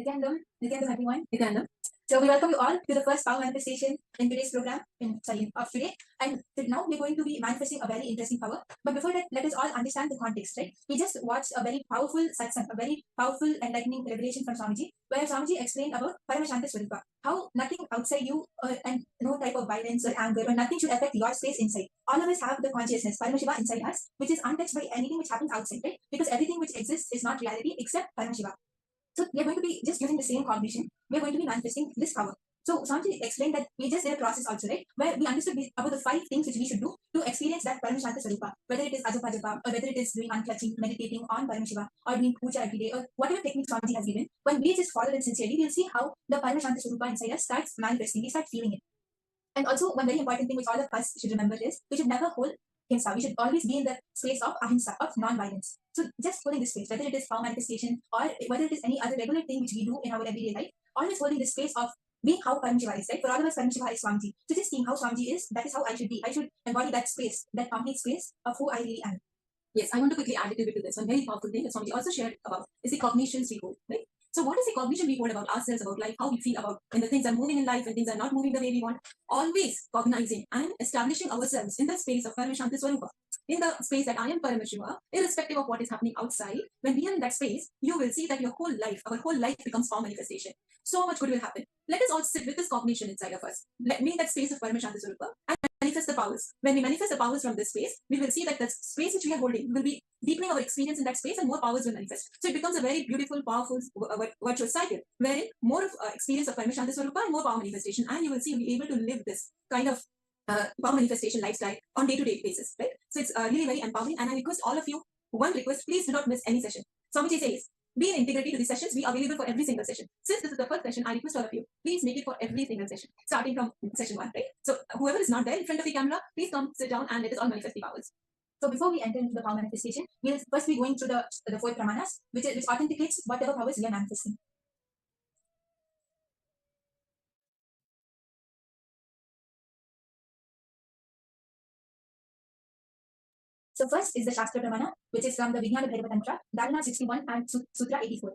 Nithyananda, everyone. Nithyananda. So we welcome you all to the first power manifestation in today's program, of today. And now we're going to be manifesting a very interesting power. But before that, let us all understand the context, right? We just watched a very powerful satsang, a very powerful enlightening revelation from Swamiji, where Swamiji explained about Paramashanta Svarupa, how nothing outside you and no type of violence or anger or nothing should affect your space inside. All of us have the consciousness, Paramashiva inside us, which is untouched by anything which happens outside, right? Because everything which exists is not reality except Paramashiva. So we are going to be just using the same cognition. We are going to be manifesting this power. So Swamiji explained that we just did a process also, right? Where we understood about the 5 things which we should do to experience that Paramashanta Svarupa. Whether it is Ajapa Japa, or whether it is doing unclutching, meditating on Paramashiva, or doing puja every day, or whatever technique Swamiji has given. When we just follow them sincerely, we'll see how the Paramashanta Svarupa inside us starts manifesting. We start feeling it. And also, one very important thing which all of us should remember is we should never hold hinsa. We should always be in the space of ahimsa, of non-violence. So just holding this space, whether it is power manifestation or whether it is any other regular thing which we do in our everyday life, always holding this space of being how Paramashivah is, right? For all of us, Paramashivah is Swamiji. So just seeing how Swamiji is, that is how I should be. I should embody that space, that complete space of who I really am. Yes, I want to quickly add a little bit to this. One very powerful thing that Swamiji also shared about is the cognitions we hold, right? So what is the cognition we hold about ourselves, about life, how we feel about when the things are moving in life and things are not moving the way we want? Always cognizing and establishing ourselves in the space of Paramashanta Svarupa, in the space that I am Paramashiva, irrespective of what is happening outside. When we are in that space, you will see that your whole life, our whole life becomes form manifestation. So much good will happen. Let us all sit with this cognition inside of us. Let me in that space of Paramashanta Svarupa and manifest the powers. When we manifest the powers from this space, we will see that the space which we are holding will be deepening our experience in that space and more powers will manifest. So it becomes a very beautiful, powerful, virtuous cycle wherein more of experience of Paramashanta Svarupa and more power manifestation, and you will see you'll be able to live this kind of power manifestation lifestyle on day-to-day basis, right? So it's really very empowering, and I request all of you, one request, please do not miss any session. Swamiji says, be in integrity to these sessions, be available for every single session. Since this is the first session, I request all of you, please make it for every single session, starting from session 1, right? So whoever is not there in front of the camera, please come sit down and let us all manifest the powers. So before we enter into the power manifestation, we'll first be going through the 4 pramanas, which authenticates whatever powers we are manifesting. So first is the Shastra Pramana, which is from the Vijnana Bhairava Tantra, Dharana 61 and Sutra 84.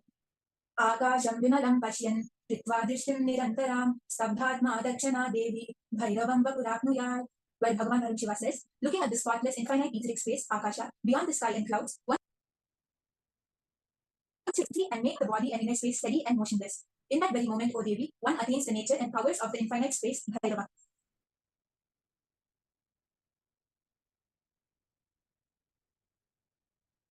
Akasham Vinalam Pashyan, Ritva Drishtim Nirantaram, Stabdhatma Dakshana Devi, Bhairavam Vapuratnuyar. Where Bhagavan Paramashivah says, looking at the spotless infinite etheric space, Akasha, beyond the sky and clouds, one and make the body and inner space steady and motionless. In that very moment, O Devi, one attains the nature and powers of the infinite space, Bhairava.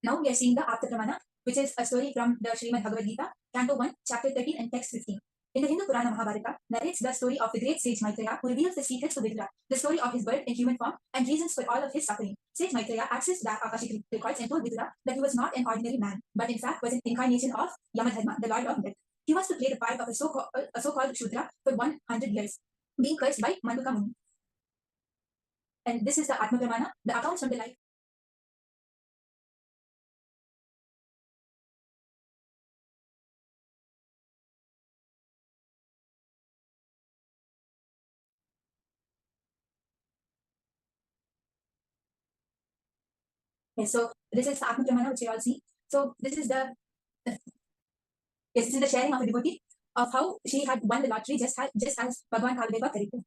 Now we are seeing the Apta Pramana, which is a story from the Srimad Bhagavad Gita, Canto 1, Chapter 13 and Text 15. In the Hindu Purana Mahabharata, narrates the story of the great sage Maitreya, who reveals the secrets to Vidura, the story of his birth in human form, and reasons for all of his suffering. Sage Maitreya accessed the Akashic records and told Vidura that he was not an ordinary man, but in fact was an incarnation of Yamadharma, the lord of death. He was to play the part of a so-called Shudra for 100 years, being cursed by Manduka Muni. And this is the Atma Pramana, the accounts from the life. Okay, so this is the Atma Pramana, which you all see. So this is the yes, this is the sharing of a devotee of how she had won the lottery just as Bhagwan Kaladeva predicted.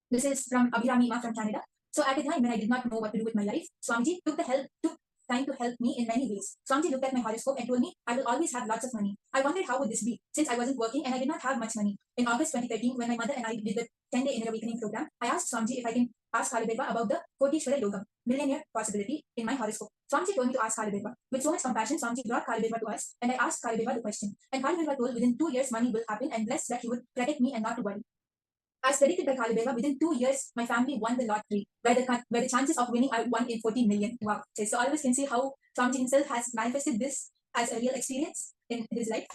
This is from Abhirami Ma from Canada. So at a time when I did not know what to do with my life, Swamiji took time to help me in many ways. Swamiji looked at my horoscope and told me I will always have lots of money. I wondered how would this be, since I wasn't working and I did not have much money. In August 2013, when my mother and I did the 10-day inner awakening program, I asked Swamiji if I can ask Kaladeva about the Kotishwara Yogam, millionaire possibility in my horoscope. Swamiji told me to ask Kaladeva. With so much compassion, Swamiji brought Kaladeva to us, and I asked Kaladeva the question. And Kaladeva told within 2 years money will happen and blessed that he would protect me and not to worry. As predicted by Kaladeva, within 2 years, my family won the lottery, where the chances of winning are 1 in 40 million. Wow. Okay, so all of us can see how Swamiji himself has manifested this as a real experience in his life.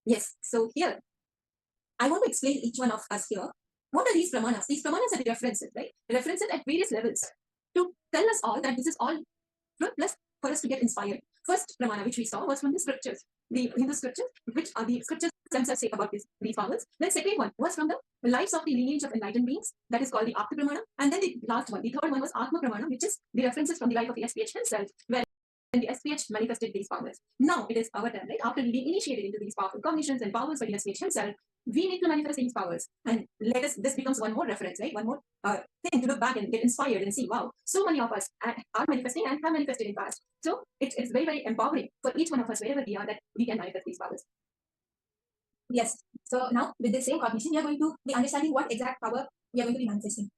Yes, so here, I want to explain each one of us here. What are these pramanas? These pramanas are the references, right? References at various levels. to tell us all that this is all truth, plus for us to get inspired. First pramana which we saw was from the scriptures, the Hindu scriptures, which are the scriptures themselves say about these powers. Then second one was from the lives of the lineage of enlightened beings, that is called the Apta Pramana. And then the last one, the third one was Atma Pramana, which is the references from the life of the SPH himself, where the SPH manifested these powers. Now it is our turn, right? After being initiated into these powerful cognitions and powers by the SPH himself, we need to manifest these powers. And this becomes one more reference, right? One more thing to look back and get inspired and see, wow, so many of us are manifesting and have manifested in past. So it's very, very empowering for each one of us, wherever we are, that we can manifest these powers. Yes. So now with the same cognition, we are going to be understanding what exact power we are going to be manifesting.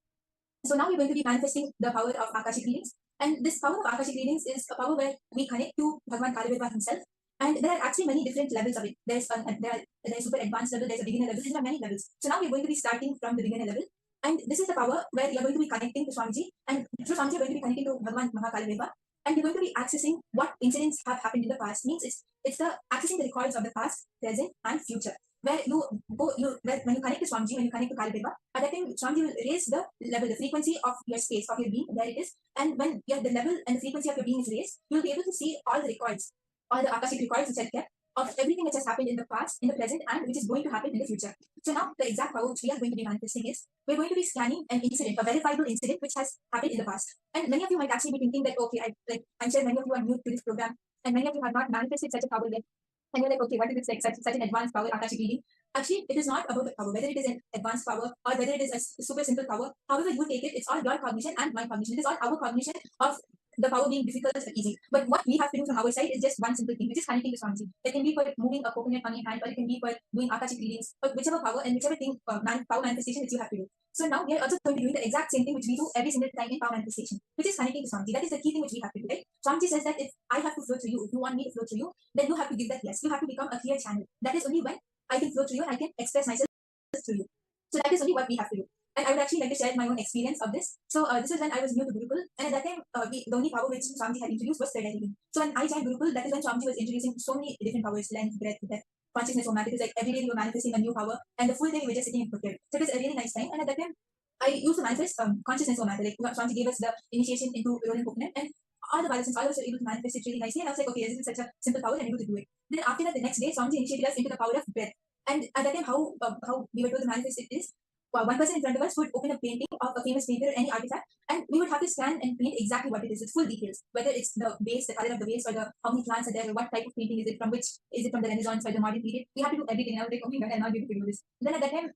So now we're going to be manifesting the power of Akashic readings. And this power of Akashic readings is a power where we connect to Bhagavan Kaala himself. And there are actually many different levels of it. There's super advanced level, there's a beginner level, there are many levels. So now we're going to be starting from the beginner level. And this is the power where you're going to be connecting to Swamiji. And through Swamiji, you're going to be connecting to Bhagavan Mahakalaveva. And you're going to be accessing what incidents have happened in the past. Means it's the accessing the records of the past, present, and future. Where when you connect to Swamiji, when you connect to Kaladeva, at that time Swamiji will raise the level, the frequency of your space, of your being, where it is. And when the level and the frequency of your being is raised, you'll be able to see all the records, all the Akashic records which are kept of everything which has happened in the past, in the present, and which is going to happen in the future. So now the exact power which we are going to be manifesting is we're going to be scanning an incident, a verifiable incident which has happened in the past. And many of you might actually be thinking that, okay, I'm sure many of you are new to this program, and many of you have not manifested such a power yet. And you're like, okay, what is it, like such an advanced power, Akashic reading? Actually, it is not about the power, whether it is an advanced power or whether it is a super simple power. However you take it, it's all your cognition and my cognition. It is all our cognition of the power being difficult or easy. But what we have to do from our side is just one simple thing, which is connecting to Swamiji. It can be for moving a coconut on your hand, or it can be for doing Akashic readings, or whichever power and whichever thing, power manifestation that you have to do. So now we are also going to be doing the exact same thing which we do every single time in power manifestation, which is connecting to Swamiji. That is the key thing which we have to do, right? Swamiji says that if I have to flow through you, if you want me to flow through you, then you have to give that yes. You have to become a clear channel. That is only when I can flow through you and I can express myself through you. So that is only what we have to do. And I would actually like to share my own experience of this. So this is when I was new to Gurukul, and at that time, the only power which Swamiji had introduced was third eye reading. So when I joined Gurukul, that is when Swamiji was introducing so many different powers: length, breadth, depth, consciousness, somatic. It's like every day we were manifesting a new power, and the full day we were just sitting in Phuket. So it was a really nice time. And at that time, I used to manifest consciousness somatic. Like Swamiji gave us the initiation into rolling coconut, and all the violations, all of us were able to manifest it really nicely. And I was like, okay, this is such a simple power, and able to do it. Then after that, the next day, Swamiji initiated us into the power of breath. And at that time, how we were told to manifest it is, one person in front of us would open a painting of a famous painter or any artifact, and we would have to scan and paint exactly what it is with full details, whether it's the base, the color of the base, or the how many plants are there, or what type of painting is it, from which is it, from the Renaissance or the modern period. We have to do everything. And I was like, oh my god, I'm not able to do this. And then at that time,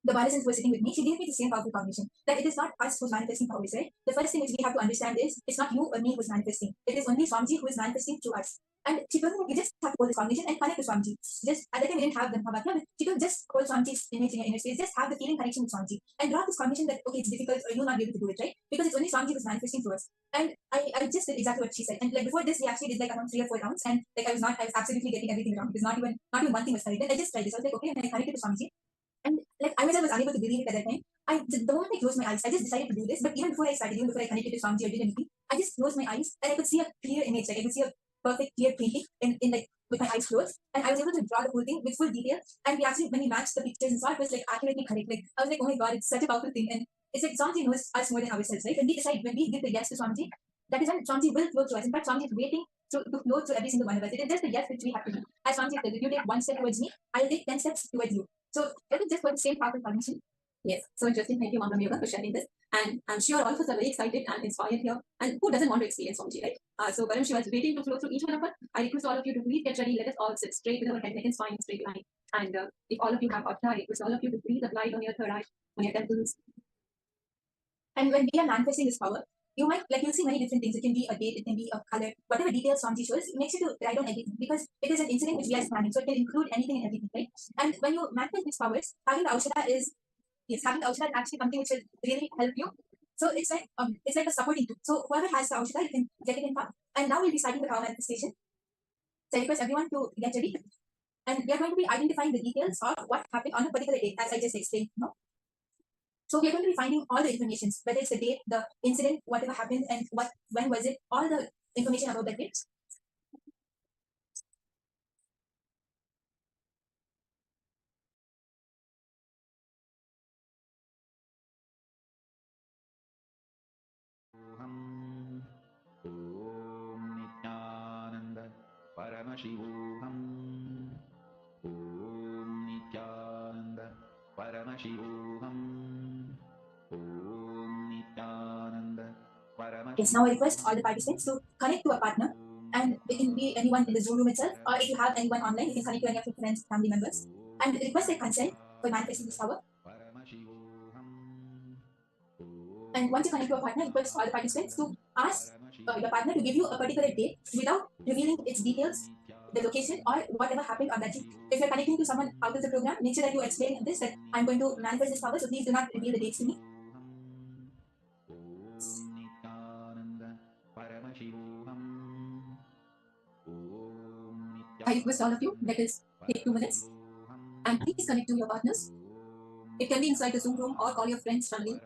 the Balasans who was sitting with me, she gave me the same powerful cognition that it is not us who's manifesting powers, right? The first thing which we have to understand is it's not you or me who's manifesting. It is only Swamiji who is manifesting through us. And she told me, you just have to hold this cognition and connect to Swamiji. Just at that time we didn't have the Bhagavad, but she told just hold Swamiji's image in your inner space, just have the feeling connection with Swamiji, and draw this cognition that okay, it's difficult or you'll not be able to do it, right? Because it's only Swamiji who's manifesting through us. And I just did exactly what she said. And like before this, we actually did like around 3 or 4 rounds, and like I was absolutely getting everything wrong. Because not even one thing was correct. Then I just tried this. I was like, okay, and I connected to Swamiji. And like I myself was unable to believe it at that time. The moment I closed my eyes, I just decided to do this. But even before I started, even before I connected to Swamiji or did anything, I just closed my eyes and I could see a clear image. Like I could see a perfect clear painting in like with my eyes closed, and I was able to draw the whole thing with full detail. And we actually, when we matched the pictures and saw it was like accurately correct. Like I was like, oh my god, it's such a powerful thing. And it's like Swamiji knows us more than ourselves, right? When we give the yes to Swamiji, that is when Swamiji will flow through us. In fact, Swamiji is waiting to flow through every single one of us. It is just the yes which we have to do. As Swamiji said, if you take one step towards me, I'll take 10 steps towards you. So let me just for the same powerful cognition. Yes, so interesting. Thank you, Mama Yoga, for sharing this. And I'm sure all of us are very excited and inspired here. And who doesn't want to experience Swamiji, right? So Paramashanta was waiting to flow through each one of us. I request all of you to please get ready. Let us all sit straight with our head, neck, and spine straight line. And if all of you have Apta, I request all of you to breathe up light on your third eye, on your temples. And when we are manifesting this power, you'll see many different things. It can be a date, it can be a color, whatever details Swamiji shows, it makes you to write down everything because it is an incident which we are scanning. So it can include anything and everything, right? And when you manifest these powers, having the Aushadha is having the Aushadha is actually something which will really help you. So it's like a supporting tool. So whoever has the Aushadha, you can get it in power. And now we'll be starting the power manifestation. So I request everyone to get ready. And we are going to be identifying the details of what happened on a particular date, as I just explained. No? So we are going to be finding all the information, whether it's the date, the incident, whatever happened, and when was it, all the information about that date. Paramashivoham. Om Nithyananda Paramashivoham. Om Nithyananda Paramashivoham. Yes, now I request all the participants to connect to a partner, and it can be anyone in the Zoom room itself, or if you have anyone online, you can connect to any of your friends, family members, and request their consent for manifesting this power. And once you connect to a partner, request all the participants to ask your partner to give you a particular date without revealing its details, the location, or whatever happened on that date. If you're connecting to someone out of the program, make sure that you explain this, that I'm going to manifest this power, so please do not reveal the dates to me. I request all of you, let us take 2 minutes and please connect to your partners. It can be inside the Zoom room or call your friends, family.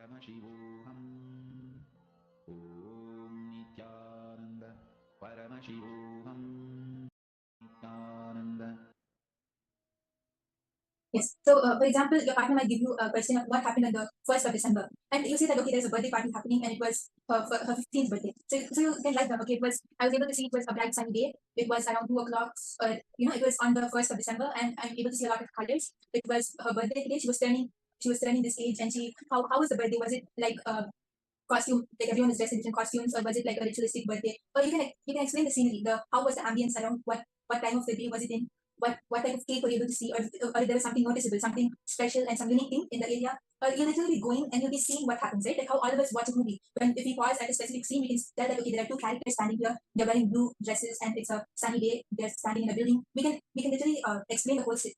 Yes. So, for example, your partner might give you a question of what happened on the 1st of December. And you say that, okay, there's a birthday party happening and it was for her 15th birthday. So you can write down, okay, I was able to see it was a bright sunny day. It was around 2 o'clock. It was on the 1st of December and I'm able to see a lot of colors. It was her birthday today. She was turning this age, and how was the birthday? Was it like costume, like everyone is dressed in different costumes, or was it like a ritualistic birthday? Or you can explain the scenery, how was the ambience around, what time of the day was it in, what type of cake were you able to see, or if there was something noticeable, something special and some unique thing in the area. Or you'll literally be going and you'll be seeing what happens, right? Like how all of us watch a movie. If we pause at a specific scene, we can tell that, okay, there are two characters standing here, they're wearing blue dresses and it's a sunny day, they're standing in a building. We can literally explain the whole the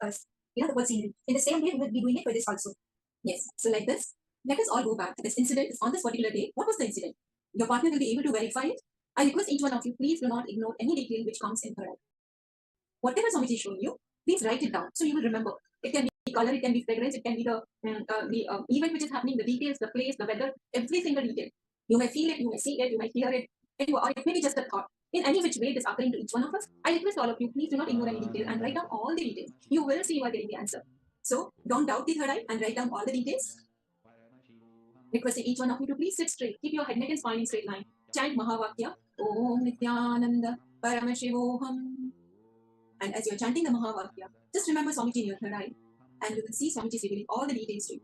whole scenery. In the same way, we will be doing it for this also. Yes. So like this. Let us all go back. This incident is on this particular day. What was the incident? Your partner will be able to verify it. I request each one of you, please do not ignore any detail which comes in correct. Whatever Swamiji is showing you, please write it down so you will remember. It can be color, it can be fragrance, it can be the event which is happening, the details, the place, the weather, every single detail. You may feel it, you may see it, you might hear it, or it may be just a thought. In any which way it is occurring to each one of us, I request all of you, please do not ignore any detail and write down all the details. You will see you are getting the answer. So don't doubt the third eye and write down all the details. Requesting each one of you to please sit straight. Keep your head, neck, and spine in straight line. Chant Mahavakya. Om Nithyananda Paramashivoham. And as you're chanting the Mahavakya, just remember Swamiji in your third eye. And you will see Swamiji revealing all the details to you.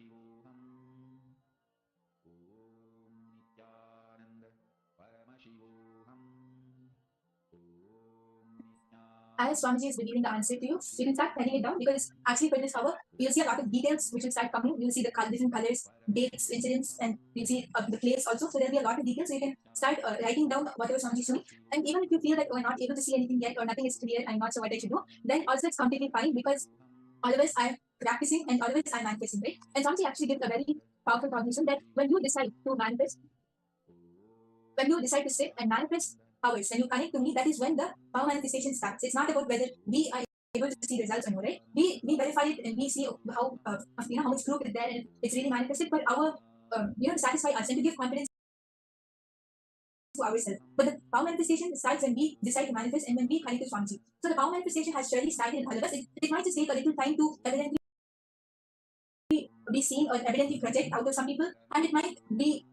Paramashivoham. Om Nithyananda. Paramashivoham. Om Nithyananda. As Swamiji is revealing the answer to you, you can start writing it down because actually for this hour, you'll see a lot of details which will start coming. You'll see the different colors, dates, incidents, and you'll see the place also. So there'll be a lot of details. So you can start writing down whatever Swamiji is showing. And even if you feel that oh, I'm not able to see anything yet or nothing is clear, I'm not sure what I should do, then also it's completely fine because always I'm practicing and always I'm manifesting, right? And Swamiji actually gives a very powerful cognition that when you decide to manifest, when you decide to sit and manifest powers, when you connect to me, that is when the power manifestation starts. It's not about whether we are able to see results or no, right? We verify it and we see how how much proof is there and it's really manifested for our to satisfy us and to give confidence to ourselves. But the power manifestation starts when we decide to manifest and when we connect to Swamiji. So the power manifestation has surely started in all of us. It might just take a little time to evidently be seen or evidently project out of some people, and it might be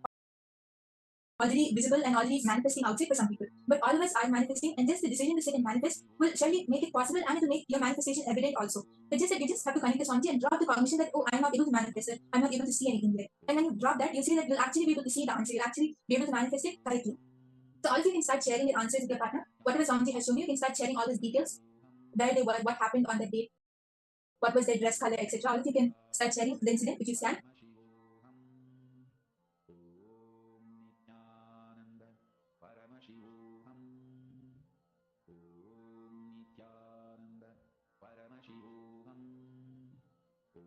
already visible and already manifesting outside for some people. But all of us are manifesting, and just the decision to sit and manifest will surely make it possible and it will make your manifestation evident also. It's just that you just have to connect to Swamiji and drop the cognition that, oh, I'm not able to manifest it, I'm not able to see anything yet. And when you drop that, you see that you'll actually be able to see the answer, you'll actually be able to manifest it correctly. So all of you can start sharing your answers with your partner. Whatever Swamiji has shown you, you can start sharing all these details, where they were, what happened on that date, what was their dress color, etc. All of you can start sharing the incident which you can. Paramashivoham. Om Nithyananda. Paramashivoham. Om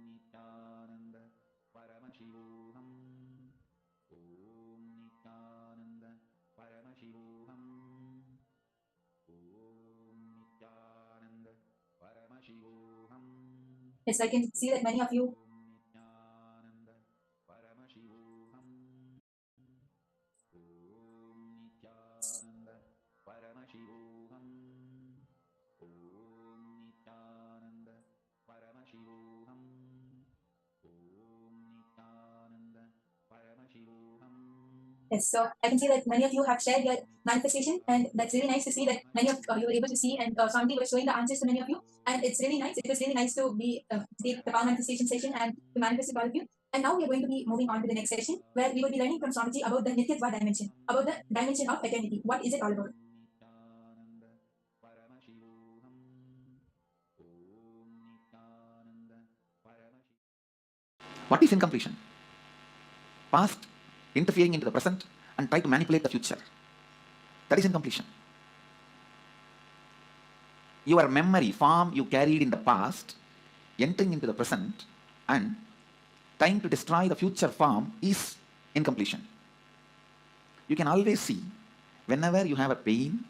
Nithyananda. Paramashivoham. Om Nithyananda. Paramashivoham. Om Nithyananda. Paramashivoham. Yes, I can see that many of you Nithyananda. Paramashivoham. Om Nithyananda. Paramashivoham. Om Nithyananda. Paramashivoham. Om Nithyananda. Paramashivoham. yes, so I can see that many of you have shared your manifestation, and that's really nice to see that many of you were able to see, and somebody was showing the answers to many of you, and it's really nice. It was really nice to be take the power manifestation session and to manifest with all of you. And now we are going to be moving on to the next session, where we will be learning from Swamiji about the Nityatva dimension, about the dimension of eternity. What is it all about? Nithyananda. Paramashivoham. Om Nithyananda. Paramashivoham. What is incompletion? Past interfering into the present and try to manipulate the future. That is incompletion. Your memory form you carried in the past, entering into the present and trying to destroy the future form is incompletion. You can always see whenever you have a pain,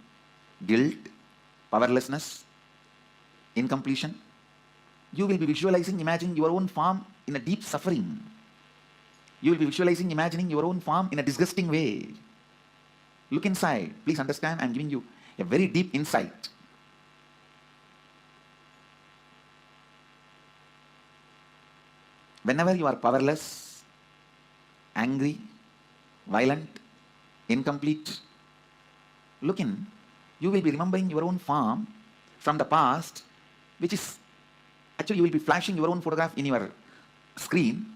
guilt, powerlessness, incompletion, you will be visualizing, imagining your own form in a deep suffering. You will be visualizing, imagining your own form in a disgusting way. Look inside. Please understand, I am giving you a very deep insight. Whenever you are powerless, angry, violent, incomplete, look in, you will be remembering your own form from the past, which is, actually you will be flashing your own photograph in your screen.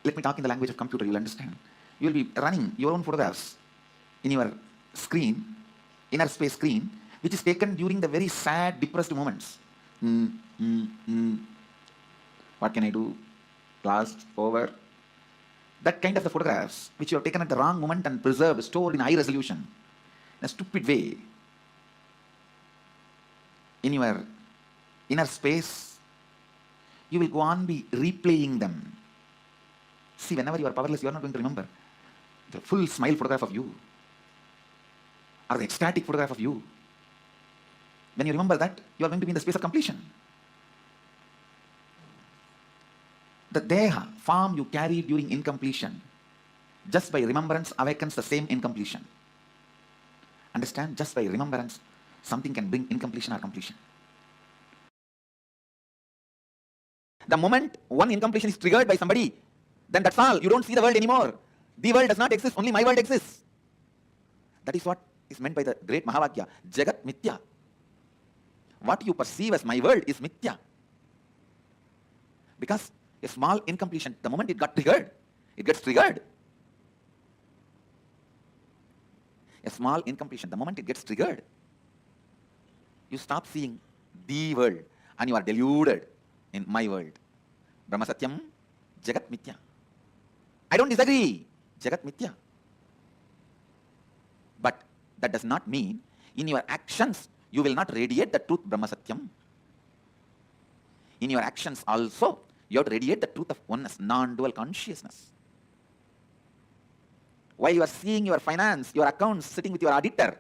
Let me talk in the language of computer, you will understand. You will be running your own photographs in your screen, inner space screen, which is taken during the very sad, depressed moments. What can I do? Lost, over. That kind of the photographs, which you have taken at the wrong moment and preserved, stored in high resolution, in a stupid way. In your inner space, you will go on be replaying them. See, whenever you are powerless, you are not going to remember the full smile photograph of you or the ecstatic photograph of you. When you remember that, you are going to be in the space of completion. The deha, form you carry during incompletion, just by remembrance awakens the same incompletion. Understand? Just by remembrance, something can bring incompletion or completion. The moment one incompletion is triggered by somebody, then that's all. You don't see the world anymore. The world does not exist, only my world exists. That is what is meant by the great Mahavakya, Jagat Mithya. What you perceive as my world is Mithya. Because A small incompletion, the moment it got triggered, it gets triggered. A small incompletion, the moment it gets triggered, you stop seeing the world and you are deluded in my world. Brahma Satyam, Jagat Mithya. I don't disagree, Jagat Mithya. But that does not mean in your actions you will not radiate the truth Brahma Satyam. In your actions also, you have to radiate the truth of oneness, non-dual consciousness. While you are seeing your finance, your accounts, sitting with your auditor,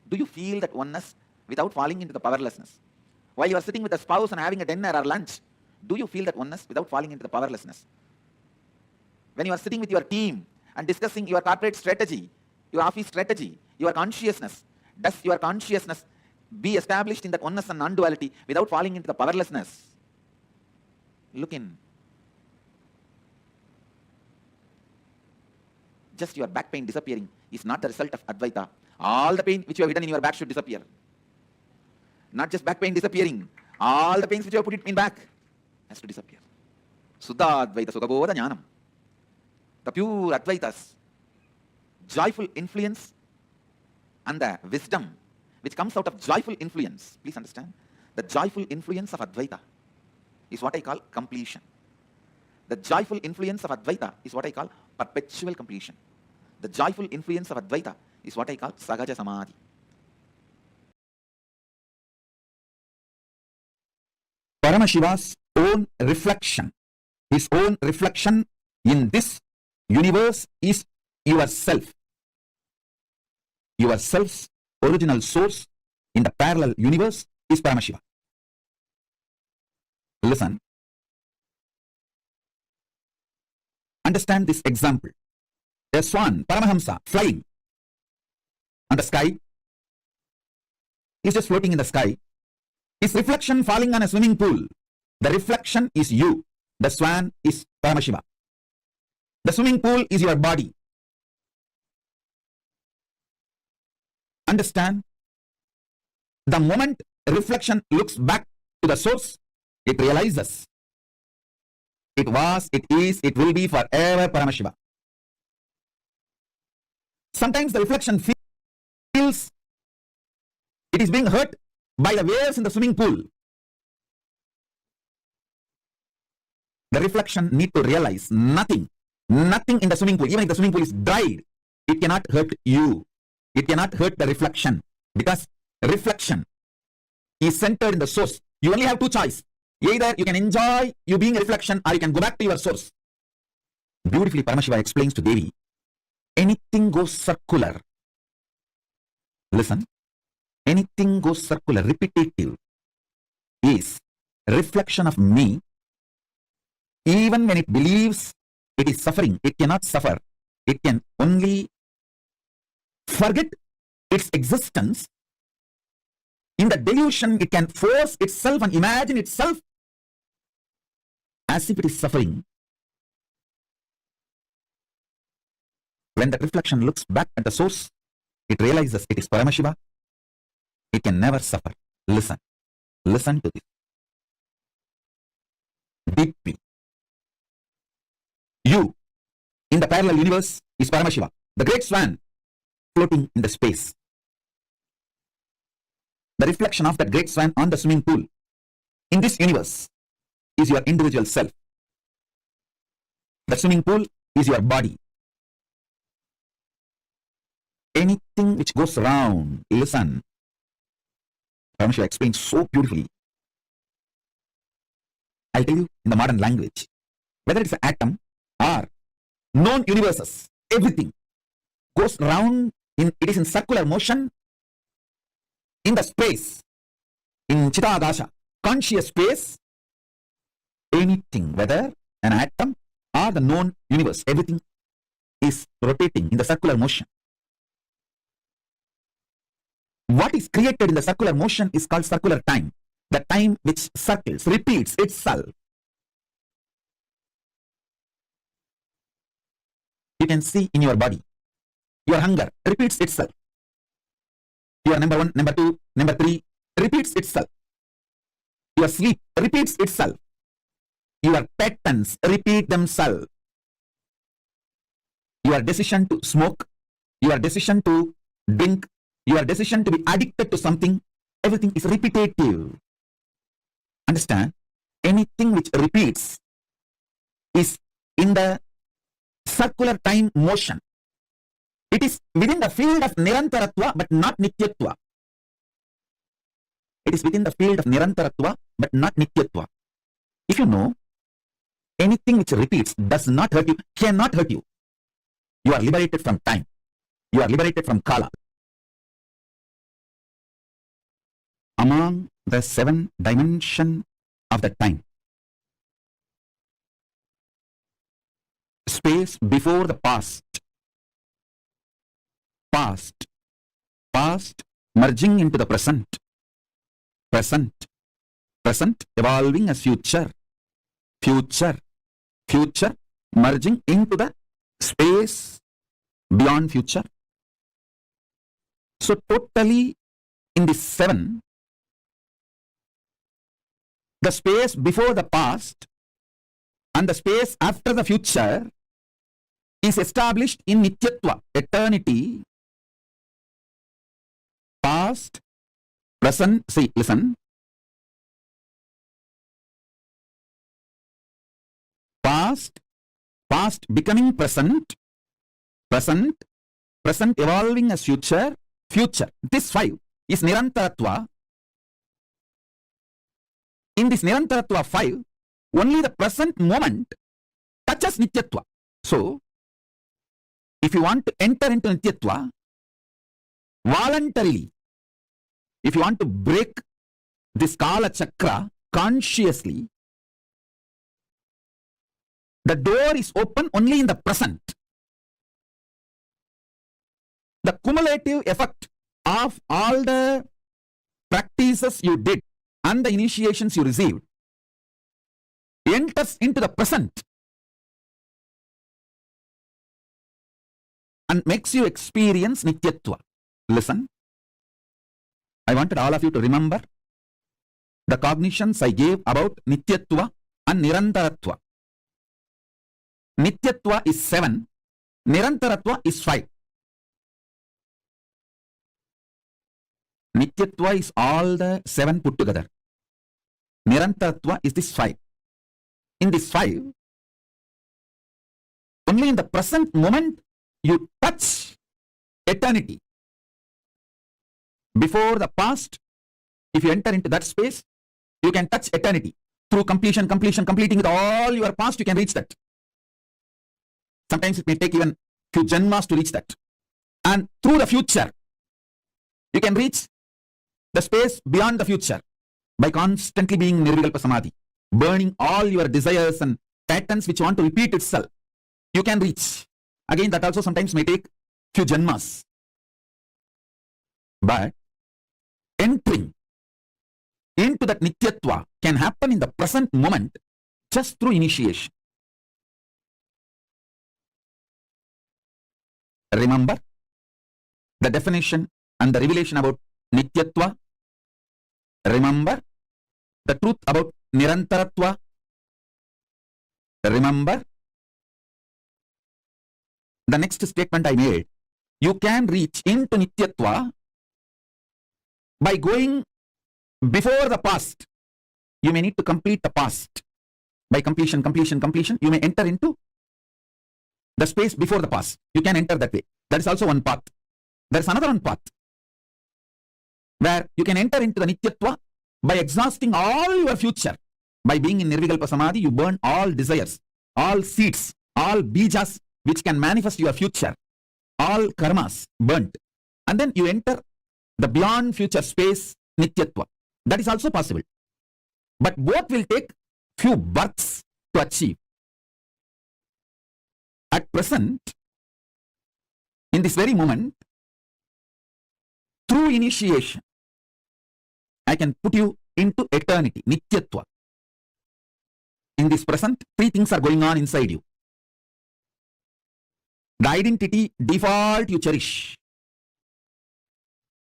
do you feel that oneness without falling into the powerlessness? While you are sitting with a spouse and having a dinner or lunch, do you feel that oneness without falling into the powerlessness? When you are sitting with your team and discussing your corporate strategy, your office strategy, your consciousness, does your consciousness be established in that oneness and non-duality without falling into the powerlessness? Look in. Just your back pain disappearing is not the result of Advaita. All the pain which you have hidden in your back should disappear. Not just back pain disappearing, all the pains which you have put it in back has to disappear. Suddha Advaita Sukhabodha Jnanam. The pure Advaitas, joyful influence and the wisdom which comes out of joyful influence. Please understand, the joyful influence of Advaita is what I call completion. The joyful influence of Advaita is what I call perpetual completion. The joyful influence of Advaita is what I call Sahaja Samadhi. Paramashiva's own reflection, his own reflection in this universe is yourself. Yourself's original source in the parallel universe is Paramashiva. Listen. Understand this example. A swan, Paramahamsa, flying on the sky. He's just floating in the sky. His reflection falling on a swimming pool. The reflection is you. The swan is Paramashiva. The swimming pool is your body. Understand? The moment reflection looks back to the source, it realizes it was, it is, it will be forever Paramashiva. Sometimes the reflection feels it is being hurt by the waves in the swimming pool. The reflection need to realize nothing in the swimming pool, even if the swimming pool is dried, it cannot hurt you. It cannot hurt the reflection because reflection is centered in the source. You only have two choices. Either you can enjoy you being a reflection or you can go back to your source. Beautifully, Paramashiva explains to Devi, anything goes circular. Listen, anything goes circular, repetitive, is reflection of me. Even when it believes it is suffering, it cannot suffer. It can only forget its existence. In the delusion, it can force itself and imagine itself as if it is suffering. When the reflection looks back at the source, it realizes it is Paramashiva. It can never suffer. Listen. Listen to this. Deeply. You, in the parallel universe, is Paramashiva, the great swan floating in the space. The reflection of that great swan on the swimming pool in this universe is your individual self. The swimming pool is your body. Anything which goes around, listen. Paramashiva explains so beautifully. I'll tell you in the modern language. Whether it's an atom or known universes, everything goes round, it is in circular motion in the space, in Chitadasha, conscious space. Anything, whether an atom or the known universe, everything is rotating in the circular motion. What is created in the circular motion is called circular time. The time which circles, repeats itself. You can see in your body. Your hunger repeats itself. Your number 1, number 2, number 3 repeats itself. Your sleep repeats itself. your patterns repeat themselves. Your decision to smoke, your decision to drink, your decision to be addicted to something, everything is repetitive. Understand? Anything which repeats is in the circular time motion. It is within the field of Nirantaratva but not Nityatva. It is within the field of Nirantaratva but not Nityatva. If you know, anything which repeats does not hurt you, cannot hurt you. You are liberated from time. You are liberated from Kaala. Among the 7 dimensions of the time, space before the past, past merging into the present, present evolving as future, future merging into the space beyond future. So totally in the 7, the space before the past and the space after the future is established in Nityatva, eternity. Past, present, see, listen. Past becoming present, present evolving as future. This 5 is Nirantaratva. In this Nirantaratva 5, only the present moment touches Nityatva. So, if you want to enter into Nityatva, voluntarily, if you want to break this Kaala Chakra consciously, the door is open only in the present. The cumulative effect of all the practices you did and the initiations you received enters into the present and makes you experience Nityatva. Listen, I wanted all of you to remember the cognitions I gave about Nityatva and Nirantaratva. Nityatva is 7, Nirantaratva is 5. Nityatva is all the 7 put together. Nirantaratva is this 5. In this 5, only in the present moment you touch eternity. Before the past, if you enter into that space, you can touch eternity. Through completing with all your past, you can reach that. Sometimes it may take even few janmas to reach that. And through the future, you can reach the space beyond the future by constantly being Nirvikalpa Samadhi, burning all your desires and patterns which want to repeat itself. You can reach. Again, that also sometimes may take few janmas. But entering into that Nityatva can happen in the present moment just through initiation. Remember the definition and the revelation about Nityatva. Remember the truth about Nirantaratva. Remember the next statement I made. You can reach into Nityatva by going before the past. You may need to complete the past. By completion, you may enter into the space before the past. You can enter that way. That is also one path. There is another one path where you can enter into the Nityatva by exhausting all your future. By being in Nirvikalpa Samadhi, you burn all desires, all seeds, all bijas which can manifest your future, all karmas burnt. And then you enter the beyond future space, Nityatva. That is also possible. But both will take few births to achieve. At present, in this very moment, through initiation, I can put you into eternity, Nityatva. In this present, 3 things are going on inside you. The identity default you cherish.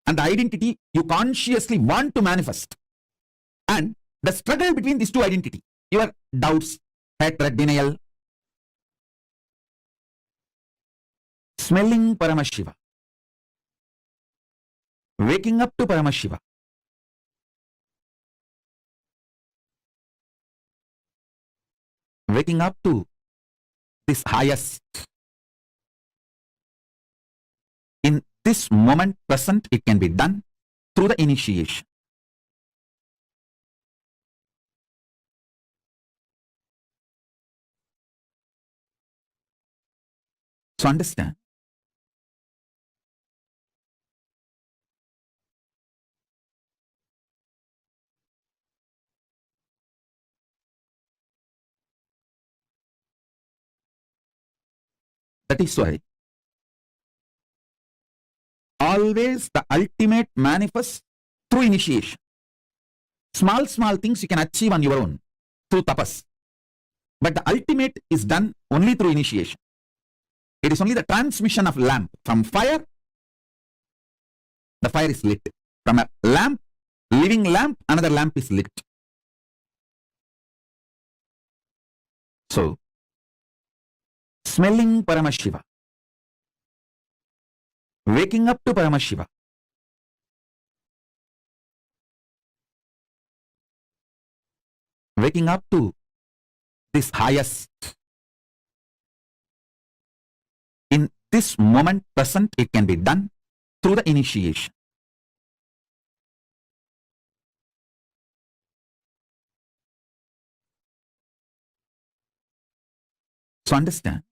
And the identity you consciously want to manifest. And the struggle between these 2 identities, your doubts, hatred, denial. Smelling Paramashiva. Waking up to Paramashiva. Waking up to this highest. In this moment present, it can be done through the initiation. So understand. That is why always the ultimate manifests through initiation. Small things you can achieve on your own through tapas. But the ultimate is done only through initiation. It is only the transmission of lamp from fire. The fire is lit. From a lamp, living lamp, another lamp is lit. So, smelling Paramashiva. Waking up to Paramashiva. Waking up to this highest. In this moment present, it can be done through the initiation. So understand.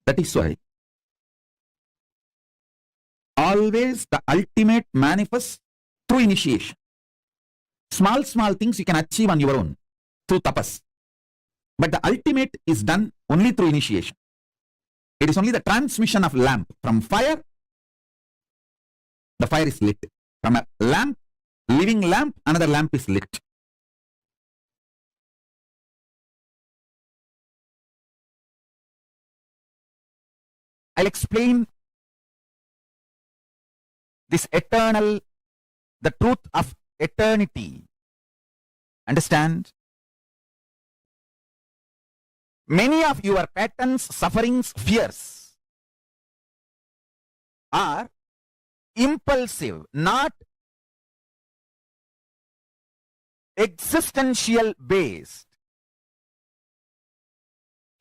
That is why always the ultimate manifests through initiation. Small things you can achieve on your own through tapas. But the ultimate is done only through initiation. It is only the transmission of lamp from fire. The fire is lit. From a lamp, living lamp, another lamp is lit. I'll explain this eternal, the truth of eternity. Understand? Many of your patterns, sufferings, fears are impulsive, not existential based.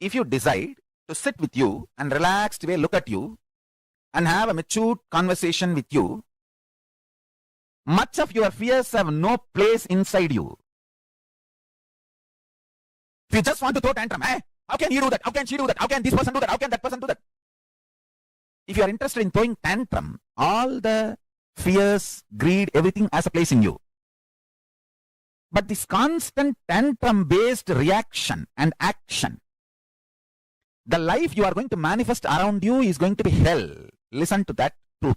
If you decide to sit with you and relaxed way look at you and have a matured conversation with you, much of your fears have no place inside you. If you just want to throw tantrum, how can he do that? How can she do that? How can this person do that? How can that person do that? If you are interested in throwing tantrum, all the fears, greed, everything has a place in you. But this constant tantrum-based reaction and action, the life you are going to manifest around you is going to be hell. Listen to that truth.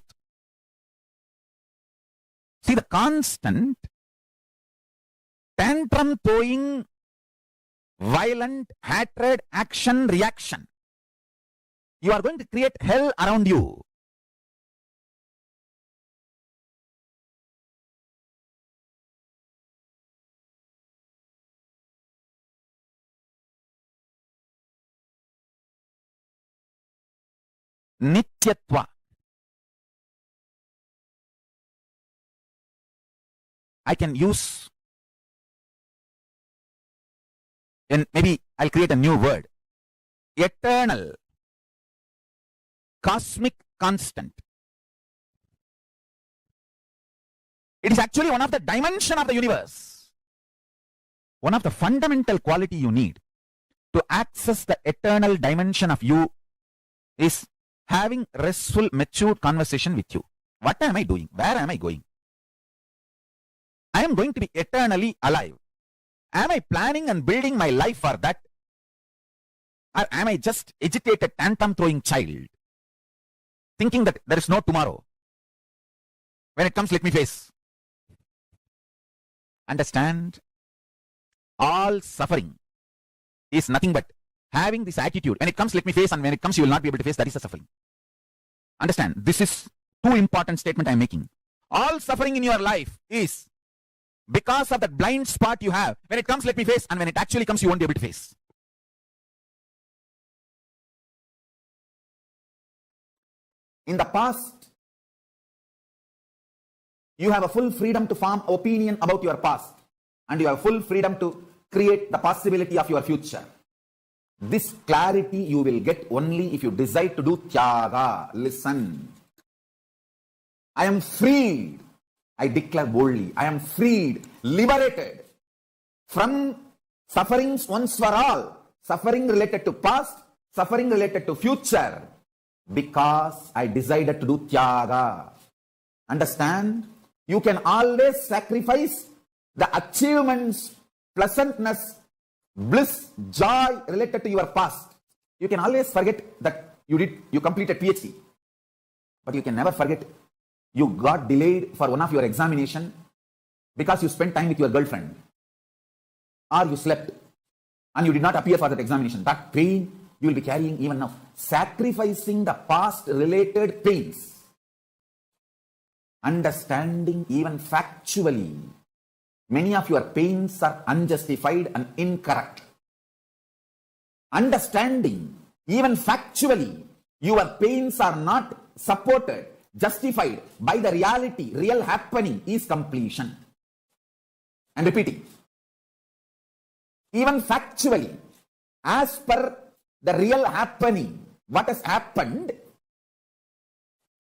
See, the constant tantrum throwing, violent, hatred, action, reaction, you are going to create hell around you. Nityatva. I can use, and maybe I'll create a new word. Eternal, cosmic constant. It is actually one of the dimension of the universe. One of the fundamental quality you need to access the eternal dimension of you is having restful, matured conversation with you. What am I doing? Where am I going? I am going to be eternally alive. Am I planning and building my life for that? Or am I just agitated, tantrum throwing child, thinking that there is no tomorrow? When it comes, let me face. Understand? All suffering is nothing but having this attitude, when it comes, let me face, and when it comes, you will not be able to face, that is the suffering. Understand, this is too important statement I am making. All suffering in your life is because of that blind spot you have. When it comes, let me face, and when it actually comes, you won't be able to face. In the past, you have a full freedom to form opinion about your past, and you have full freedom to create the possibility of your future. This clarity you will get only if you decide to do tyaga. Listen. I am freed. I declare boldly, I am freed, liberated from sufferings once for all. Suffering related to past, suffering related to future. Because I decided to do tyaga. Understand? You can always sacrifice the achievements, pleasantness, bliss, joy related to your past. You can always forget that you completed PhD. But you can never forget you got delayed for one of your examination because you spent time with your girlfriend. Or you slept and you did not appear for that examination. That pain you will be carrying even now. Sacrificing the past related pains. Understanding even factually, many of your pains are unjustified and incorrect. Understanding even factually, your pains are not supported, justified by the reality, real happening is completion. And repeating, even factually, as per the real happening, what has happened,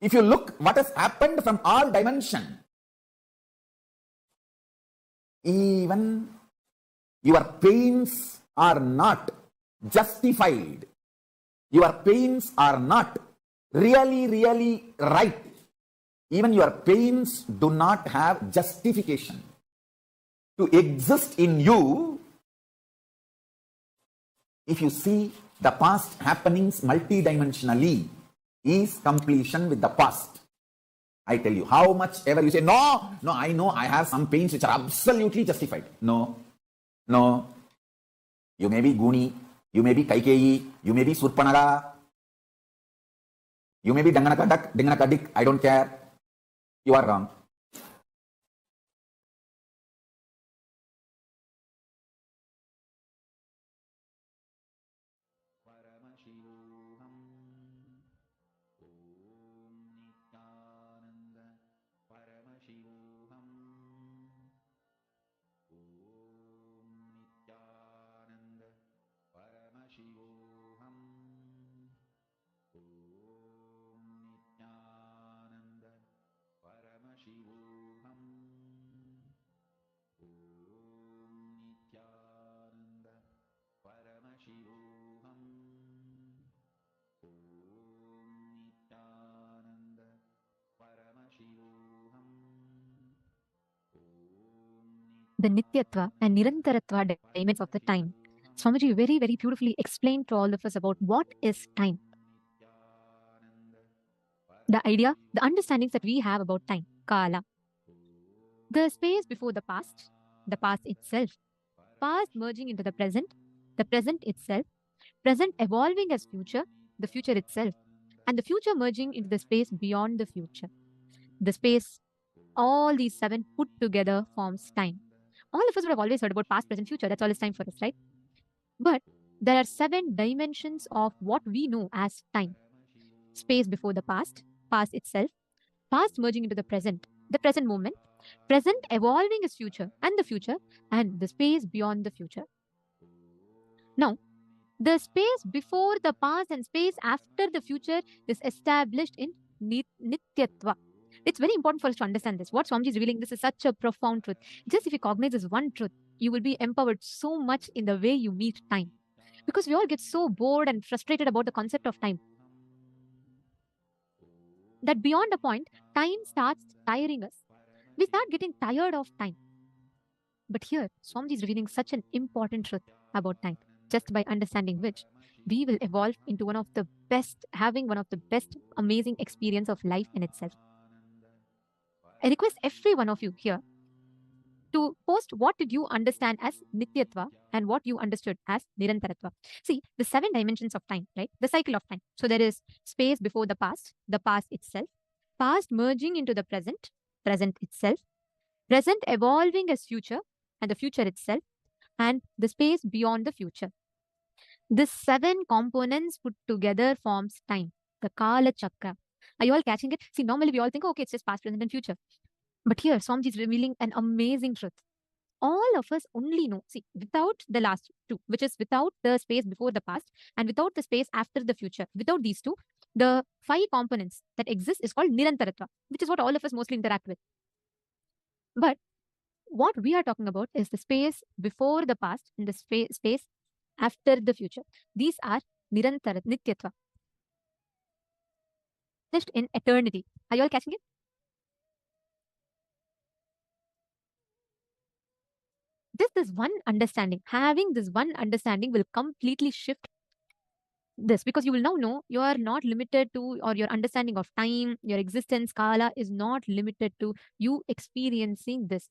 if you look what has happened from all dimension, even your pains are not justified. Your pains are not really right. Even your pains do not have justification to exist in you. If you see the past happenings multidimensionally, is completion with the past. I tell you, how much ever you say, no, I know I have some pains which are absolutely justified. No. You may be Guni, you may be Kaikeyi, you may be Surpanaga, you may be Danganaka Dik, I don't care. You are wrong. Paramashivoham. Om Nithyananda. Paramashivoham. Om Nithyananda. Paramashivoham. Om Nithyananda. Paramashivoham. Om Nithyananda. Paramashivoham. Om Nithyananda. Paramashivoham. The Nityatva and Nirantaratva dimensions of the time. Swamiji very, very beautifully explained to all of us about what is time. The idea, the understandings that we have about time, Kaala. The space before the past itself, past merging into the present itself, present evolving as future, the future itself, and the future merging into the space beyond the future. The space, all these 7 put together forms time. All of us would have always heard about past, present, future. That's all it's time for us, right? But there are 7 dimensions of what we know as time. Space before the past itself, past merging into the present moment, present evolving as future, and the space beyond the future. Now, the space before the past and space after the future is established in Nityatva. It's very important for us to understand this. What Swamiji is revealing, this is such a profound truth. Just if you cognize this one truth, you will be empowered so much in the way you meet time. Because we all get so bored and frustrated about the concept of time that beyond a point, time starts tiring us. We start getting tired of time. But here, Swamiji is revealing such an important truth about time, just by understanding which we will evolve into having one of the best amazing experience of life in itself. I request every one of you here to post what did you understand as Nityatva and what you understood as Nirantaratva. See, the 7 dimensions of time, right? The cycle of time. So there is space before the past itself, past merging into the present itself, present evolving as future, and the future itself, and the space beyond the future. These 7 components put together forms time, the Kaala Chakra. Are you all catching it? See, normally we all think, okay, it's just past, present, and future. But here, Swamiji is revealing an amazing truth. All of us only know, see, without the last 2, which is without the space before the past and without the space after the future, without these 2, the 5 components that exist is called Nirantaratva, which is what all of us mostly interact with. But what we are talking about is the space before the past and the space after the future. These are Nityatva, just in eternity. Are you all catching it? Just this one understanding, having this one understanding will completely shift this, because you will now know you are not limited to, or your understanding of time, your existence, Kala is not limited to you experiencing this.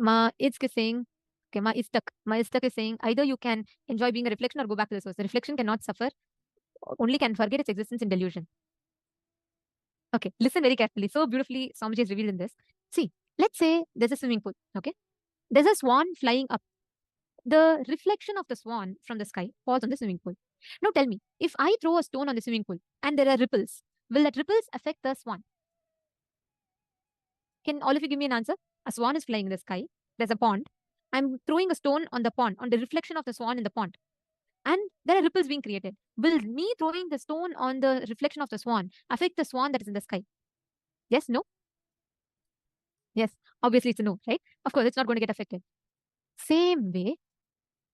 Ma Itzk is saying, okay, Ma Istak is saying either you can enjoy being a reflection or go back to the source. The reflection cannot suffer, only can forget its existence in delusion. Okay, listen very carefully. So beautifully, Swamiji is revealed in this. See, let's say there's a swimming pool, okay? There's a swan flying up. The reflection of the swan from the sky falls on the swimming pool. Now tell me, if I throw a stone on the swimming pool and there are ripples, will that ripples affect the swan? Can all of you give me an answer? A swan is flying in the sky. There's a pond. I'm throwing a stone on the pond, on the reflection of the swan in the pond. And there are ripples being created. Will me throwing the stone on the reflection of the swan affect the swan that is in the sky? Yes, no? Yes, obviously it's a no, right? Of course, it's not going to get affected. Same way,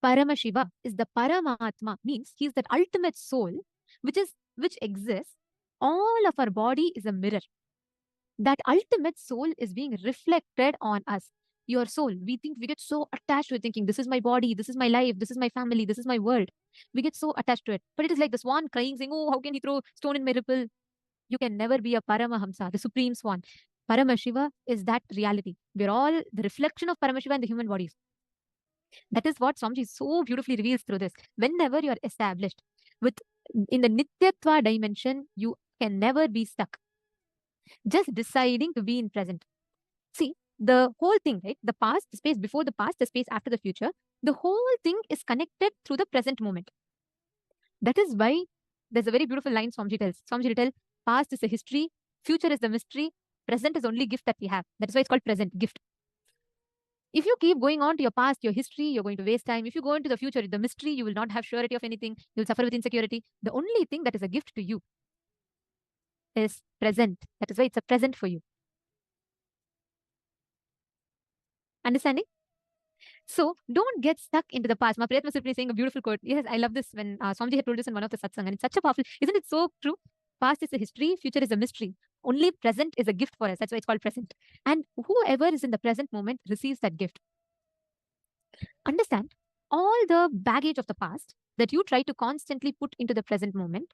Paramashiva is the Paramatma, means he's that ultimate soul which exists. All of our body is a mirror. That ultimate soul is being reflected on us. Your soul, we get so attached to it, thinking this is my body, this is my life, this is my family, this is my world. We get so attached to it. But it is like the swan crying, saying, oh, how can he throw stone in my ripple? You can never be a Paramahamsa, the supreme swan. Paramashiva is that reality. We're all the reflection of Paramashiva in the human bodies. That is what Swamiji so beautifully reveals through this. Whenever you are established with in the Nityatva dimension, you can never be stuck. Just deciding to be in present. See, the whole thing, right? The past, the space before the past, the space after the future, the whole thing is connected through the present moment. That is why there's a very beautiful line Swamiji tells. Swamiji will tell, past is a history, future is the mystery, present is only gift that we have. That is why it's called present, gift. If you keep going on to your past, your history, you're going to waste time. If you go into the future, the mystery, you will not have surety of anything. You'll suffer with insecurity. The only thing that is a gift to you is present. That is why it's a present for you. Understanding? So don't get stuck into the past. Priyatma Sirpini is saying a beautiful quote. Yes, I love this when Swamiji had told this in one of the satsang, and it's such a powerful, isn't it so true? Past is a history, future is a mystery. Only present is a gift for us. That's why it's called present. And whoever is in the present moment receives that gift. Understand all the baggage of the past that you try to constantly put into the present moment,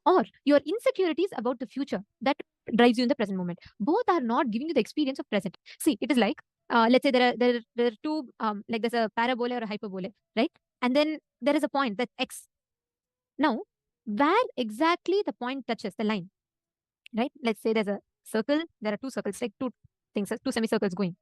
or your insecurities about the future that drives you in the present moment. Both are not giving you the experience of present. See, it is like, let's say there are two, like there's a parabola or a hyperbola, right? And then there is a point, that x. Now, where exactly the point touches the line, right? Let's say there's a circle, there are two circles, like two things, two semicircles going.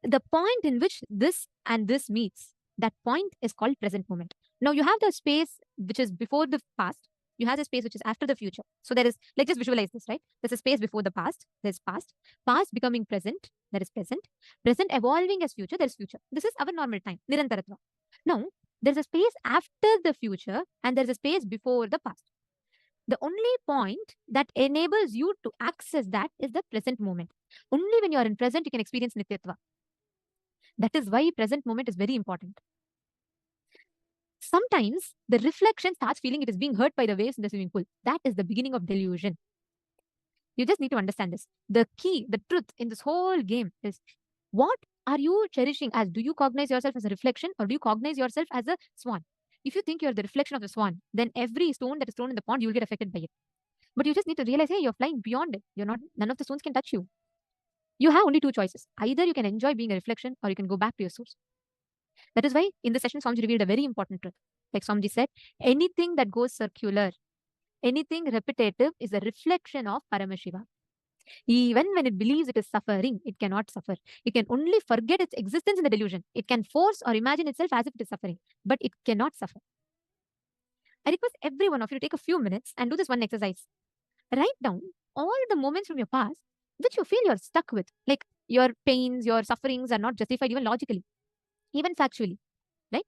The point in which this and this meets, that point is called present moment. Now you have the space which is before the past. You have the space which is after the future. So there is, like, just visualize this, right? There's a space before the past. There's past. Past becoming present. There is present. Present evolving as future. There is future. This is our normal time. Nirantaratva. Now, there's a space after the future and there's a space before the past. The only point that enables you to access that is the present moment. Only when you are in present, you can experience Nityatva. That is why present moment is very important. Sometimes the reflection starts feeling it is being hurt by the waves in the swimming pool. That is the beginning of delusion. You just need to understand this. The key, the truth in this whole game is, what are you cherishing as? Do you cognize yourself as a reflection, or do you cognize yourself as a swan? If you think you're the reflection of the swan, then every stone that is thrown in the pond, you'll get affected by it. But you just need to realize, hey, you're flying beyond it. You're not, none of the stones can touch you. You have only two choices. Either you can enjoy being a reflection or you can go back to your source. That is why in the session, Swamiji revealed a very important truth. Like Swamiji said, anything that goes circular, anything repetitive is a reflection of Paramashiva. Even when it believes it is suffering, it cannot suffer. It can only forget its existence in the delusion. It can force or imagine itself as if it is suffering, but it cannot suffer. I request every one of you to take a few minutes and do this one exercise. Write down all the moments from your past which you feel you're stuck with. Like your pains, your sufferings are not justified even logically, even factually, right?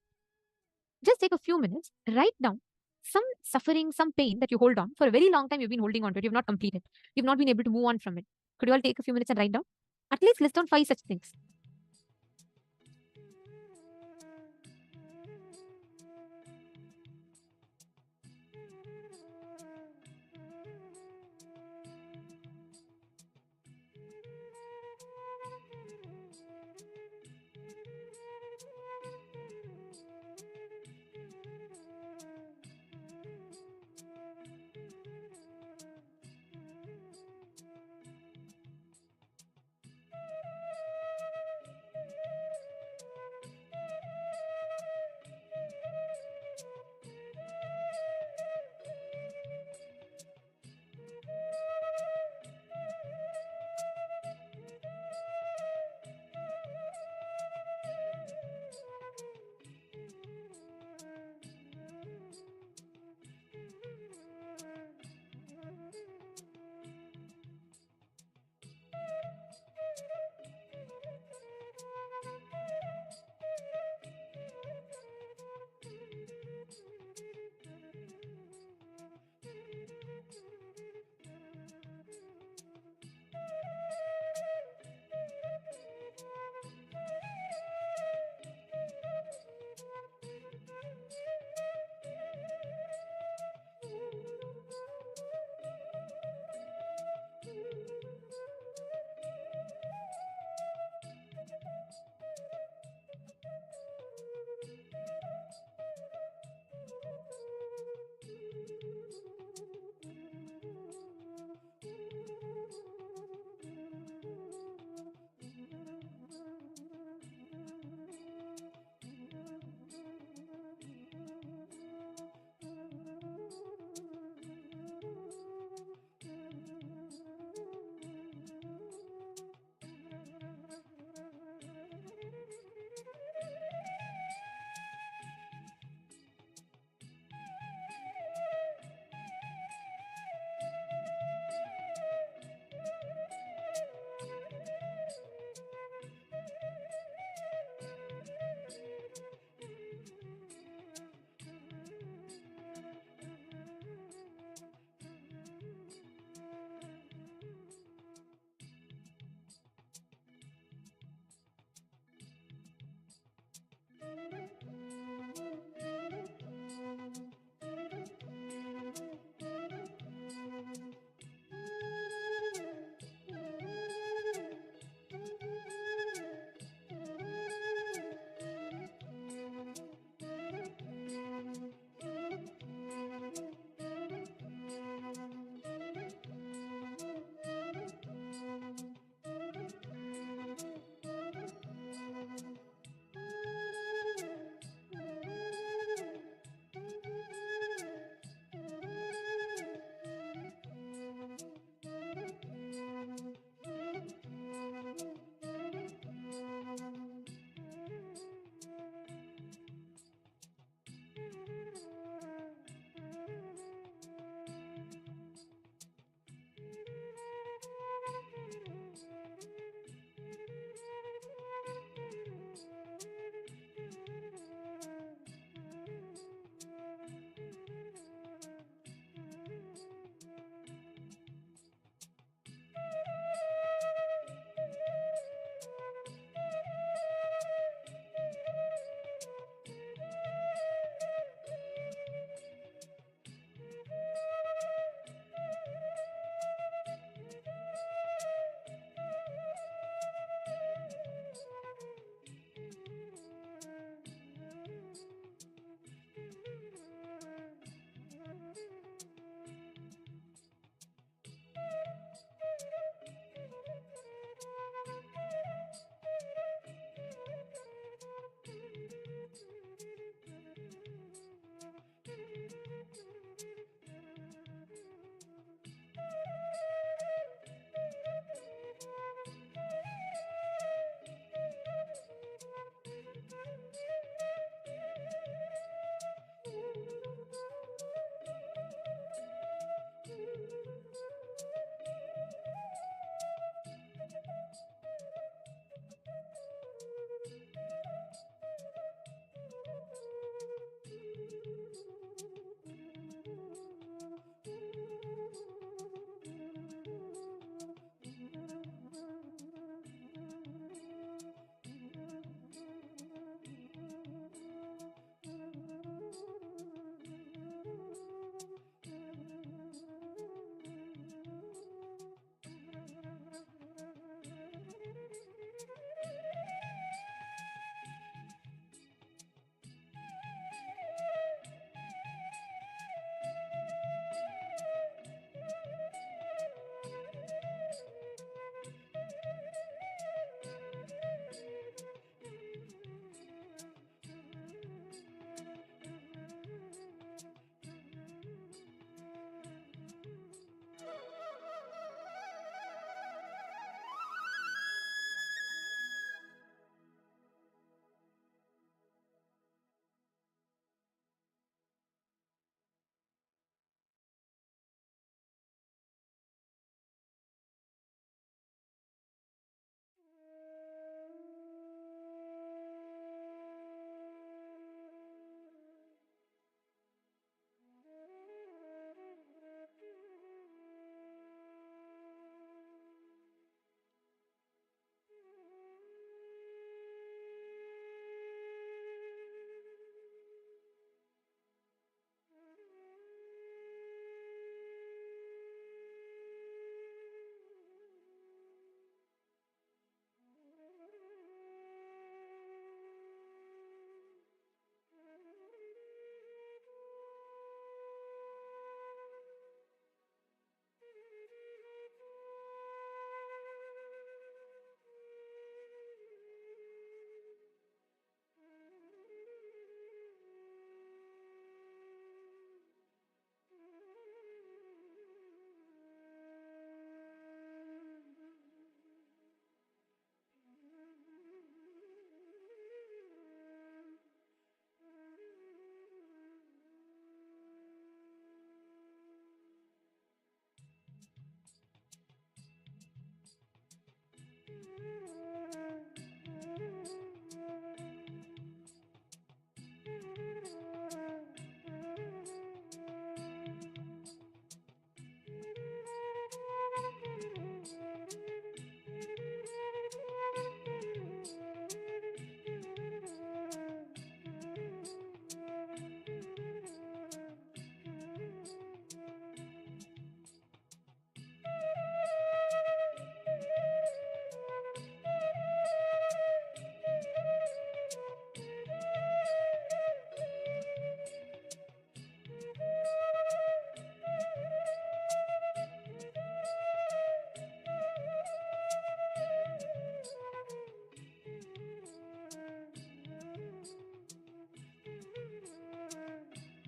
Just take a few minutes, write down some suffering, some pain that you hold on. For a very long time, you've been holding on to it. You've not completed. You've not been able to move on from it. Could you all take a few minutes and write down? At least list down 5 such things.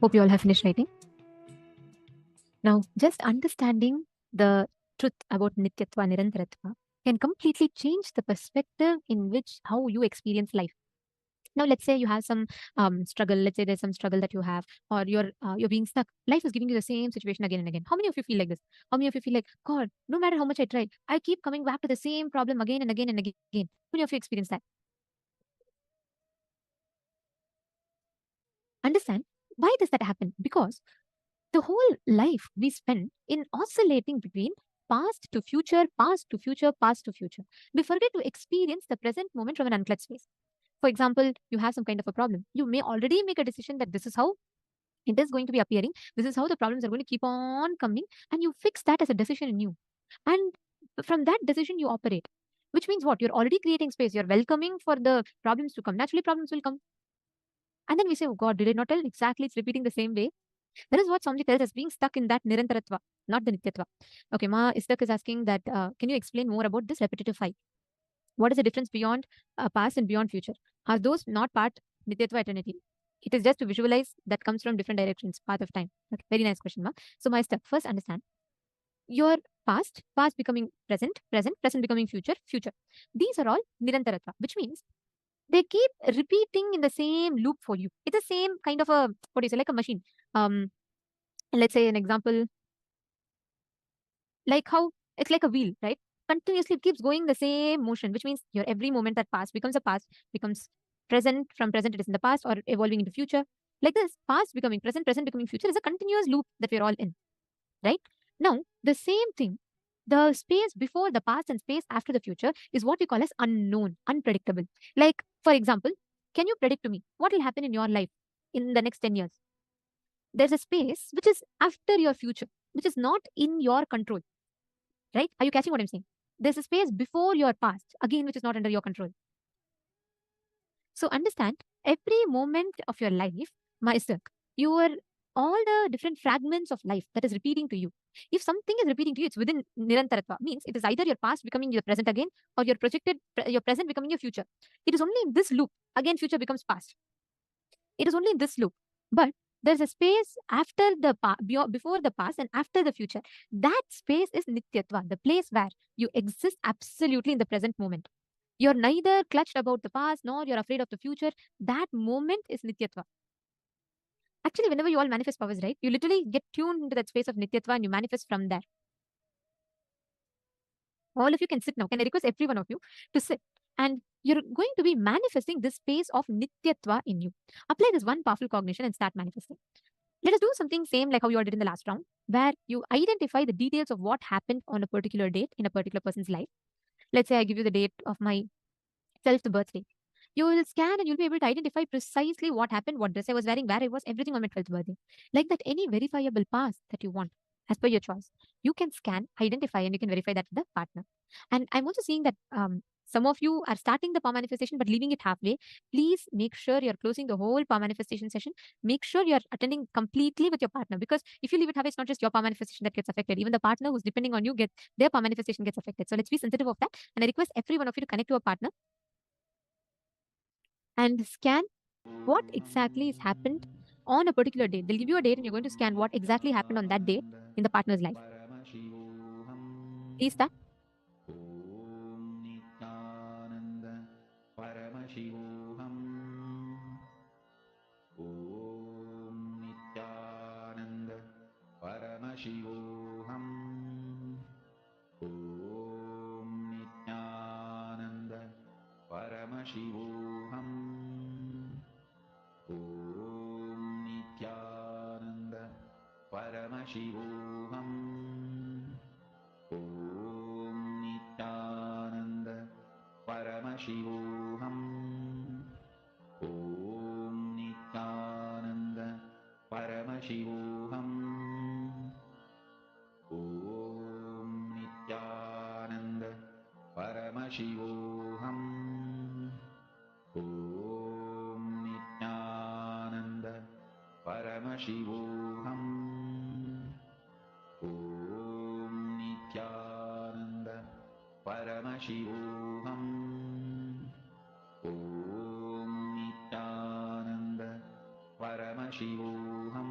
Hope you all have finished writing. Now, just understanding the truth about Nityatva, Nirantaratva can completely change the perspective in which how you experience life. Now, let's say you have some struggle. Let's say there's some struggle that you have, or you're being stuck. Life is giving you the same situation again and again. How many of you feel like this? How many of you feel like, God, no matter how much I try, I keep coming back to the same problem again and again and again? How many of you experience that? Understand why does that happen? Because the whole life we spend in oscillating between past to future, past to future, past to future. We forget to experience the present moment from an unclutched space. For example, you have some kind of a problem. You may already make a decision that this is how it is going to be appearing. This is how the problems are going to keep on coming. And you fix that as a decision in you. And from that decision, you operate. Which means what? You're already creating space. You're welcoming for the problems to come. Naturally, problems will come. And then we say, oh God, did I not tell? Exactly, it's repeating the same way. That is what Swamiji tells us, being stuck in that Nirantaratva, not the Nityatva. Okay, Ma Istak is asking that, can you explain more about this repetitive five? What is the difference beyond past and beyond future? Are those not part Nityatva eternity? It is just to visualize that comes from different directions, path of time. Okay, very nice question, Ma. So, Ma Istak, first understand your past, past becoming present, present, present becoming future, future. These are all Nirantaratva, which means they keep repeating in the same loop for you. It's the same kind of a, what do you say, like a machine. Let's say an example, like how it's like a wheel, right? Continuously it keeps going the same motion, which means your every moment that past becomes a past, becomes present, from present it is in the past or evolving into future. Like this, past becoming present, present becoming future is a continuous loop that we're all in, right? Now, the same thing, the space before the past and space after the future is what we call as unknown, unpredictable. Like, for example, can you predict to me what will happen in your life in the next 10 years? There's a space which is after your future, which is not in your control, right? Are you catching what I'm saying? There's a space before your past, again, which is not under your control. So understand every moment of your life, Master, your all the different fragments of life that is repeating to you. If something is repeating to you, it's within Nirantaratva. Means it is either your past becoming your present again, or your your present becoming your future. It is only in this loop. Again, future becomes past. It is only in this loop. But there's a space after the before the past and after the future. That space is Nityatva, the place where you exist absolutely in the present moment. You're neither clutched about the past nor you're afraid of the future. That moment is Nityatva. Actually, whenever you all manifest powers, right, you literally get tuned into that space of Nityatva and you manifest from there. All of you can sit now. Can I request every one of you to sit? And you're going to be manifesting this space of Nityatva in you. Apply this one powerful cognition and start manifesting. Let us do something same like how you all did in the last round, where you identify the details of what happened on a particular date in a particular person's life. Let's say I give you the date of my 12th birthday. You will scan and you'll be able to identify precisely what happened, what dress I was wearing, where I was, everything on my 12th birthday. Like that, any verifiable past that you want, as per your choice, you can scan, identify, and you can verify that with the partner. And I'm also seeing that some of you are starting the power manifestation but leaving it halfway. Please make sure you're closing the whole power manifestation session. Make sure you're attending completely with your partner, because if you leave it halfway, it's not just your power manifestation that gets affected. Even the partner who's depending on you, their power manifestation gets affected. So let's be sensitive of that. And I request every one of you to connect to a partner and scan what exactly has happened on a particular date. They'll give you a date and you're going to scan what exactly happened on that day in the partner's life. Paramashivoham. Please start. Om Nithyananda Paramashivoham. Om Nithyananda Paramashivoham. Om Nithyananda Paramashivoham. Om Nithyananda Paramashivoham. Om Nithyananda Paramashivoham. Om Nithyananda Paramashivoham. Om Nithyananda Paramashivoham. Om Nithyananda Paramashivoham. Om Nithyananda Paramashivoham. Om Nithyananda Paramashivoham.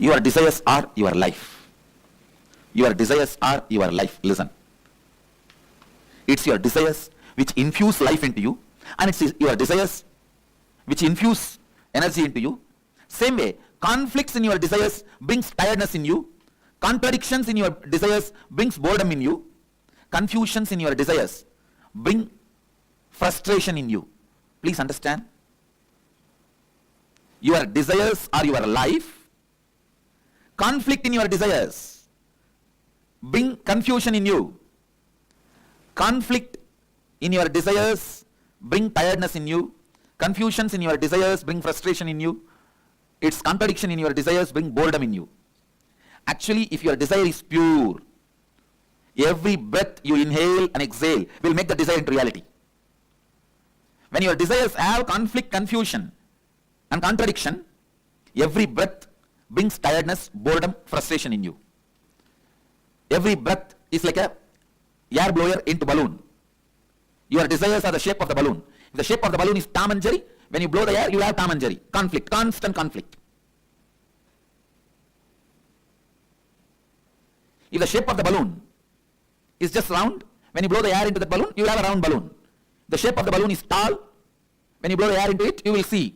Your desires are your life. Your desires are your life. Listen. It's your desires which infuse life into you, and it's your desires which infuse energy into you. Same way, conflicts in your desires brings tiredness in you. Contradictions in your desires brings boredom in you. Confusions in your desires bring frustration in you. Please understand. Your desires are your life. Conflict in your desires bring confusion in you. Conflict in your desires bring tiredness in you. Confusions in your desires bring frustration in you. Its contradiction in your desires bring boredom in you. Actually, if your desire is pure, every breath you inhale and exhale will make the desire into reality. When your desires have conflict, confusion and contradiction, every breath brings tiredness, boredom, frustration in you. Every breath is like a air blower into balloon. Your desires are the shape of the balloon. If the shape of the balloon is Tom and Jerry, when you blow the air, you have Tom and Jerry. Conflict, constant conflict. If the shape of the balloon is just round, when you blow the air into the balloon, you will have a round balloon. The shape of the balloon is tall. When you blow the air into it, you will see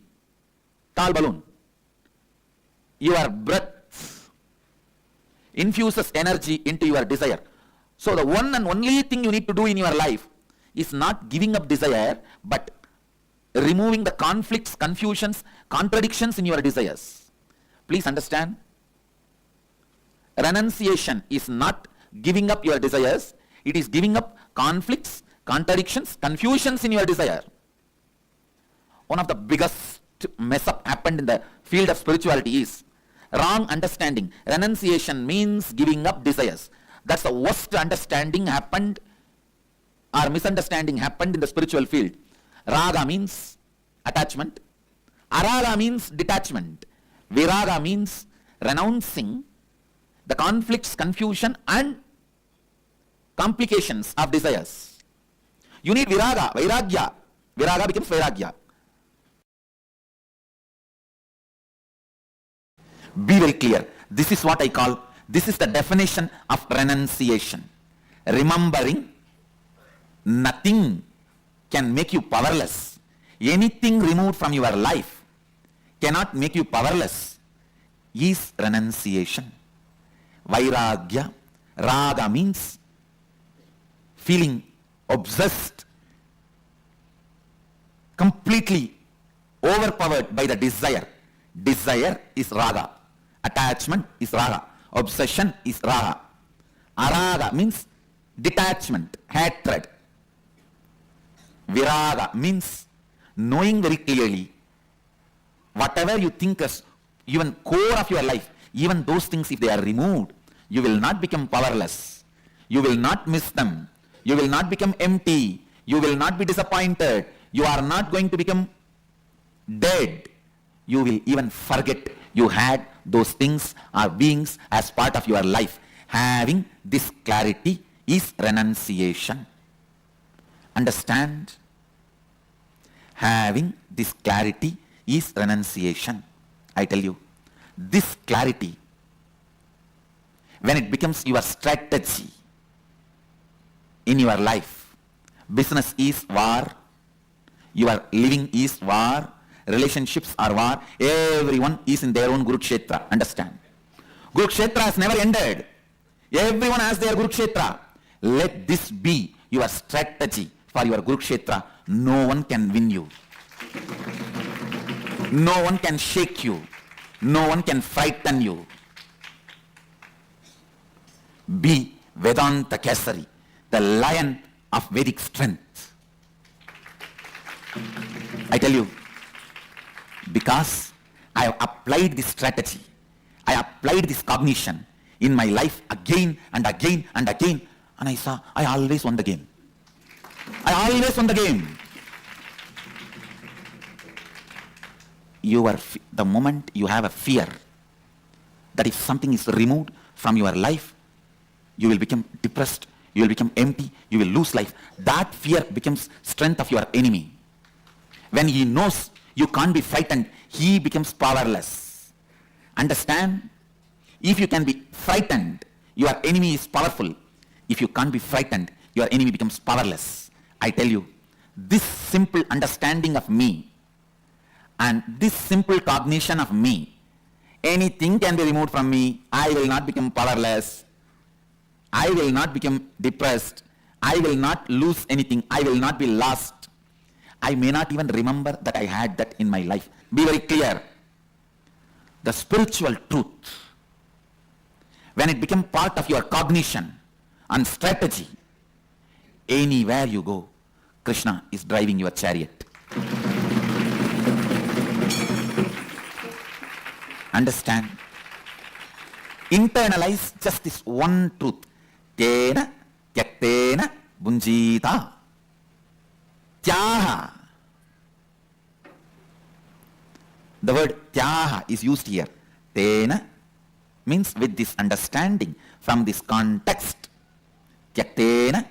tall balloon. Your breath infuses energy into your desire. So the one and only thing you need to do in your life is not giving up desire, but removing the conflicts, confusions, contradictions in your desires. Please understand. Renunciation is not giving up your desires. It is giving up conflicts, contradictions, confusions in your desire. One of the biggest mess up happened in the field of spirituality is wrong understanding. Renunciation means giving up desires. That's the worst understanding happened or misunderstanding happened in the spiritual field. Raga means attachment. Araga means detachment. Viraga means renouncing the conflicts, confusion and complications of desires. You need viraga, vairagya. Viraga becomes vairagya. Be very clear. This is what I call, this is the definition of renunciation. Remembering nothing can make you powerless. Anything removed from your life cannot make you powerless is renunciation. Vairagya, raga means feeling obsessed, completely overpowered by the desire. Desire is raga. Attachment is raga. Obsession is raga. Araga means detachment, hatred. Viraga means knowing very clearly whatever you think as even core of your life, even those things, if they are removed, you will not become powerless. You will not miss them. You will not become empty. You will not be disappointed. You are not going to become dead. You will even forget you had those things or beings as part of your life. Having this clarity is renunciation. Understand? Having this clarity is renunciation. I tell you, this clarity, when it becomes your strategy in your life, business is war, your living is war, relationships are war, everyone is in their own Kurukshetra. Understand? Kurukshetra has never ended. Everyone has their Kurukshetra. Let this be your strategy for your Kurukshetra. No one can win you. No one can shake you. No one can frighten you. Be Vedanta Kesari, the lion of Vedic strength. I tell you, because I have applied this strategy, I applied this cognition in my life again and again and again, and I saw I always won the game. I always won the game. The moment you have a fear that if something is removed from your life, you will become depressed, you will become empty, you will lose life. That fear becomes strength of your enemy. When he knows you can't be frightened, he becomes powerless. Understand? If you can be frightened, your enemy is powerful. If you can't be frightened, your enemy becomes powerless. I tell you, this simple understanding of me and this simple cognition of me, anything can be removed from me. I will not become powerless. I will not become depressed. I will not lose anything. I will not be lost. I may not even remember that I had that in my life. Be very clear. The spiritual truth, when it becomes part of your cognition and strategy, anywhere you go, Krishna is driving your chariot. Understand? Internalize just this one truth. Tena tyaktena bunjita. Tyaha. The word tyaha is used here. Tena means with this understanding from this context. Tyaktena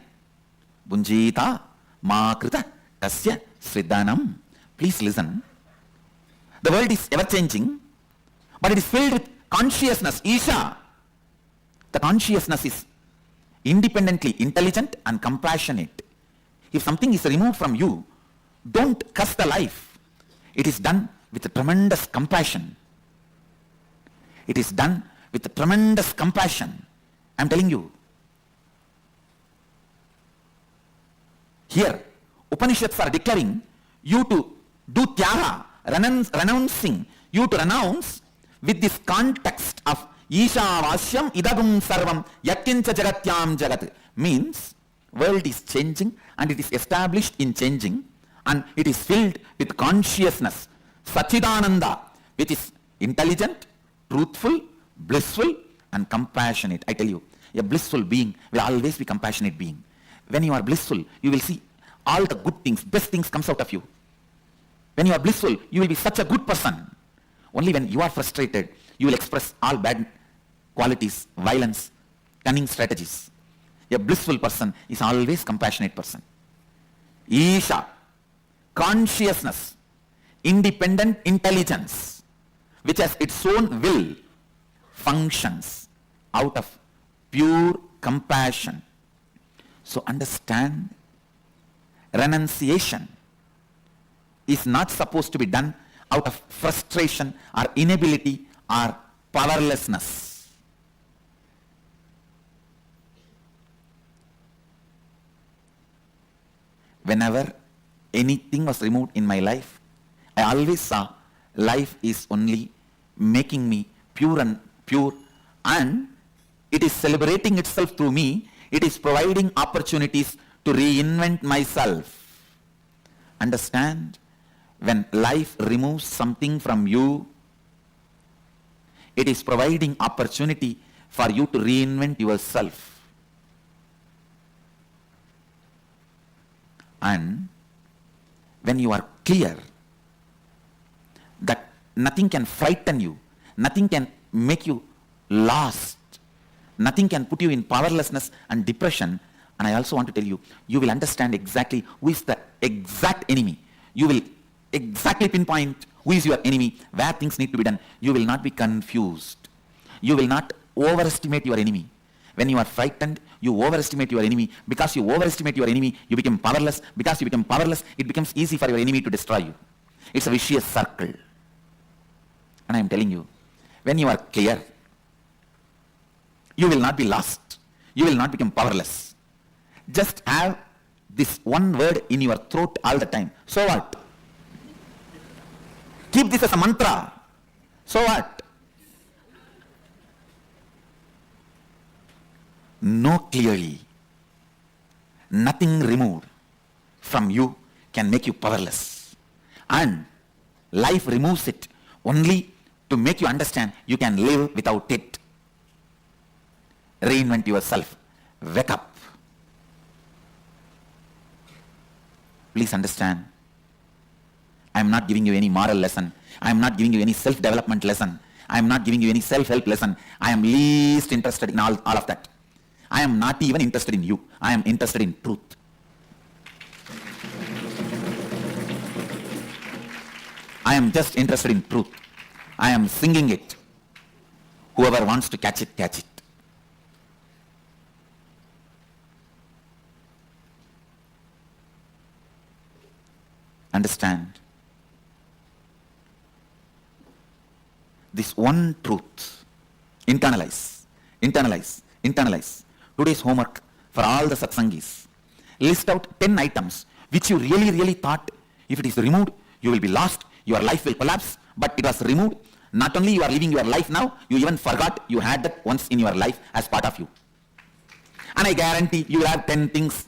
bunjita makrita tasya sridhanam. Please listen. The world is ever changing, but it is filled with consciousness, Isha. The consciousness is independently intelligent and compassionate. If something is removed from you, don't curse the life. It is done with a tremendous compassion. It is done with a tremendous compassion. I am telling you. Here, Upanishads are declaring you to do tyaga, renouncing, you to renounce with this context of Isha Vasyam Idagum Sarvam Yakincha Jagatyam Jagat. Means, world is changing and it is established in changing and it is filled with consciousness, Sachidananda, which is intelligent, truthful, blissful and compassionate. I tell you, a blissful being will always be compassionate being. When you are blissful, you will see all the good things, best things comes out of you. When you are blissful, you will be such a good person. Only when you are frustrated, you will express all bad qualities, violence, cunning strategies. A blissful person is always compassionate person. Isha, consciousness, independent intelligence, which has its own will, functions out of pure compassion. So understand, renunciation is not supposed to be done out of frustration or inability or powerlessness. Whenever anything was removed in my life, I always saw life is only making me pure and it is celebrating itself through me. It is providing opportunities to reinvent myself. Understand? When life removes something from you, it is providing opportunity for you to reinvent yourself. And when you are clear that nothing can frighten you, nothing can make you lost, nothing can put you in powerlessness and depression, and I also want to tell you, you will understand exactly who is the exact enemy. You will exactly pinpoint who is your enemy, where things need to be done. You will not be confused. You will not overestimate your enemy. When you are frightened, you overestimate your enemy. Because you overestimate your enemy, you become powerless. Because you become powerless, it becomes easy for your enemy to destroy you. It's a vicious circle. And I am telling you, when you are clear, you will not be lost. You will not become powerless. Just have this one word in your throat all the time. So what? Keep this as a mantra. So what? Know clearly, nothing removed from you can make you powerless. And life removes it only to make you understand you can live without it. Reinvent yourself. Wake up. Please understand. I am not giving you any moral lesson. I am not giving you any self-development lesson. I am not giving you any self-help lesson. I am least interested in all of that. I am not even interested in you. I am interested in truth. I am just interested in truth. I am singing it. Whoever wants to catch it, catch it. Understand this one truth. Internalize, internalize, internalize. Today's homework for all the satsangis. List out 10 items which you really thought if it is removed, you will be lost, your life will collapse, but it was removed. Not only you are living your life now, you even forgot you had that once in your life as part of you. And I guarantee you will have 10 things,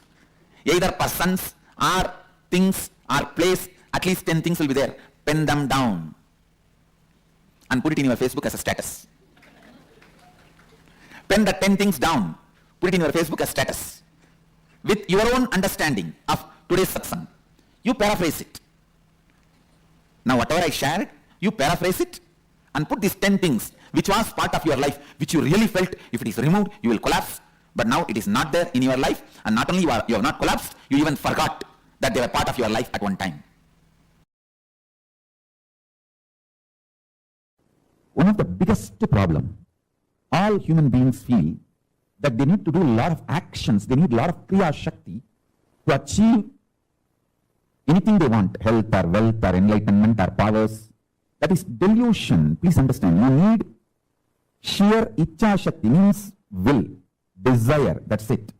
either persons or things or place, at least 10 things will be there. Pen them down and put it in your Facebook as a status. Pen the 10 things down, put it in your Facebook as status. With your own understanding of today's satsang, you paraphrase it. Now whatever I shared, you paraphrase it and put these 10 things which was part of your life, which you really felt if it is removed, you will collapse. But now it is not there in your life, and not only you have not collapsed, you even forgot that they were part of your life at one time. One of the biggest problem all human beings feel that they need to do a lot of actions, they need a lot of kriya shakti to achieve anything they want, health or wealth or enlightenment or powers. That is delusion. Please understand, you need sheer icha shakti, means will, desire, that's it.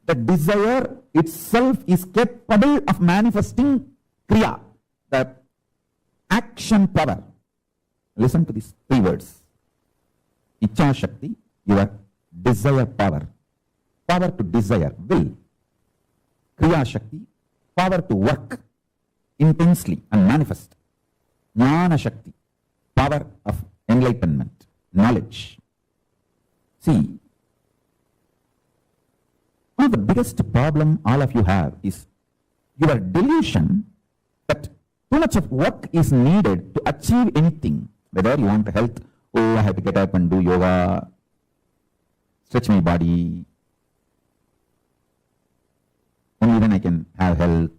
The desire itself is capable of manifesting kriya, the action power. Listen to these 3 words. Icha shakti, your desire power. Power to desire, will. Kriya shakti, power to work intensely and manifest. Jnana shakti, power of enlightenment, knowledge. See, one of the biggest problem all of you have is your delusion that too much of work is needed to achieve anything. Whether you want health, oh, I have to get up and do yoga, stretch my body. Only then I can have health.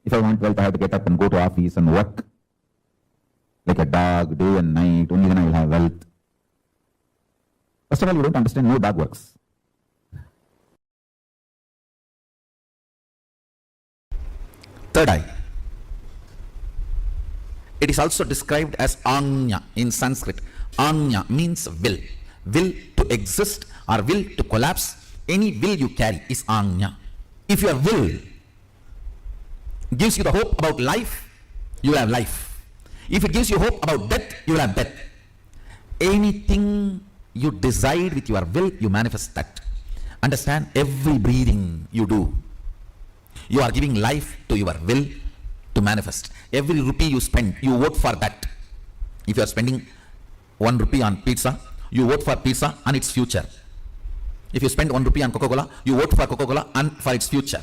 If I want wealth, I have to get up and go to office and work like a dog, day and night. Only then I will have wealth. First of all, you don't understand, no dog works. Third eye. It is also described as Anya in Sanskrit. Anya means will. Will to exist or will to collapse. Any will you carry is Anya. If your will gives you the hope about life, you will have life. If it gives you hope about death, you will have death. Anything you decide with your will, you manifest that. Understand, every breathing you do, you are giving life to your will to manifest. Every rupee you spend, you vote for that. If you are spending 1 rupee on pizza, you vote for pizza and its future. If you spend 1 rupee on Coca-Cola, you vote for Coca-Cola and for its future.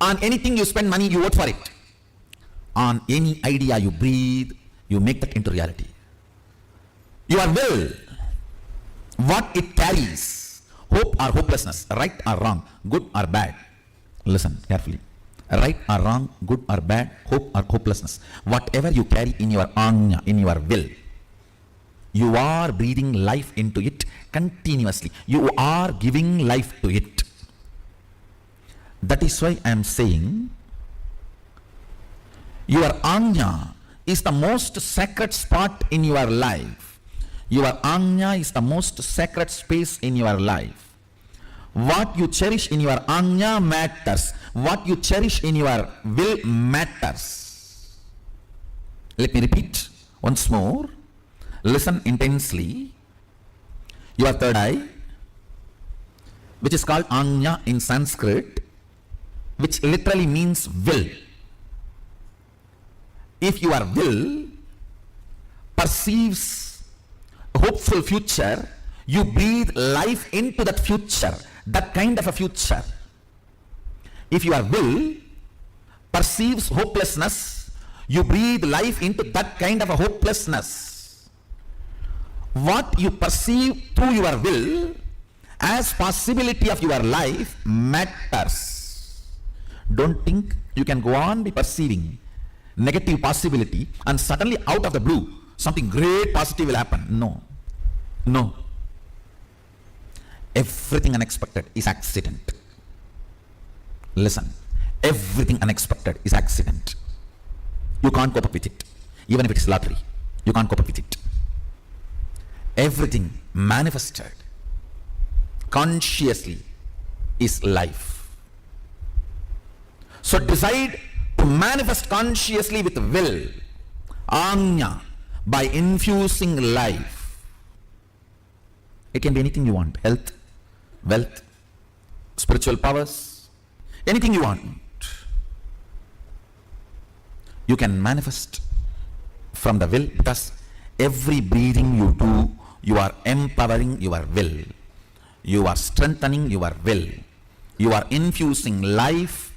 On anything you spend money, you vote for it. On any idea you breathe, you make that into reality. Your will, what it carries, hope or hopelessness, right or wrong, good or bad. Listen carefully. Right or wrong, good or bad, hope or hopelessness. Whatever you carry in your anya, in your will, you are breathing life into it continuously. You are giving life to it. That is why I am saying your anya is the most sacred spot in your life. Your anya is the most sacred space in your life. What you cherish in your anya matters. What you cherish in your will matters. Let me repeat once more. Listen intensely. Your third eye, which is called anya in Sanskrit, which literally means will. If your will perceives a hopeful future, you breathe life into that future, that kind of a future. If your will perceives hopelessness, you breathe life into that kind of a hopelessness. What you perceive through your will as possibility of your life matters. Don't think you can go on be perceiving negative possibility and suddenly out of the blue something great positive will happen. No. No. Everything unexpected is accident. Listen, everything unexpected is accident. You can't cope up with it. Even if it is lottery, you can't cope up with it. Everything manifested consciously is life. So decide to manifest consciously with will, Anya, by infusing life. It can be anything you want. Health, wealth, spiritual powers, anything you want. You can manifest from the will, because every breathing you do, you are empowering your will. You are strengthening your will. You are infusing life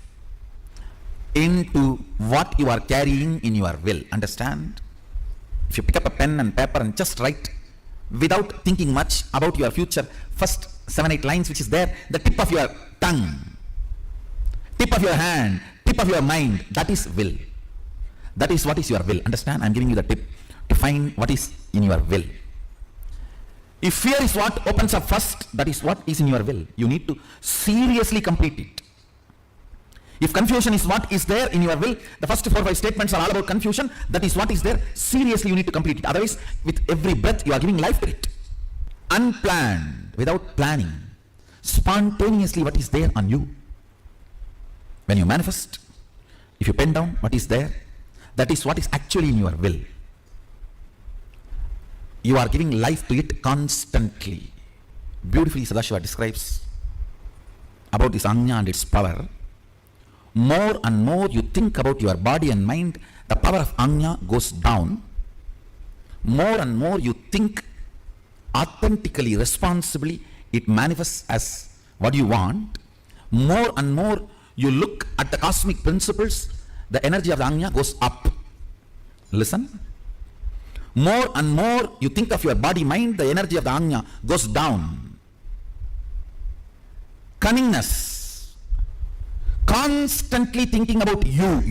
into what you are carrying in your will. Understand? If you pick up a pen and paper and just write without thinking much about your future, first 7-8 lines which is there, the tip of your tongue, tip of your hand, tip of your mind, that is will. That is what is your will. Understand? I am giving you the tip to find what is in your will. If fear is what opens up first, that is what is in your will. You need to seriously complete it. If confusion is what is there in your will, the first 4 or 5 statements are all about confusion. That is what is there. Seriously, you need to complete it. Otherwise, with every breath, you are giving life to it. Unplanned, without planning, spontaneously what is there on you. When you manifest, if you pen down what is there, that is what is actually in your will. You are giving life to it constantly. Beautifully, Sadashiva describes about this Anya and its power. More and more you think about your body and mind, the power of Anya goes down. More and more you think authentically, responsibly, it manifests as what you want. More and more you look at the cosmic principles, the energy of the Anya goes up. Listen. More and more you think of your body, mind, the energy of the Anya goes down. Cunningness. Constantly thinking about you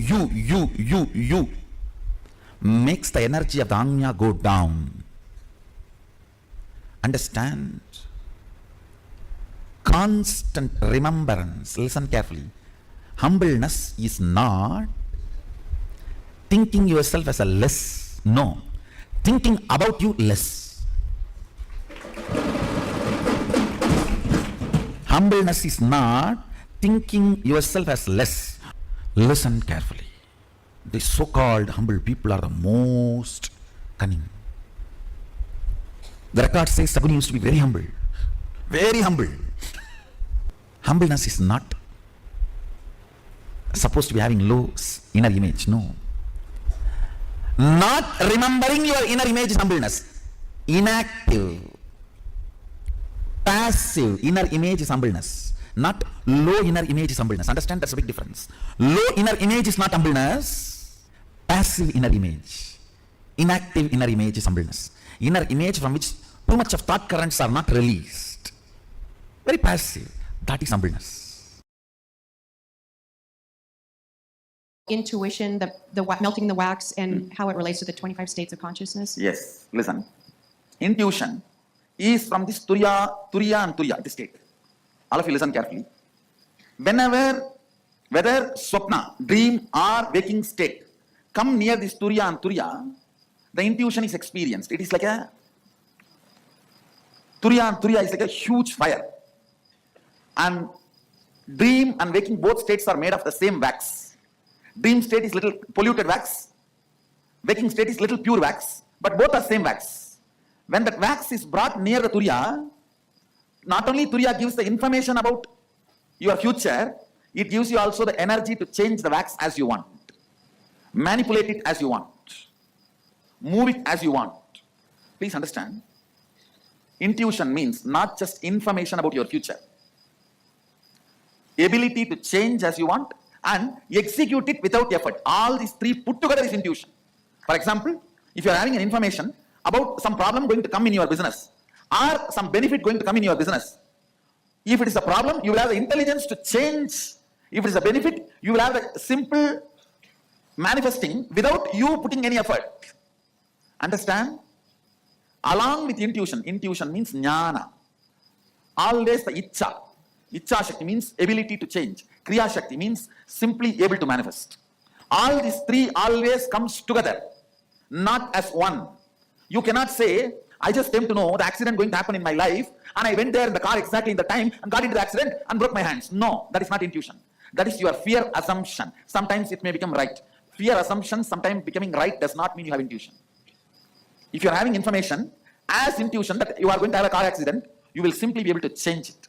makes the energy of the Anya go down. Understand? Constant remembrance. Listen carefully. Humbleness is not thinking yourself as a less. No. Thinking about you less. Humbleness is not thinking yourself as less. Listen carefully. The so-called humble people are the most cunning. The record says Saguni used to be very humble. Very humble. Humbleness is not supposed to be having low inner image. No. Not remembering your inner image is humbleness. Inactive, passive inner image is humbleness. Not low inner image is humbleness. Understand? That's a big difference. Low inner image is not humbleness. Passive inner image, inactive inner image is humbleness. Inner image from which too much of thought currents are not released. Very passive. That is humbleness. Intuition, the melting the wax, and how it relates to the 25 states of consciousness? Yes, listen. Intuition is from this Turiya and Turiya, this state. All of you listen carefully. Whenever, whether Swapna, dream or waking state, come near this Turiya and Turiya, the intuition is experienced. It is like a, Turiya and Turiya is like a huge fire. And dream and waking, both states are made of the same wax. Dream state is little polluted wax, waking state is little pure wax, but both are same wax. When that wax is brought near the Turiya, not only Turiya gives the information about your future, it gives you also the energy to change the wax as you want, manipulate it as you want, move it as you want. Please understand, intuition means not just information about your future, ability to change as you want and execute it without effort. All these three put together is intuition. For example, if you are having an information about some problem going to come in your business or some benefit going to come in your business, if it is a problem, you will have the intelligence to change. If it is a benefit, you will have the simple manifesting without you putting any effort. Understand? Along with intuition, intuition means jnana. Always the icha. Icha Shakti means ability to change. Kriya Shakti means simply able to manifest. All these three always comes together, not as one. You cannot say, I just came to know the accident going to happen in my life, and I went there in the car exactly in the time and got into the accident and broke my hands. No, that is not intuition. That is your fear assumption. Sometimes it may become right. Fear assumption, sometimes becoming right, does not mean you have intuition. If you are having information as intuition that you are going to have a car accident, you will simply be able to change it.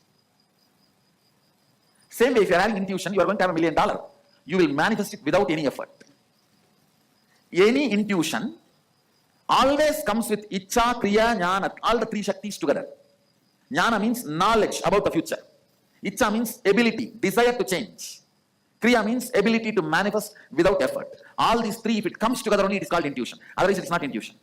Same way, if you are having intuition, you are going to have $1 million. You will manifest it without any effort. Any intuition always comes with Icha, Kriya, Jnana, all the three Shaktis together. Jnana means knowledge about the future. Icha means ability, desire to change. Kriya means ability to manifest without effort. All these three, if it comes together only, it is called intuition. Otherwise, it is not intuition.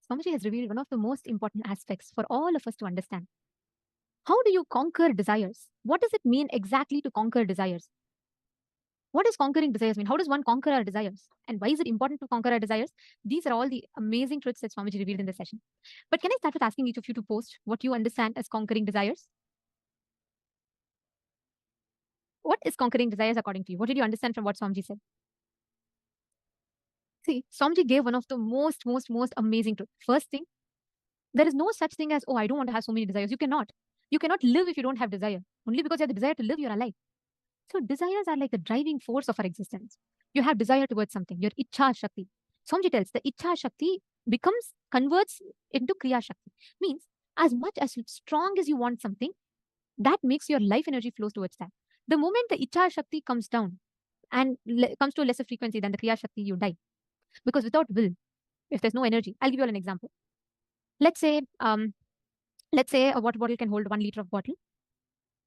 Swamiji has revealed one of the most important aspects for all of us to understand. How do you conquer desires? What does it mean exactly to conquer desires? What does conquering desires mean? How does one conquer our desires? And why is it important to conquer our desires? These are all the amazing truths that Swamiji revealed in this session. But can I start with asking each of you to post what you understand as conquering desires? What is conquering desires according to you? What did you understand from what Swamiji said? See, Swamiji gave one of the most amazing truths. First thing, there is no such thing as, oh, I don't want to have so many desires. You cannot. You cannot live if you don't have desire. Only because you have the desire to live, you're alive. So desires are like the driving force of our existence. You have desire towards something, your Icha Shakti. Swamiji tells the Icha Shakti converts into Kriya Shakti. Means as much as strong as you want something, that makes your life energy flows towards that. The moment the Icha Shakti comes down and comes to a lesser frequency than the Kriya Shakti, you die. Because without will, if there's no energy, I'll give you all an example. Let's say a water bottle can hold 1 liter of bottle.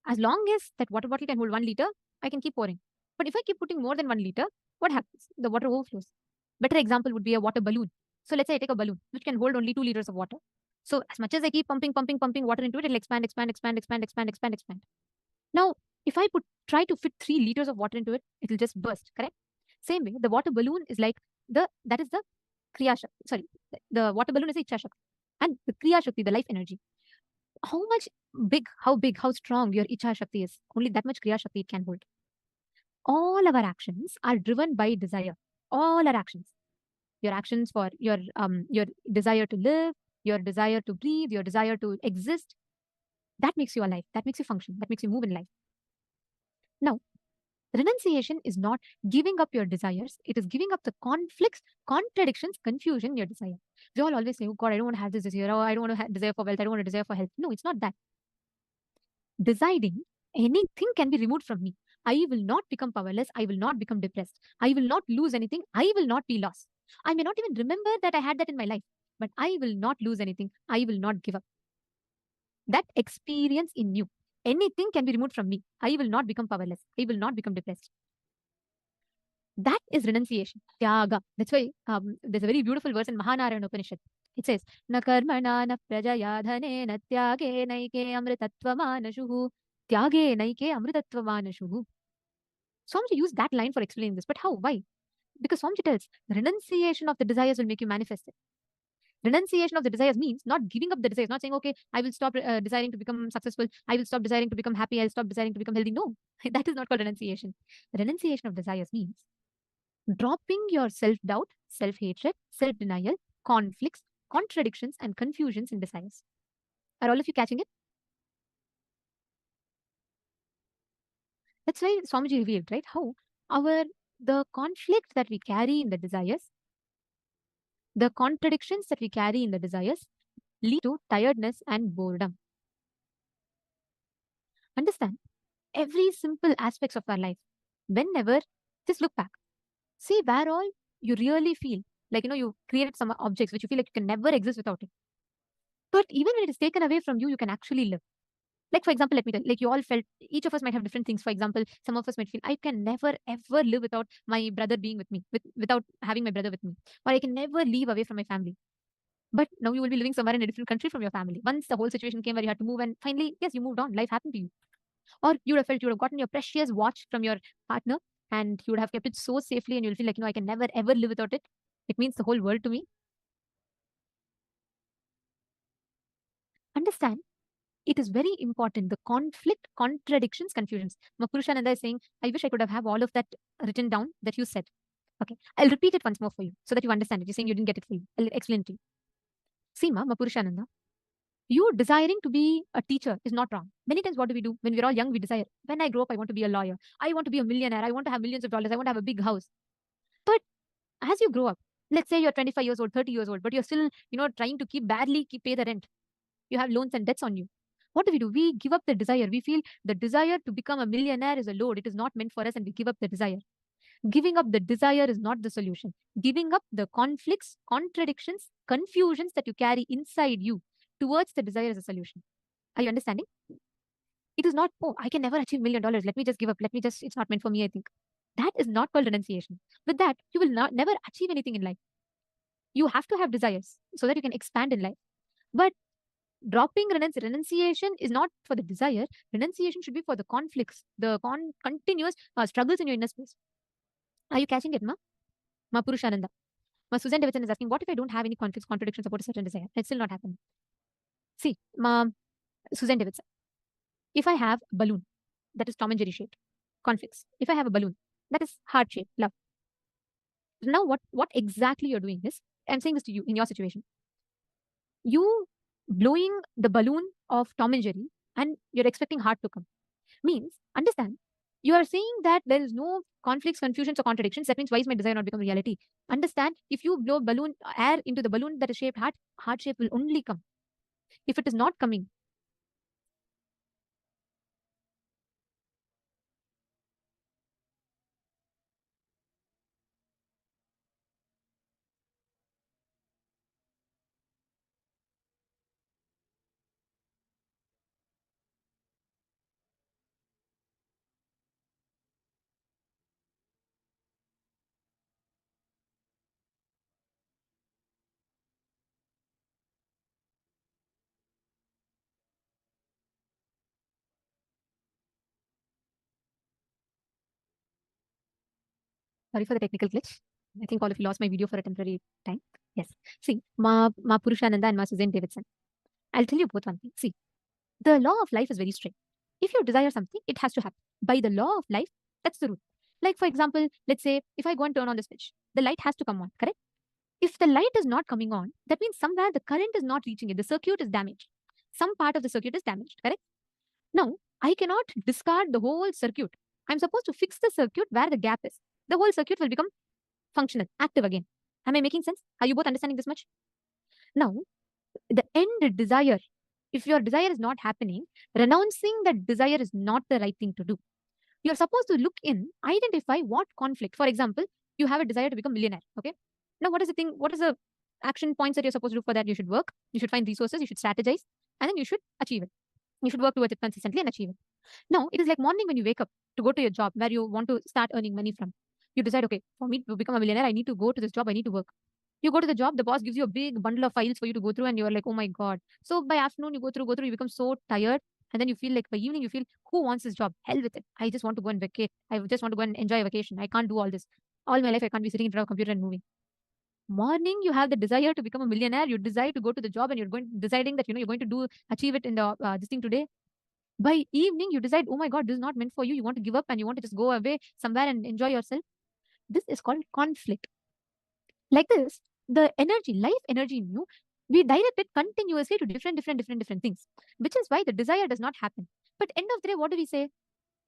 As long as that water bottle can hold 1 liter, I can keep pouring. But if I keep putting more than 1 liter, what happens? The water overflows. Better example would be a water balloon. So let's say I take a balloon which can hold only 2 liters of water. So as much as I keep pumping water into it, it'll expand. Now, if I try to fit 3 liters of water into it, it'll just burst, correct? Same way, the water balloon is like that is the Kriya Shakti. Sorry, the water balloon is the Icha Shakti. And the Kriya Shakti, the life energy. How big, how strong your Icha Shakti is. Only that much Kriya Shakti it can hold. All our actions are driven by desire. All our actions. Your actions for your desire to live, your desire to breathe, your desire to exist. That makes you alive. That makes you function. That makes you move in life. Now, renunciation is not giving up your desires. It is giving up the conflicts, contradictions, confusion in your desire. We all always say, oh God, I don't want to have this desire. Oh, I don't want to have desire for wealth. I don't want to desire for health. No, it's not that. Deciding anything can be removed from me. I will not become powerless. I will not become depressed. I will not lose anything. I will not be lost. I may not even remember that I had that in my life, but I will not lose anything. I will not give up. That experience in you, anything can be removed from me. I will not become powerless. I will not become depressed. That is renunciation, tyaga. That's why there's a very beautiful verse in Mahanarayana Upanishad. It says, na karmana na prajaya dhane na tyage naike amritattvamanashuhu. Tyage naike amritattvamanashuhu. Swamiji used that line for explaining this. But how? Why? Because Swamiji tells, renunciation of the desires will make you manifest it. Renunciation of the desires means not giving up the desires, not saying, okay, I will stop desiring to become successful. I will stop desiring to become happy. I'll stop desiring to become healthy. No, that is not called renunciation. Renunciation of desires means dropping your self-doubt, self-hatred, self-denial, conflicts, contradictions, and confusions in desires. Are all of you catching it? That's why Swamiji revealed, right? How the conflict that we carry in the desires, the contradictions that we carry in the desires lead to tiredness and boredom. Understand, every simple aspects of our life, whenever, just look back. See where all you really feel like, you created some objects which you feel like you can never exist without it. But even when it is taken away from you, you can actually live. Like, for example, let me tell, like you all felt, each of us might have different things. For example, some of us might feel, I can never ever live without my brother being with me, without having my brother with me. Or I can never leave away from my family. But now you will be living somewhere in a different country from your family. Once the whole situation came where you had to move and finally, yes, you moved on. Life happened to you. Or you would have felt you would have gotten your precious watch from your partner and you would have kept it so safely and you'll feel like, I can never ever live without it. It means the whole world to me. Understand, it is very important. The conflict, contradictions, confusions. Mapurushananda is saying, I wish I could have all of that written down that you said. Okay, I'll repeat it once more for you so that you understand it. You're saying you didn't get it fully. I'll explain it to you. See, Mapurushananda, you desiring to be a teacher is not wrong. Many times what do we do? When we're all young, we desire, when I grow up, I want to be a lawyer. I want to be a millionaire. I want to have millions of dollars. I want to have a big house. But as you grow up, let's say you're 25 years old, 30 years old, but you're still, trying to pay the rent. You have loans and debts on you. What do? We give up the desire. We feel the desire to become a millionaire is a load. It is not meant for us and we give up the desire. Giving up the desire is not the solution. Giving up the conflicts, contradictions, confusions that you carry inside you towards the desire is a solution. Are you understanding? It is not, oh, I can never achieve $1 million. Let me just give up. It's not meant for me, I think. That is not called renunciation. With that, you will never achieve anything in life. You have to have desires so that you can expand in life. But dropping renunciation is not for the desire. Renunciation should be for the conflicts, the continuous struggles in your inner space. Are you catching it, Ma Purushananda? Ma Susan Davidson is asking, what if I don't have any conflicts, contradictions about a certain desire? It's still not happening. See, Ma Susan Davidson, if I have a balloon that is Tom and Jerry shaped, conflicts. If I have a balloon that is heart shaped, love. Now what exactly you're doing is, I'm saying this to you in your situation. You blowing the balloon of Tom and Jerry and you're expecting heart to come. Means, understand, you are saying that there is no conflicts, confusions, or contradictions. That means, why is my desire not become reality? Understand, if you blow air into the balloon that is shaped heart shape will only come. If it is not coming, sorry for the technical glitch. I think all of you lost my video for a temporary time. Yes. See, Ma Purushananda and Ma Susan Davidson. I'll tell you both one thing. See, the law of life is very strict. If you desire something, it has to happen. By the law of life, that's the rule. Like, for example, let's say if I go and turn on the switch, the light has to come on, correct? If the light is not coming on, that means somewhere the current is not reaching it. The circuit is damaged. Some part of the circuit is damaged, correct? Now, I cannot discard the whole circuit. I'm supposed to fix the circuit where the gap is. The whole circuit will become functional, active again. Am I making sense? Are you both understanding this much? Now, the end desire, if your desire is not happening, renouncing that desire is not the right thing to do. You're supposed to look in, identify what conflict. For example, you have a desire to become millionaire. Okay. Now, what is the thing? What is the action points that you're supposed to do for that? You should work, you should find resources, you should strategize, and then you should achieve it. You should work towards it consistently and achieve it. Now, it is like morning when you wake up to go to your job where you want to start earning money from. You decide, okay, for me to become a millionaire, I need to go to this job, I need to work. You go to the job, the boss gives you a big bundle of files for you to go through, and you're like, oh my God. So by afternoon, you go through, you become so tired. And then you feel like by evening, you feel, who wants this job? Hell with it. I just want to go and vacate. I just want to go and enjoy a vacation. I can't do all this. All my life, I can't be sitting in front of a computer and moving. Morning, you have the desire to become a millionaire. You decide to go to the job, and you're deciding that you're going to achieve it in the this thing today. By evening, you decide, oh my God, this is not meant for you. You want to give up and you want to just go away somewhere and enjoy yourself. This is called conflict. Like this, the energy, life energy in you, we direct it continuously to different things, which is why the desire does not happen. But end of the day, what do we say?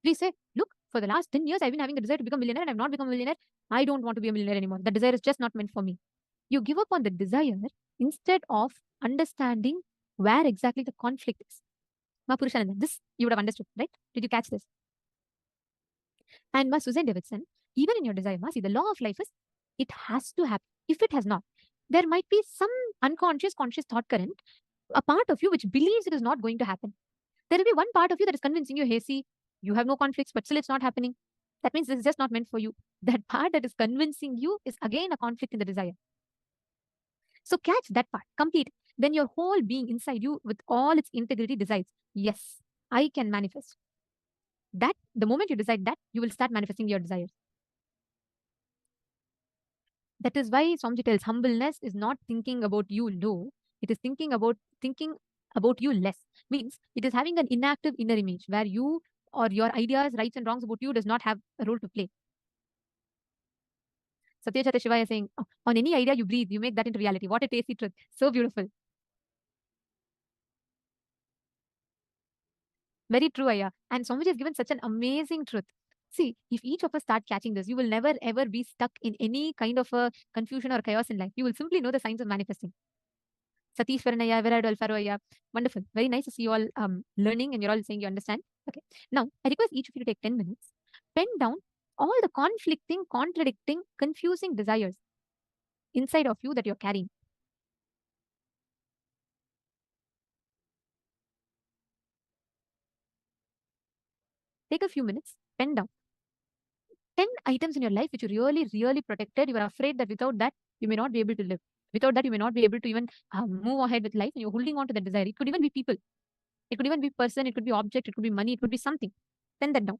We say, look, for the last 10 years, I've been having the desire to become a millionaire and I've not become a millionaire. I don't want to be a millionaire anymore. The desire is just not meant for me. You give up on the desire instead of understanding where exactly the conflict is. Purushananda, this you would have understood, right? Did you catch this? And Susan Davidson, even in your desire, see, the law of life is it has to happen. If it has not, there might be some unconscious, conscious thought current, a part of you which believes it is not going to happen. There will be one part of you that is convincing you, hey, see, you have no conflicts, but still it's not happening. That means this is just not meant for you. That part that is convincing you is again a conflict in the desire. So catch that part, complete. Then your whole being inside you with all its integrity decides, yes, I can manifest. That the moment you decide that, you will start manifesting your desires. That is why Swamiji tells humbleness is not thinking about you low. It is thinking about you less. Means it is having an inactive inner image where you or your ideas, rights and wrongs about you does not have a role to play. Satya Chata Shiva is saying, oh, on any idea you breathe, you make that into reality. What a tasty truth. So beautiful. Very true, Aya. And Swamiji has given such an amazing truth. See, if each of us start catching this, you will never ever be stuck in any kind of a confusion or chaos in life. You will simply know the signs of manifesting. Satish Varanaya, Virad Alfaroya. Wonderful. Very nice to see you all learning and you're all saying you understand. Okay. Now, I request each of you to take 10 minutes. Pen down all the conflicting, contradicting, confusing desires inside of you that you're carrying. Take a few minutes, pen down 10 items in your life which you really, really protected. You are afraid that without that, you may not be able to live. Without that, you may not be able to even move ahead with life and you're holding on to that desire. It could even be people. It could even be person. It could be object. It could be money. It could be something. Pen that down.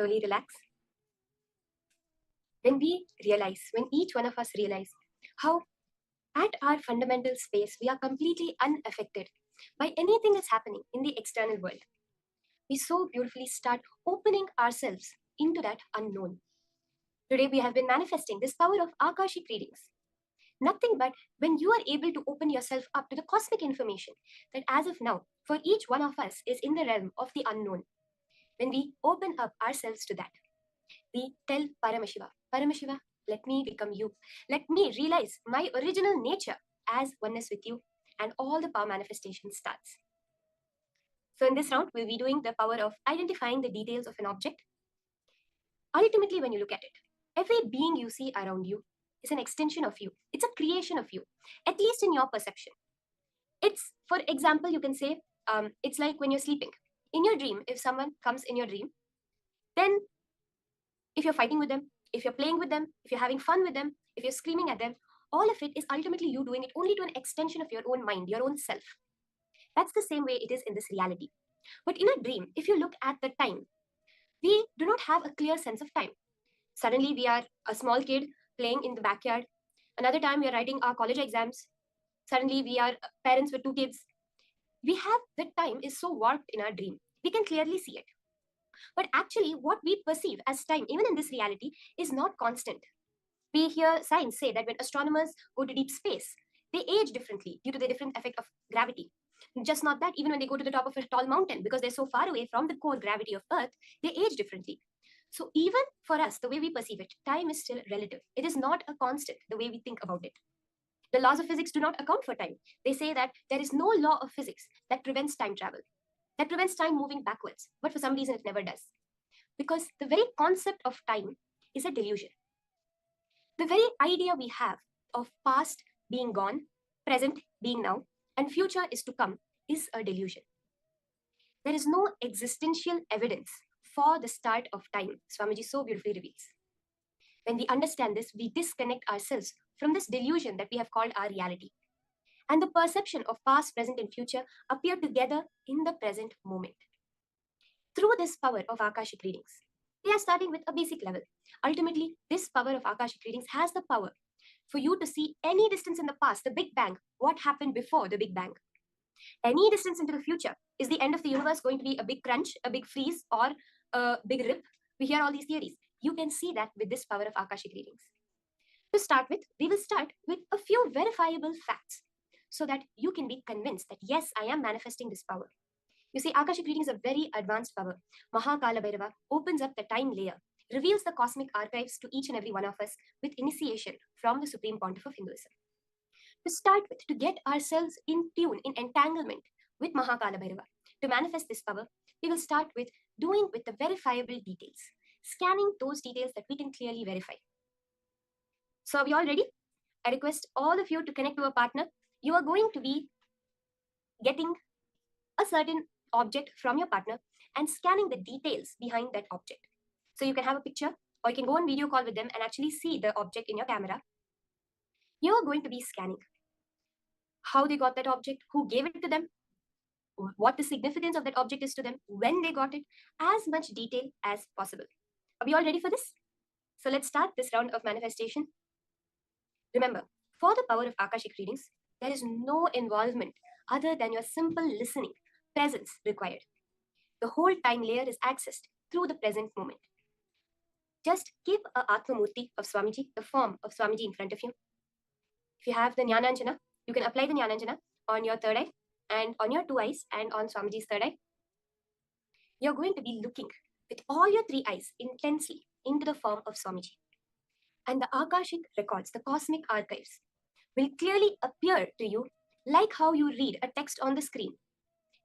slowly relax. When each one of us realize how at our fundamental space we are completely unaffected by anything that's happening in the external world, we so beautifully start opening ourselves into that unknown. Today we have been manifesting this power of Akashic readings. Nothing but when you are able to open yourself up to the cosmic information that as of now, for each one of us is in the realm of the unknown. When we open up ourselves to that, we tell Paramashiva, let me become you. Let me realize my original nature as oneness with you, and all the power manifestation starts. So in this round, we'll be doing the power of identifying the details of an object. Ultimately, when you look at it, every being you see around you is an extension of you. It's a creation of you, at least in your perception. It's, for example, you can say, it's like when you're sleeping. In your dream, if someone comes in your dream, then if you're fighting with them, if you're playing with them, if you're having fun with them, if you're screaming at them, all of it is ultimately you doing it only to an extension of your own mind, your own self. That's the same way it is in this reality. But in a dream, if you look at the time, we do not have a clear sense of time. Suddenly, we are a small kid playing in the backyard. Another time, we are writing our college exams. Suddenly, we are parents with 2 kids. We have the time is so warped in our dream. We can clearly see it. But actually, what we perceive as time, even in this reality, is not constant. We hear science say that when astronomers go to deep space, they age differently due to the different effect of gravity. Just not that, even when they go to the top of a tall mountain, because they're so far away from the core gravity of Earth, they age differently. So even for us, the way we perceive it, time is still relative. It is not a constant the way we think about it. The laws of physics do not account for time. They say that there is no law of physics that prevents time travel, that prevents time moving backwards. But for some reason, it never does. Because the very concept of time is a delusion. The very idea we have of past being gone, present being now, and future is to come is a delusion. There is no existential evidence for the start of time, Swamiji so beautifully reveals. When we understand this, we disconnect ourselves from this delusion that we have called our reality. And the perception of past, present, and future appear together in the present moment. Through this power of Akashic readings, we are starting with a basic level. Ultimately, this power of Akashic readings has the power for you to see any distance in the past, the Big Bang, what happened before the Big Bang. Any distance into the future. Is the end of the universe going to be a big crunch, a big freeze, or a big rip? We hear all these theories. You can see that with this power of Akashic readings. To start with, we will start with a few verifiable facts so that you can be convinced that yes, I am manifesting this power. You see, Akashic reading is a very advanced power. Kaala Tattva opens up the time layer, reveals the cosmic archives to each and every one of us with initiation from the Supreme Pontiff of Hinduism. To start with, to get ourselves in tune, in entanglement with Kaala Tattva, to manifest this power, we will start with doing with the verifiable details, scanning those details that we can clearly verify. So are we all ready? I request all of you to connect to a partner. You are going to be getting a certain object from your partner and scanning the details behind that object. So you can have a picture or you can go on video call with them and actually see the object in your camera. You are going to be scanning how they got that object, who gave it to them, what the significance of that object is to them, when they got it, as much detail as possible. Are we all ready for this? So let's start this round of manifestation. Remember, for the power of Akashic readings, there is no involvement other than your simple listening, presence required. The whole time layer is accessed through the present moment. Just keep a Atma Murti of Swamiji, the form of Swamiji in front of you. If you have the Jnananjana, you can apply the Jnananjana on your third eye and on your 2 eyes and on Swamiji's third eye. You're going to be looking with all your 3 eyes intensely into the form of Swamiji. And the Akashic records, the cosmic archives, will clearly appear to you like how you read a text on the screen.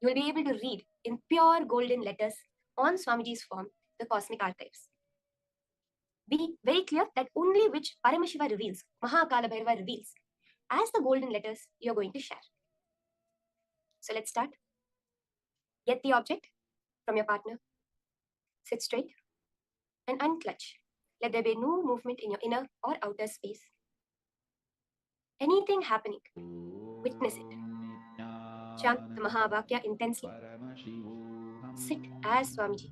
You will be able to read in pure golden letters on Swamiji's form, the cosmic archives. Be very clear that only which Paramashiva reveals, Kaala Bhairava reveals, as the golden letters you're going to share. So let's start. Get the object from your partner. Sit straight and unclutch. Let there be no movement in your inner or outer space. Anything happening, witness it. Chant the Mahavakya intensely. Sit as Swamiji,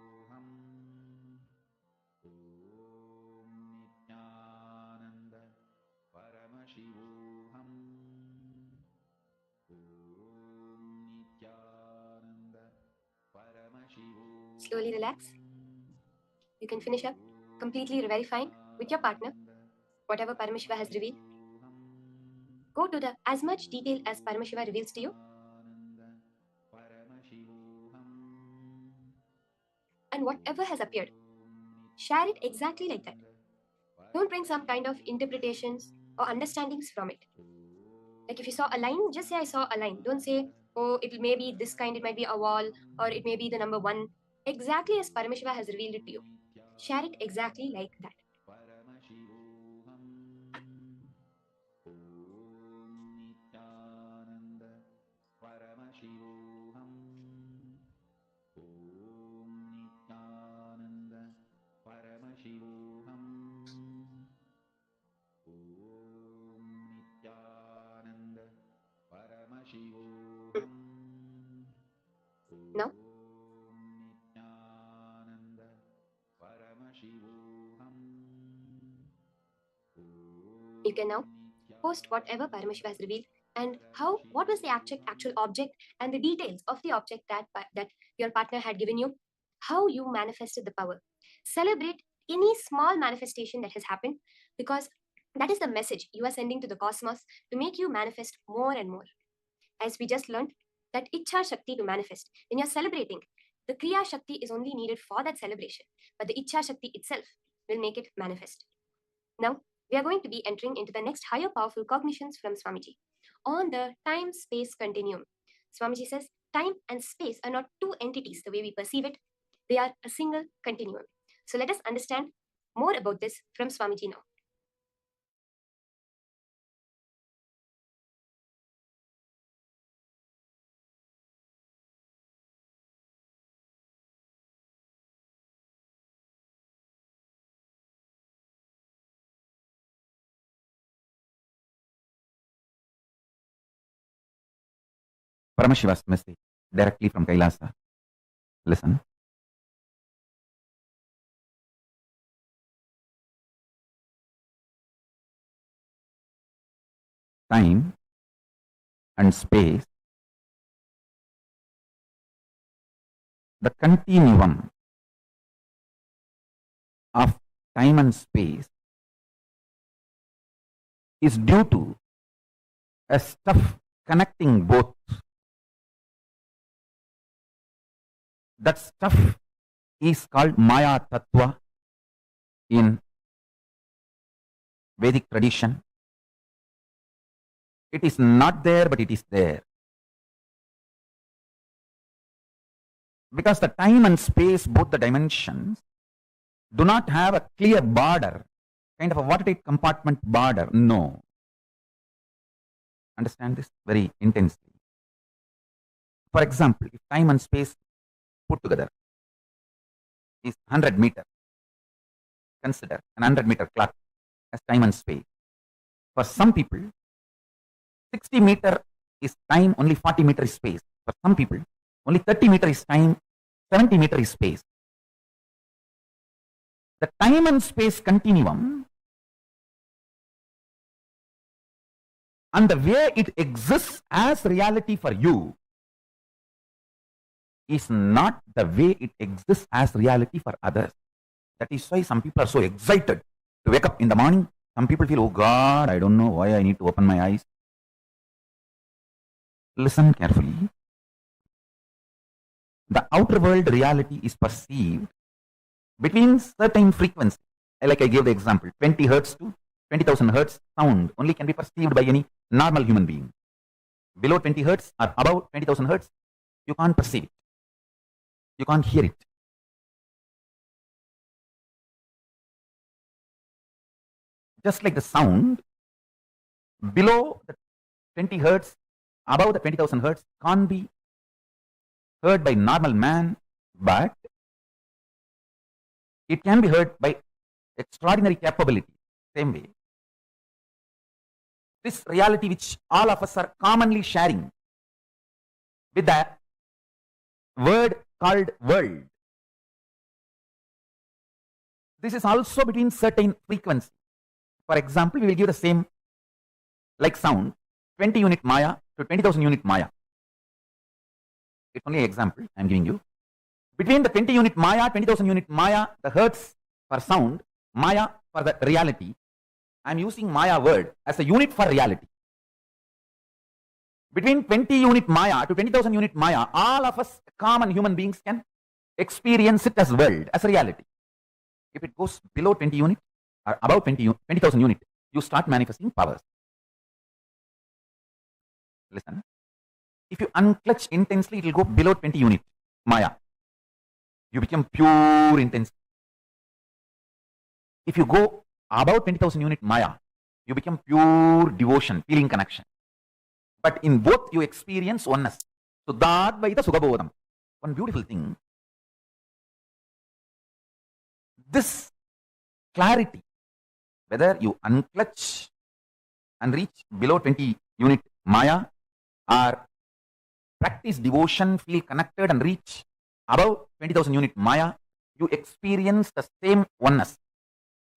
Slowly relax. You can finish up completely very fine with your partner, whatever Paramashiva has revealed. Go to the as much detail as Paramashiva reveals to you. And whatever has appeared, share it exactly like that. Don't bring some kind of interpretations or understandings from it. Like if you saw a line, just say I saw a line. Don't say, oh, it may be this kind, it might be a wall, or it may be the number 1. Exactly as Paramashiva has revealed it to you. Share it exactly like that. Paramashivoham. Nithyananda. Paramashivoham. Nithyananda. Paramashivoham. Now, Nithyananda. Paramashivoham. you can now post whatever Paramashiva has revealed and what was the actual object and the details of the object that your partner had given you, how you manifested the power. Celebrate any small manifestation that has happened because that is the message you are sending to the cosmos to make you manifest more and more. As we just learned, that Ichha Shakti to manifest. When you're celebrating, the Kriya Shakti is only needed for that celebration, but the Ichha Shakti itself will make it manifest. Now, we are going to be entering into the next higher powerful cognitions from Swamiji on the time-space continuum. Swamiji says, time and space are not two entities the way we perceive it. They are a single continuum. So let us understand more about this from Swamiji now. Paramashiva's message directly from Kailasa. Listen. Time and space, the continuum of time and space is due to a stuff connecting both. That stuff is called Maya Tattva in Vedic tradition. It is not there, but it is there. Because the time and space, both the dimensions, do not have a clear border, kind of a watertight compartment border. No. Understand this very intensely. For example, if time and space put together is 100 meter, consider an 100-meter clock as time and space. For some people, 60 meter is time, only 40 meter is space. For some people, only 30 meter is time, 70 meter is space. The time and space continuum and the way it exists as reality for you is not the way it exists as reality for others. That is why some people are so excited to wake up in the morning. Some people feel, oh God, I don't know why I need to open my eyes. Listen carefully. The outer world reality is perceived between certain frequencies. Like I gave the example, 20 hertz to 20,000 hertz sound only can be perceived by any normal human being. Below 20 hertz or above 20,000 hertz, you can't perceive it. You can't hear it. Just like the sound, below the 20 hertz, above the 20,000 hertz can't be heard by normal man, but it can be heard by extraordinary capability. Same way. This reality which all of us are commonly sharing with that word called world. This is also between certain frequencies. For example, we will give the same like sound, 20 unit Maya to 20,000 unit Maya. It's only an example I am giving you. Between the 20 unit Maya, 20,000 unit Maya, the hertz for sound, Maya for the reality, I am using Maya word as a unit for reality. Between 20 unit Maya to 20,000 unit Maya, all of us common human beings can experience it as world, as reality. If it goes below 20 unit or above 20,000 unit, you start manifesting powers. Listen. If you unclutch intensely, it will go below 20 unit Maya. You become pure intensity. If you go above 20,000 unit Maya, you become pure devotion, feeling connection. But in both you experience oneness. So that by the Sugabodham. One beautiful thing. This clarity, whether you unclutch and reach below 20 unit Maya or practice devotion, feel connected and reach above 20,000 unit Maya, you experience the same oneness.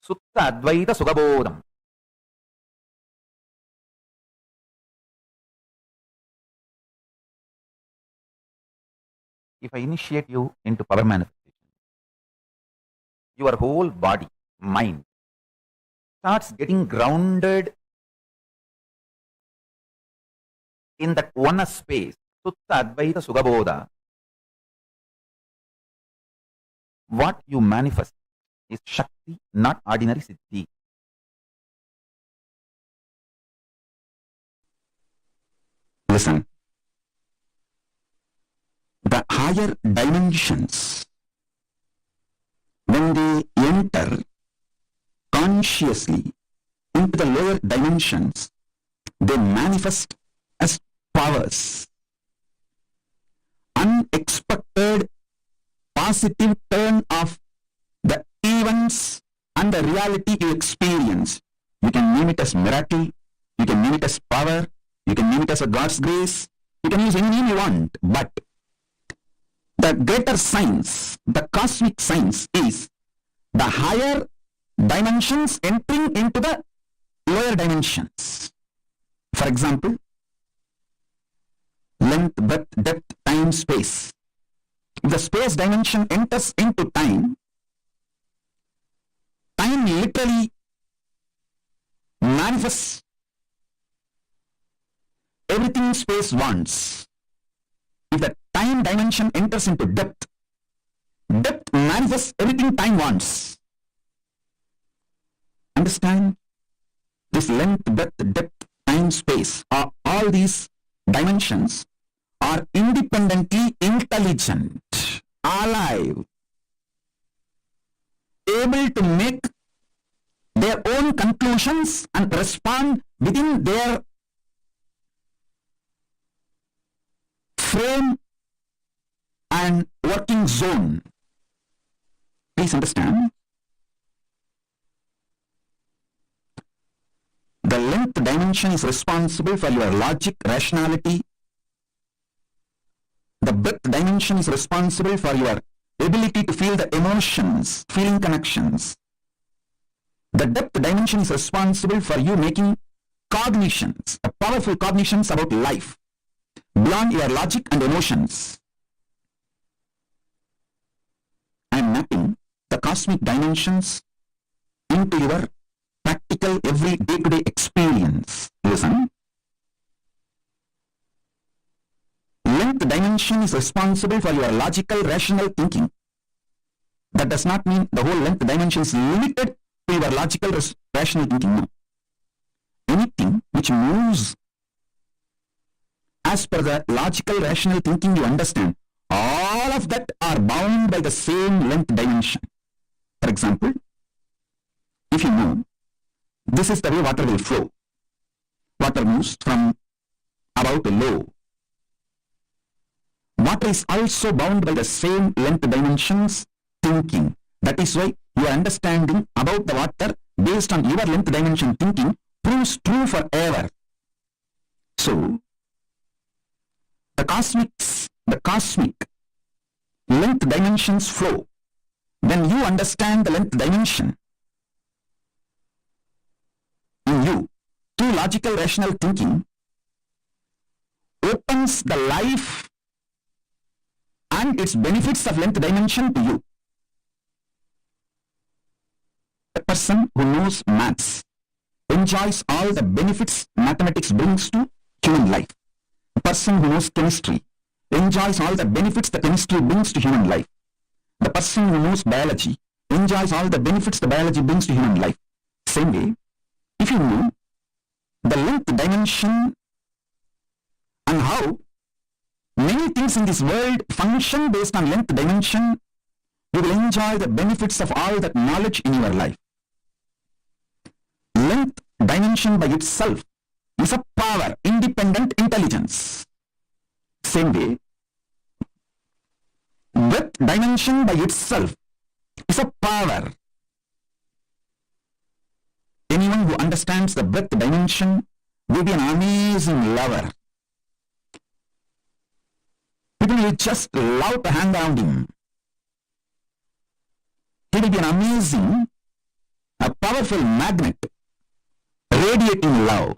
Sutta Advaita Sugabodham. If I initiate you into power manifestation, your whole body, mind starts getting grounded in that oneness space. Sutta Advaita Sugabodha. What you manifest is Shakti, not ordinary Siddhi. Listen. The higher dimensions, when they enter consciously into the lower dimensions, they manifest as powers. Unexpected positive turn of the events and the reality you experience. You can name it as miracle, you can name it as power, you can name it as a God's grace, you can use any name you want, but the greater science, the cosmic science is the higher dimensions entering into the lower dimensions. For example, length, breadth, depth, time, space. If the space dimension enters into time, time literally manifests everything space wants. If the time dimension enters into depth, depth manifests everything time wants. Understand? This length, breadth, depth, time, space, all these dimensions are independently intelligent, alive, able to make their own conclusions and respond within their frame and working zone. Please understand. The length dimension is responsible for your logic, rationality. The breadth dimension is responsible for your ability to feel the emotions, feeling connections. The depth dimension is responsible for you making cognitions, powerful cognitions about life, beyond your logic and emotions. I am mapping the cosmic dimensions into your practical every day-to-day experience. Listen. Length dimension is responsible for your logical, rational thinking. That does not mean the whole length dimension is limited to your logical, rational thinking. No. Anything which moves as per the logical, rational thinking you understand, all of that are bound by the same length dimension. For example, if you know, this is the way water will flow. Water moves from above to low. Water is also bound by the same length dimensions thinking. That is why your understanding about the water based on your length dimension thinking proves true forever. So, the cosmic length dimensions flow. When you understand the length dimension in you through logical, rational thinking, opens the life and its benefits of length dimension to you. A person who knows maths enjoys all the benefits mathematics brings to human life. A person who knows chemistry enjoys all the benefits the chemistry brings to human life. The person who knows biology enjoys all the benefits the biology brings to human life. Same way, if you know the length dimension and how many things in this world function based on length dimension, you will enjoy the benefits of all that knowledge in your life. Length dimension by itself is a power, independent intelligence. Same way, breadth dimension by itself is a power. Anyone who understands the breadth dimension will be an amazing lover. People will just love to hang around him. He will be an amazing, a powerful magnet, radiating love.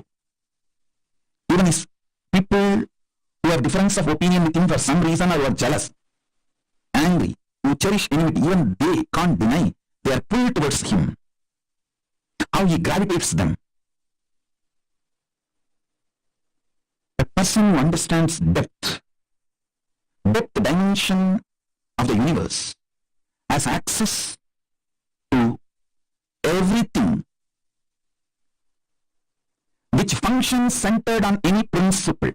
Even if people who have difference of opinion with him for some reason or are jealous, angry, who cherish enmity, even they can't deny they are pulled towards him. How he gravitates them. A person who understands depth dimension of the universe, has access to everything which functions centered on any principle.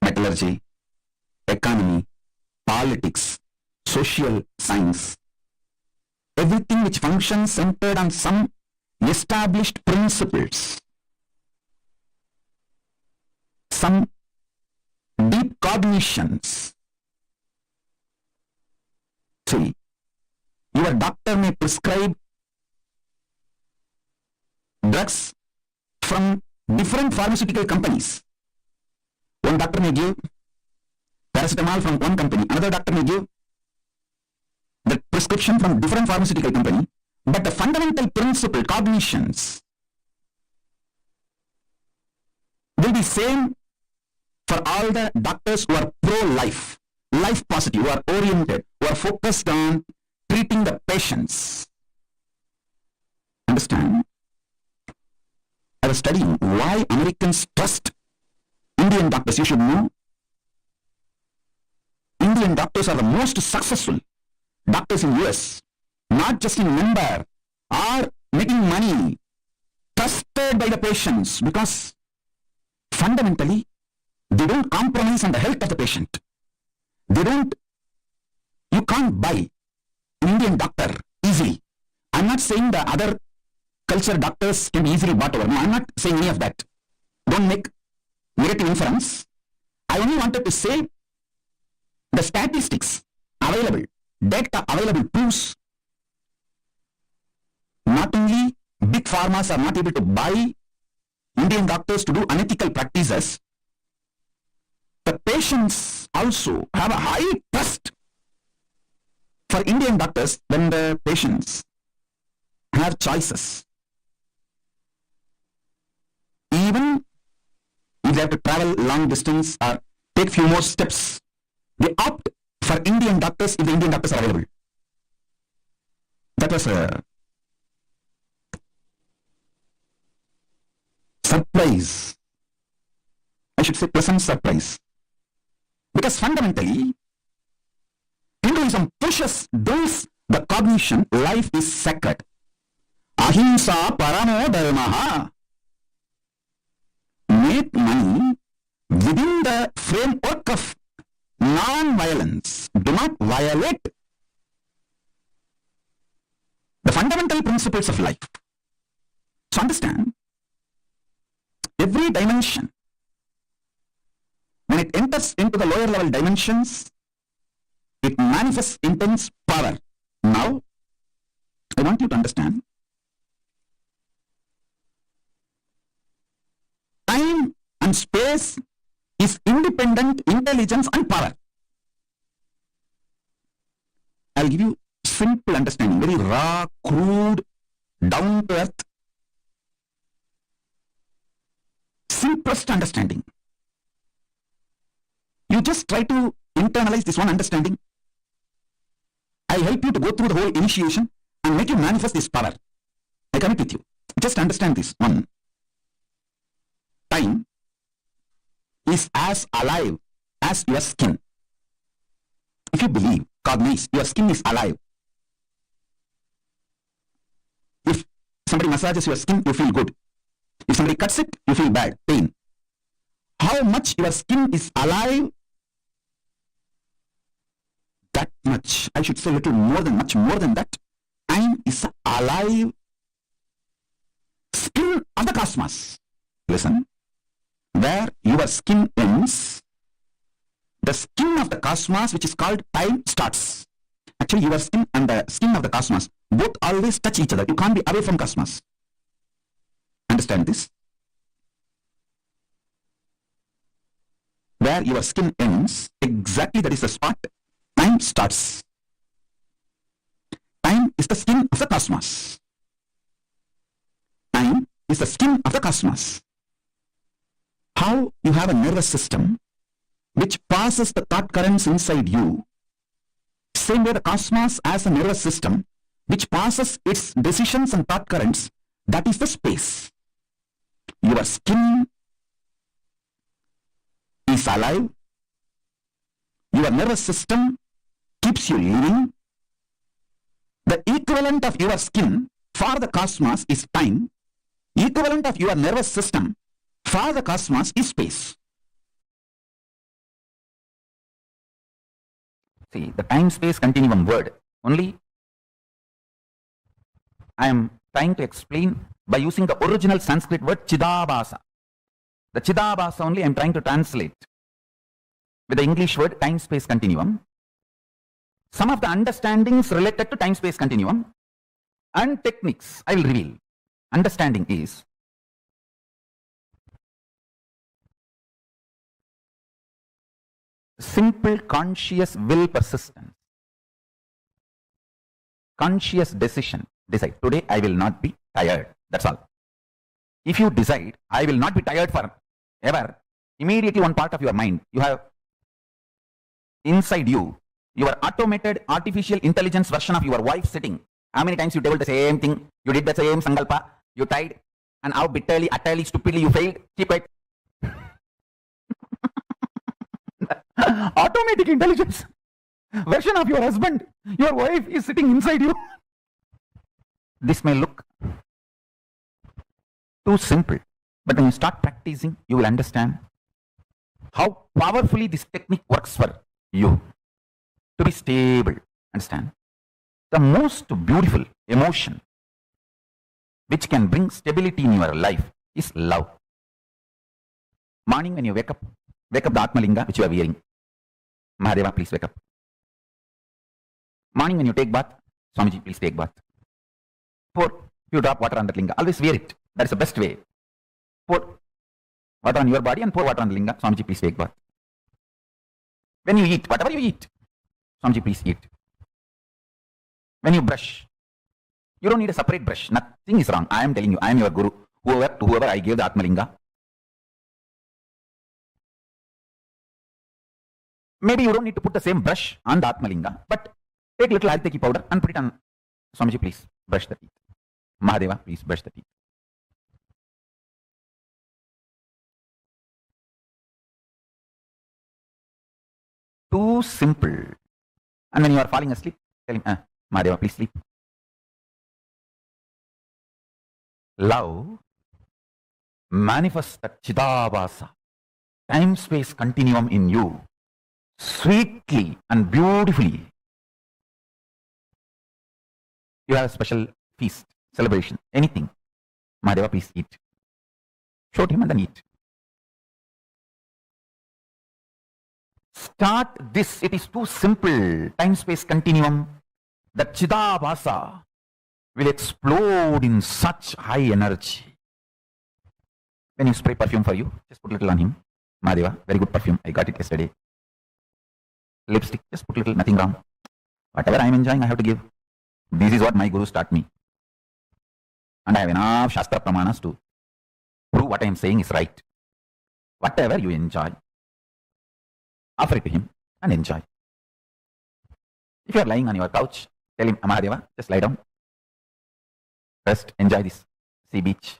Metallurgy, economy, politics, social science, everything which functions centered on some established principles, some deep cognitions. See, your doctor may prescribe drugs from different pharmaceutical companies. One doctor may give paracetamol from one company, another doctor may give the prescription from different pharmaceutical company, but the fundamental principle, cognitions, will be same for all the doctors who are pro-life, life positive, who are oriented, who are focused on treating the patients. Understand? I was studying why Americans trust Indian doctors. You should know, Indian doctors are the most successful doctors in US, not just in number, are making money, trusted by the patients, because fundamentally they don't compromise on the health of the patient. You can't buy an Indian doctor easily. I'm not saying the other culture doctors can be easily bought over. No, I'm not saying any of that. Don't make negative inference. I only wanted to say the statistics available, data available proves not only big pharmas are not able to buy Indian doctors to do unethical practices, the patients also have a high trust for Indian doctors when the patients have choices. Even if they have to travel long distance or take few more steps, they opt for Indian doctors if the Indian doctors are available. That was a surprise. I should say pleasant surprise. Because fundamentally, Hinduism pushes those the cognition life is sacred. Ahimsa paramo dharmaha. Make money within the framework of non-violence. Do not violate the fundamental principles of life. So understand, every dimension, when it enters into the lower level dimensions, it manifests intense power. Now, I want you to understand, time and space is independent intelligence and power. I'll give you simple understanding, very raw, crude, down to earth, simplest understanding. You just try to internalize this one understanding. I help you to go through the whole initiation and make you manifest this power. I commit with you. Just understand this one. Time is as alive as your skin. If you believe, cognize, your skin is alive. If somebody massages your skin, you feel good. If somebody cuts it, you feel bad, pain. How much your skin is alive, that much, I should say little more than, much more than that, time is alive skin of the cosmos. Listen, where your skin ends, the skin of the cosmos, which is called time, starts. Actually, your skin and the skin of the cosmos both always touch each other. You can't be away from cosmos. Understand this? Where your skin ends, exactly that is the spot time starts. Time is the skin of the cosmos. Time is the skin of the cosmos. How you have a nervous system which passes the thought currents inside you, same way the cosmos has a nervous system which passes its decisions and thought currents, that is the space. Your skin is alive. Your nervous system keeps you living. The equivalent of your skin for the cosmos is time. Equivalent of your nervous system for the cosmos is space. See, the time-space continuum word, only I am trying to explain by using the original Sanskrit word Chidabhasa. The Chidabhasa only I am trying to translate with the English word time-space continuum. Some of the understandings related to time-space continuum and techniques I will reveal. Understanding is simple conscious will persistence. Conscious decision. Decide. Today I will not be tired. That's all. If you decide, I will not be tired forever, immediately one part of your mind, you have inside you, your automated artificial intelligence version of your wife sitting. How many times you told the same thing? You did the same sankalpa. You tried. And how bitterly, utterly, stupidly you failed. Keep quiet. Automatic intelligence version of your husband, your wife is sitting inside you. This may look too simple, but when you start practicing, you will understand how powerfully this technique works for you to be stable. Understand? The most beautiful emotion which can bring stability in your life is love. Morning when you wake up the Atmalinga which you are wearing. Mahadeva, please wake up. Morning when you take bath, Swamiji, please take bath. Pour, you drop water on that linga. Always wear it. That is the best way. Pour water on your body and pour water on the linga. Swamiji, please take bath. When you eat, whatever you eat, Swamiji, please eat. When you brush, you don't need a separate brush. Nothing is wrong. I am telling you, I am your guru. Whoever I gave the Atmalinga. Maybe you don't need to put the same brush on the Atmalinga, but take little Alteki powder and put it on. Swamiji, please brush the teeth. Mahadeva, please brush the teeth. Too simple. And when you are falling asleep, tell him, Mahadeva, please sleep. Love manifests the Chidabhasa, time-space continuum in you, sweetly and beautifully. You have a special feast, celebration, anything. Mahadeva, please eat. Show him and then eat. Start this. It is too simple. Time-space continuum. The Chidabhasa will explode in such high energy. When you spray perfume for you, just put a little on him. Mahadeva, very good perfume. I got it yesterday. Lipstick, just put a little, nothing wrong. Whatever I am enjoying, I have to give. This is what my gurus taught me. And I have enough Shastra Pramanas to prove what I am saying is right. Whatever you enjoy. offer it to him and enjoy. If you are lying on your couch, tell him, Mahadeva, just lie down. Rest, enjoy this sea beach.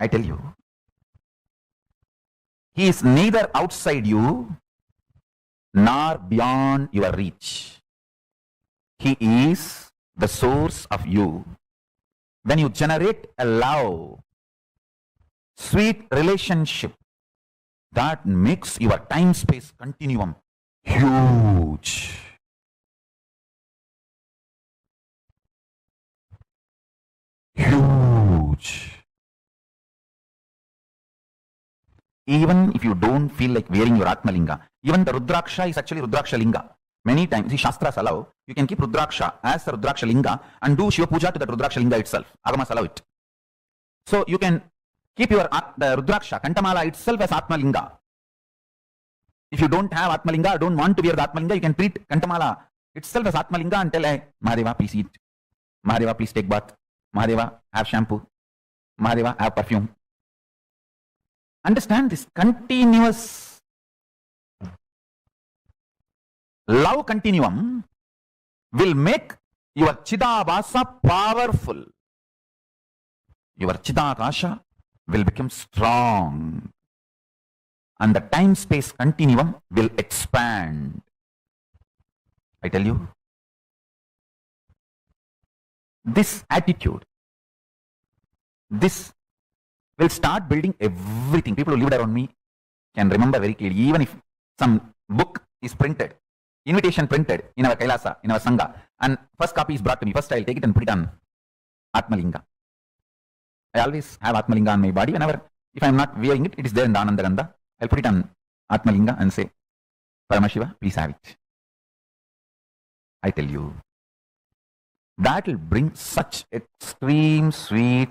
I tell you, he is neither outside you nor beyond your reach. He is the source of you. When you generate a love, sweet relationship, that makes your time-space continuum huge. Huge. Even if you don't feel like wearing your Atmalinga, even the Rudraksha is actually Rudraksha Linga. Many times, see, Shastras allow, you can keep Rudraksha as the Rudraksha Linga and do Shiva Puja to the Rudraksha Linga itself. Agamas allow it. So you can keep your the Rudraksha, Kantamala itself as Atmalinga. If you don't have Atmalinga or don't want to wear the Atmalinga, you can treat Kantamala itself as Atmalinga and tell, hey, Mahadeva, please eat. Mahadeva, please take bath. Mahadeva, have shampoo. Mahadeva, have perfume. Understand this continuous love continuum will make your Chidabhasa powerful. Your Chidakasha will become strong. And the time-space continuum will expand. I tell you, this attitude, this will start building everything. People who lived around me can remember very clearly. Even if some book is printed, invitation printed in our Kailasa, in our Sangha, and first copy is brought to me, first I'll take it and put it on Atmalinga. I always have Atmalinga on my body. Whenever, if I'm not wearing it, it is there in the Anandagandha. I'll put it on Atmalinga and say, Paramashiva, please have it. I tell you, that will bring such extreme sweet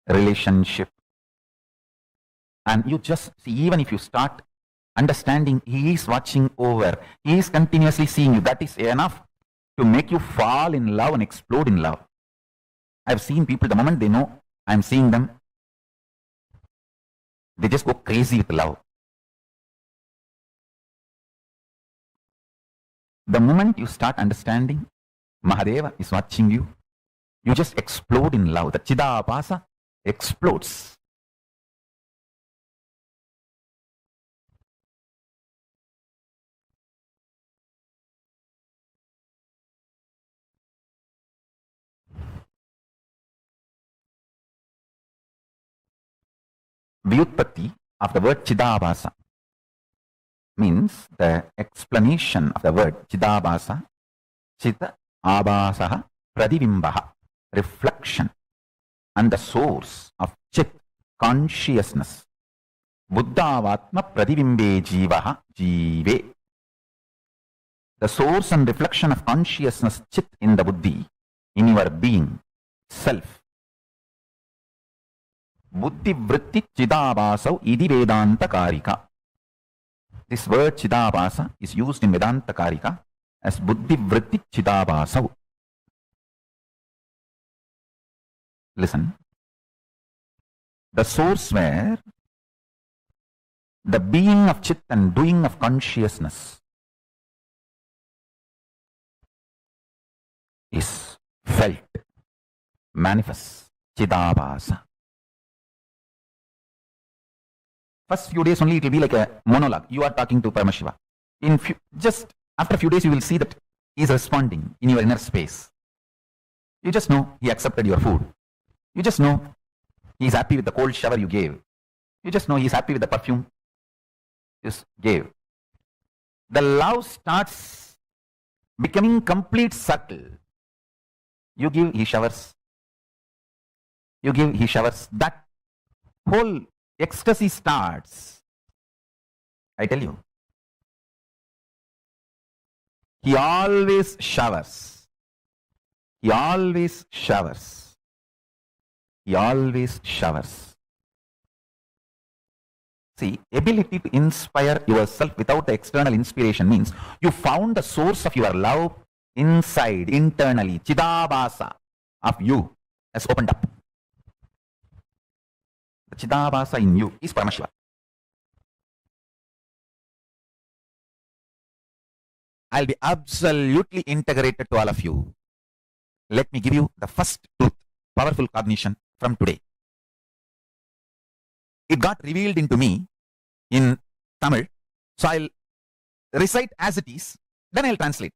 relationship. And you just see, even if you start understanding he is watching over, he is continuously seeing you, that is enough to make you fall in love and explode in love. I've seen people, the moment they know I'm seeing them, they just go crazy with love. The moment you start understanding Mahadeva is watching you, you just explode in love. The Chidabhasa explodes. Vyutpatti of the word Chidabhasa means the explanation of the word Chidabhasa, Chita Abhasaha Pradivimbaha, reflection, and the source of Chit, consciousness. Buddhavatma Pradivimbe Jivaha Jive. The source and reflection of consciousness, Chit, in the Buddhi, in your being, self. Buddhi Vritti Chidabhasau Idi Vedanta Karika. This word Chidabhasa is used in Vedanta Karika as Buddhi Vritti Chidabhasau. Listen. The source where the being of Chit and doing of consciousness is felt, manifests, Chidabhasa. First few days only it will be like a monologue. You are talking to Paramashiva. Just after a few days you will see that he is responding in your inner space. You just know he accepted your food. You just know he is happy with the cold shower you gave. You just know he is happy with the perfume you gave. The love starts becoming complete subtle. You give, he showers. You give, he showers. That whole ecstasy starts. I tell you. He always showers. He always showers. He always showers. See, ability to inspire yourself without the external inspiration means you found the source of your love inside, internally. Chidabhasa of you has opened up. The Chidabhasa in you is Paramashiva. I'll be absolutely integrated to all of you. Let me give you the first truth, powerful cognition from today. It got revealed into me in Tamil, so I'll recite as it is, then I'll translate.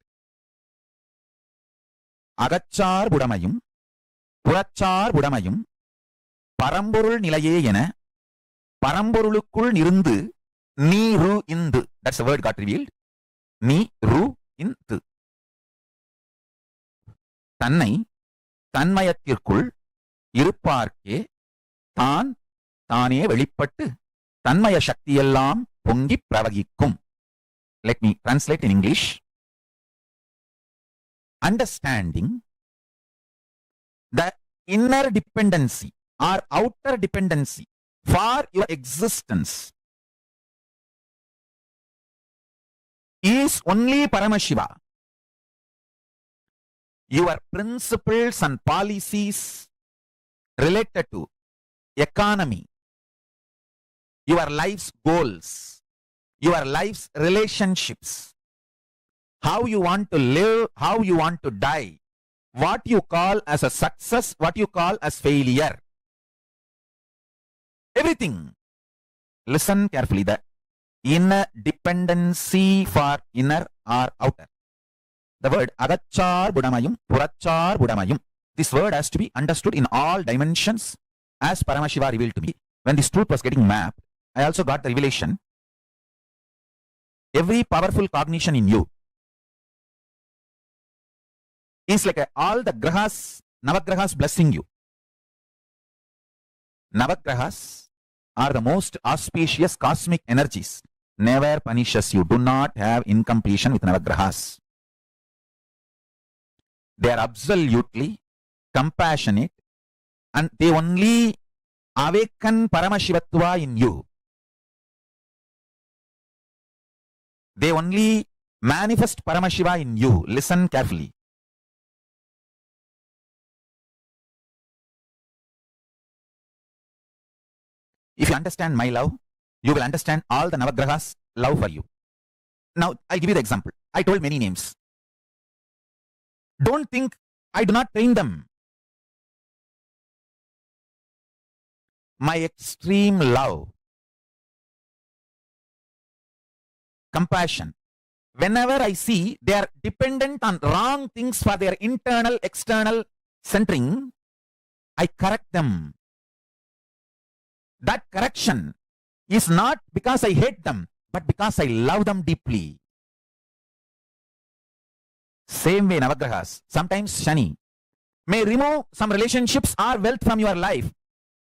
அகச்சார் புடமையும் புறச்சார் புடமையும் பரம்பொருள் நிலையே என பரம்பொருளுக்குள் இருந்து நீ ரு Hindu. That's the word got revealed. நீ ரு இந்து. தன்னை தன்மயத்திற்குள் இருப்பார்க்கே தான் தானே வெளிப்பட்டு தன்மய சக்தியெல்லாம் பொங்கி பிரவகிக்கும். Let me translate in English. Understanding the inner dependency or outer dependency for your existence is only Paramashiva. Your principles and policies related to economy, your life's goals, your life's relationships, how you want to live, how you want to die, what you call as a success, what you call as failure. Everything. Listen carefully. The inner dependency for inner or outer. The word agachar budamayum, purachar budamayum. This word has to be understood in all dimensions as Paramashiva revealed to me. When this truth was getting mapped, I also got the revelation. Every powerful cognition in you is like all the grahas, navagrahas blessing you. Navagrahas are the most auspicious cosmic energies. Never punishes you. Do not have incompletion with navagrahas. They are absolutely compassionate and they only awaken Paramashivatva in you. They only manifest Paramashiva in you. Listen carefully. If you understand my love, you will understand all the Navagrahas' love for you. Now, I'll give you the example. I told many names. Don't think I do not train them. My extreme love, compassion, whenever I see they are dependent on wrong things for their internal, external centering, I correct them. That correction is not because I hate them, but because I love them deeply. Same way Navagrahas, sometimes Shani may remove some relationships or wealth from your life.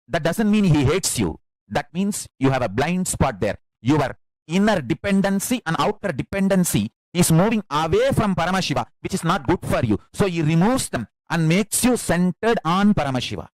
That doesn't mean he hates you. That means you have a blind spot there. Your inner dependency and outer dependency is moving away from Paramashiva, which is not good for you. So he removes them and makes you centered on Paramashiva.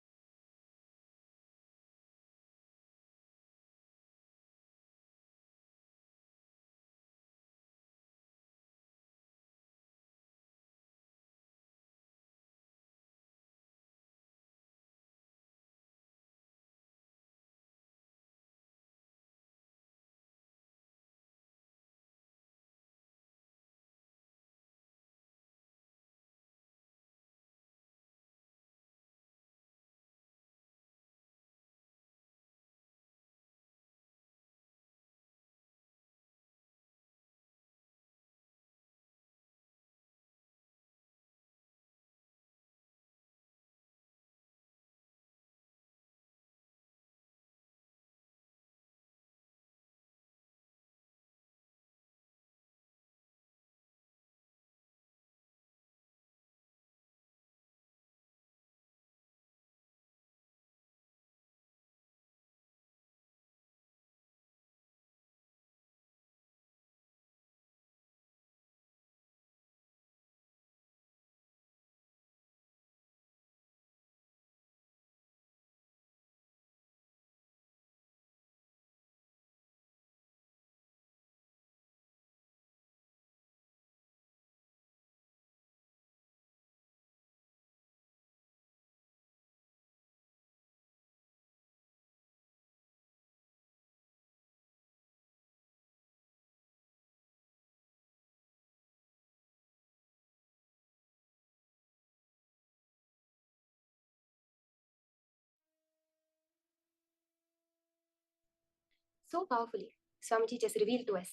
So powerfully, Swamiji just revealed to us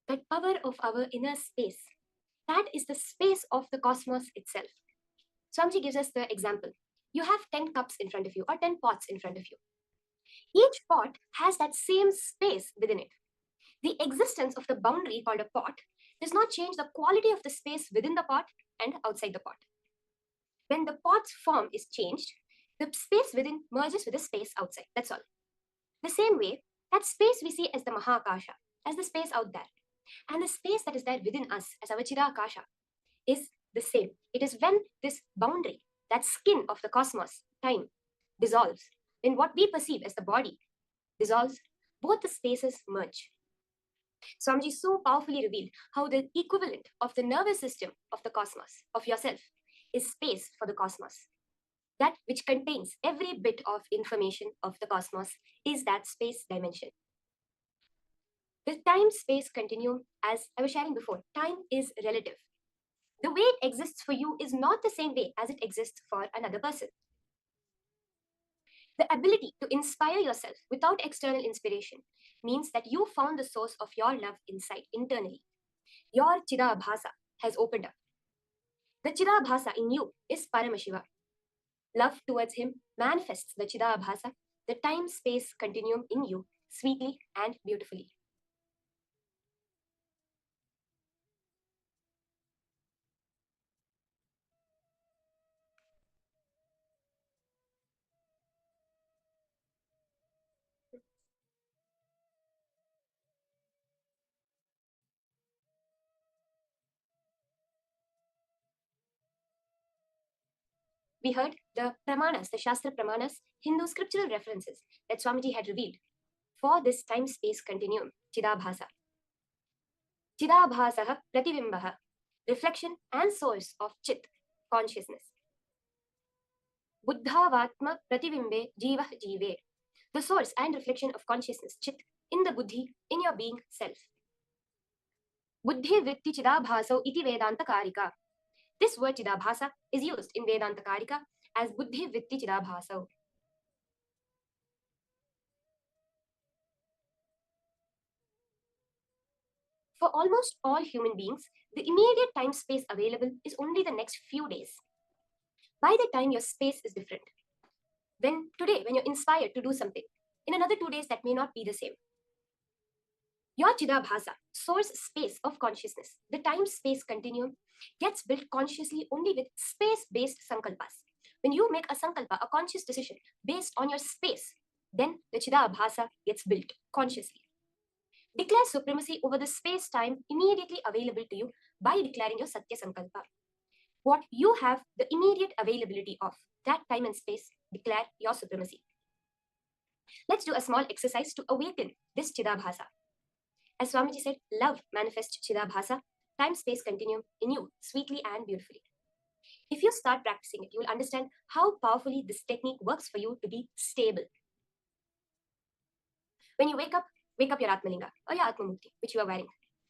that power of our inner space. That is the space of the cosmos itself. Swamiji gives us the example. You have 10 cups in front of you or 10 pots in front of you. Each pot has that same space within it. The existence of the boundary called a pot does not change the quality of the space within the pot and outside the pot. When the pot's form is changed, the space within merges with the space outside. That's all. The same way, that space we see as the Mahakasha, as the space out there, and the space that is there within us as our Chidakasha is the same. It is when this boundary, that skin of the cosmos, time, dissolves, when what we perceive as the body dissolves, both the spaces merge. Swamiji so powerfully revealed how the equivalent of the nervous system of the cosmos, of yourself, is space for the cosmos. That which contains every bit of information of the cosmos is that space dimension. The time-space continuum, as I was sharing before, time is relative. The way it exists for you is not the same way as it exists for another person. The ability to inspire yourself without external inspiration means that you found the source of your love inside, internally. Your Chidabhasa has opened up. The Chidabhasa in you is Paramashiva. Love towards him manifests the Chidabhasa, the time-space continuum in you, sweetly and beautifully. We heard the Pramanas, the Shastra Pramanas, Hindu scriptural references that Swamiji had revealed for this time-space continuum, Chidabhasa. Chidabhasaha Prativimbaha, reflection and source of Chit, consciousness. Buddhavatma Prativimbe Jiva Jive, the source and reflection of consciousness, Chit, in the Buddhi, in your being self. Buddhi Vritti Chidabhaso iti Vedanta Karika. This word Chidabhasa is used in Vedanta Karika as Buddhi Vritti Chidabhaso. For almost all human beings, the immediate time space available is only the next few days. By the time your space is different. When you're inspired to do something, in another 2 days that may not be the same. Your Chidabhasa, source space of consciousness, the time-space continuum, gets built consciously only with space-based sankalpas. When you make a sankalpa, a conscious decision based on your space, then the Chidabhasa gets built consciously. Declare supremacy over the space-time immediately available to you by declaring your Satya Sankalpa. What you have the immediate availability of, that time and space, declare your supremacy. Let's do a small exercise to awaken this Chidabhasa. As Swamiji said, love manifests Chidabhasa, time-space continuum in you, sweetly and beautifully. If you start practicing it, you will understand how powerfully this technique works for you to be stable. When you wake up your Atmalinga or your Atmamukti, which you are wearing.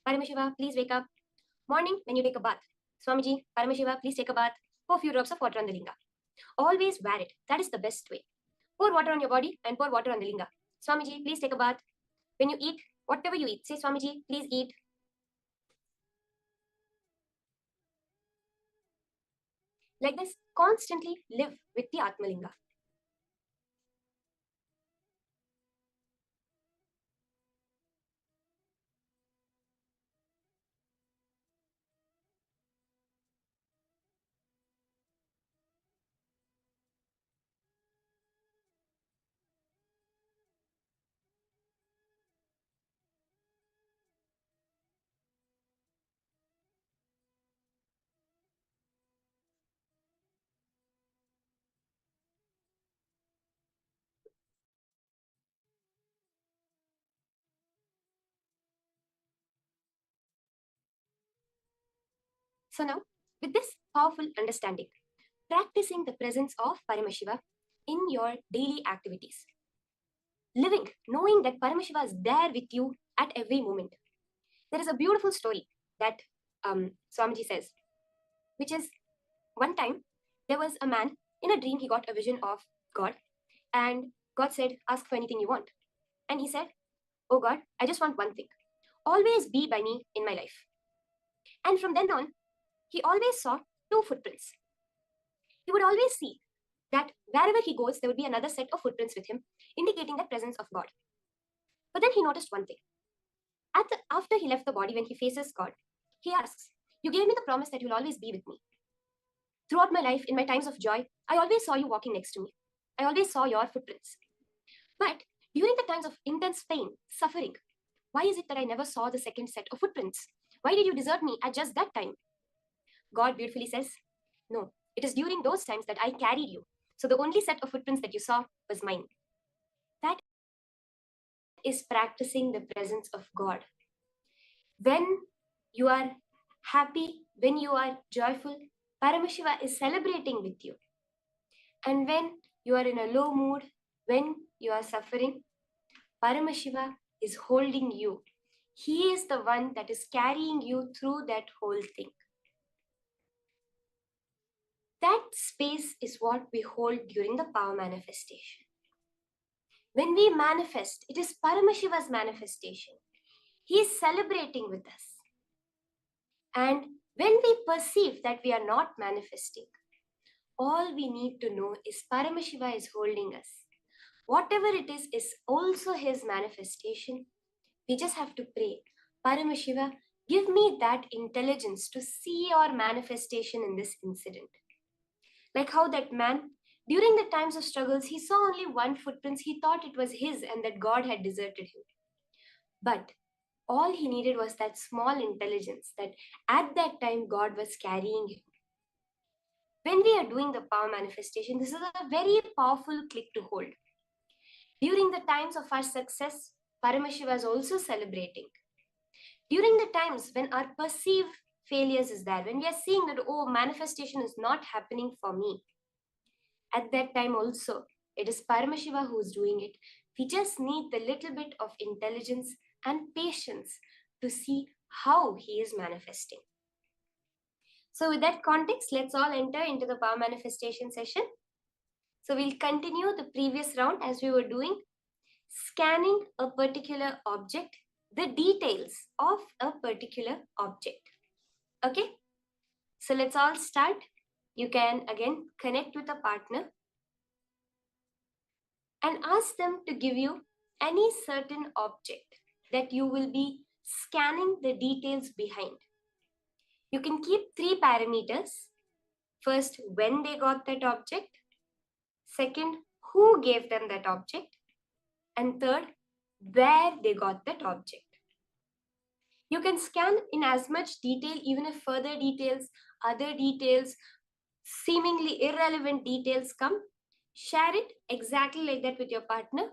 Paramashiva, please wake up. Morning, when you take a bath. Swamiji, Paramashiva, please take a bath. Pour a few drops of water on the linga. Always wear it. That is the best way. Pour water on your body and pour water on the linga. Swamiji, please take a bath. When you eat, whatever you eat, say Swamiji, please eat. Like this, constantly live with the Atmalinga. So now, with this powerful understanding, practicing the presence of Paramashiva in your daily activities. Living, knowing that Paramashiva is there with you at every moment. There is a beautiful story that Swamiji says, which is one time there was a man, in a dream he got a vision of God, and God said, ask for anything you want. And he said, Oh God, I just want one thing. Always be by me in my life. And from then on, he always saw two footprints. He would always see that wherever he goes, there would be another set of footprints with him, indicating the presence of God. But then he noticed one thing. After he left the body, when he faces God, he asks, you gave me the promise that you'll always be with me. Throughout my life, in my times of joy, I always saw you walking next to me. I always saw your footprints. But during the times of intense pain, suffering, why is it that I never saw the second set of footprints? Why did you desert me at just that time? God beautifully says, no, it is during those times that I carried you. So the only set of footprints that you saw was mine. That is practicing the presence of God. When you are happy, when you are joyful, Paramashiva is celebrating with you. And when you are in a low mood, when you are suffering, Paramashiva is holding you. He is the one that is carrying you through that whole thing. That space is what we hold during the power manifestation. When we manifest, it is Paramashiva's manifestation. He is celebrating with us. And when we perceive that we are not manifesting, all we need to know is Paramashiva is holding us. Whatever it is also his manifestation. We just have to pray, Paramashiva, give me that intelligence to see your manifestation in this incident. Like how that man, during the times of struggles, he saw only one footprint. He thought it was his and that God had deserted him. But all he needed was that small intelligence that at that time God was carrying him. When we are doing the power manifestation, this is a very powerful click to hold. During the times of our success, Paramashiva is also celebrating. During the times when our perceived failures is there, when we are seeing that, oh, manifestation is not happening for me, at that time also, it is Paramashiva who is doing it. We just need the little bit of intelligence and patience to see how he is manifesting. So with that context, let's all enter into the power manifestation session. So we'll continue the previous round as we were doing, scanning a particular object, the details of a particular object. Okay, so let's all start. You can again connect with a partner and ask them to give you any certain object that you will be scanning the details behind. You can keep 3 parameters. First, when they got that object. Second, who gave them that object. And third, where they got that object. You can scan in as much detail, even if further details, other details, seemingly irrelevant details come. Share it exactly like that with your partner.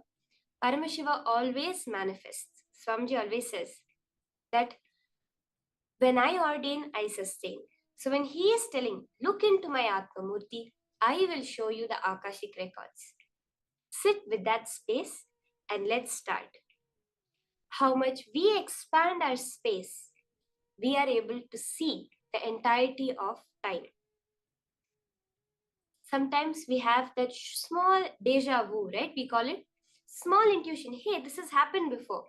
Paramashiva always manifests. Swamiji always says that when I ordain, I sustain. So when he is telling, look into my Atma Murti, I will show you the Akashic records. Sit with that space and let's start. How much we expand our space, we are able to see the entirety of time. Sometimes we have that small deja vu, right? We call it small intuition. Hey, this has happened before.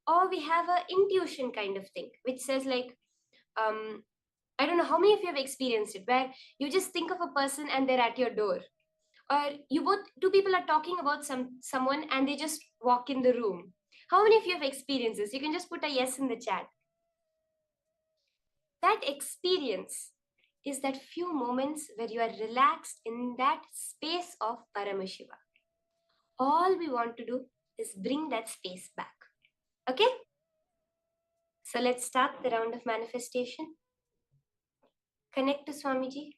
Or we have an intuition kind of thing, which says like, I don't know how many of you have experienced it, where you just think of a person and they're at your door. Or two people are talking about someone and they just walk in the room. How many of you have experienced this? You can just put a yes in the chat. That experience is that few moments where you are relaxed in that space of Paramashiva. All we want to do is bring that space back. Okay? So let's start the round of manifestation. Connect to Swamiji.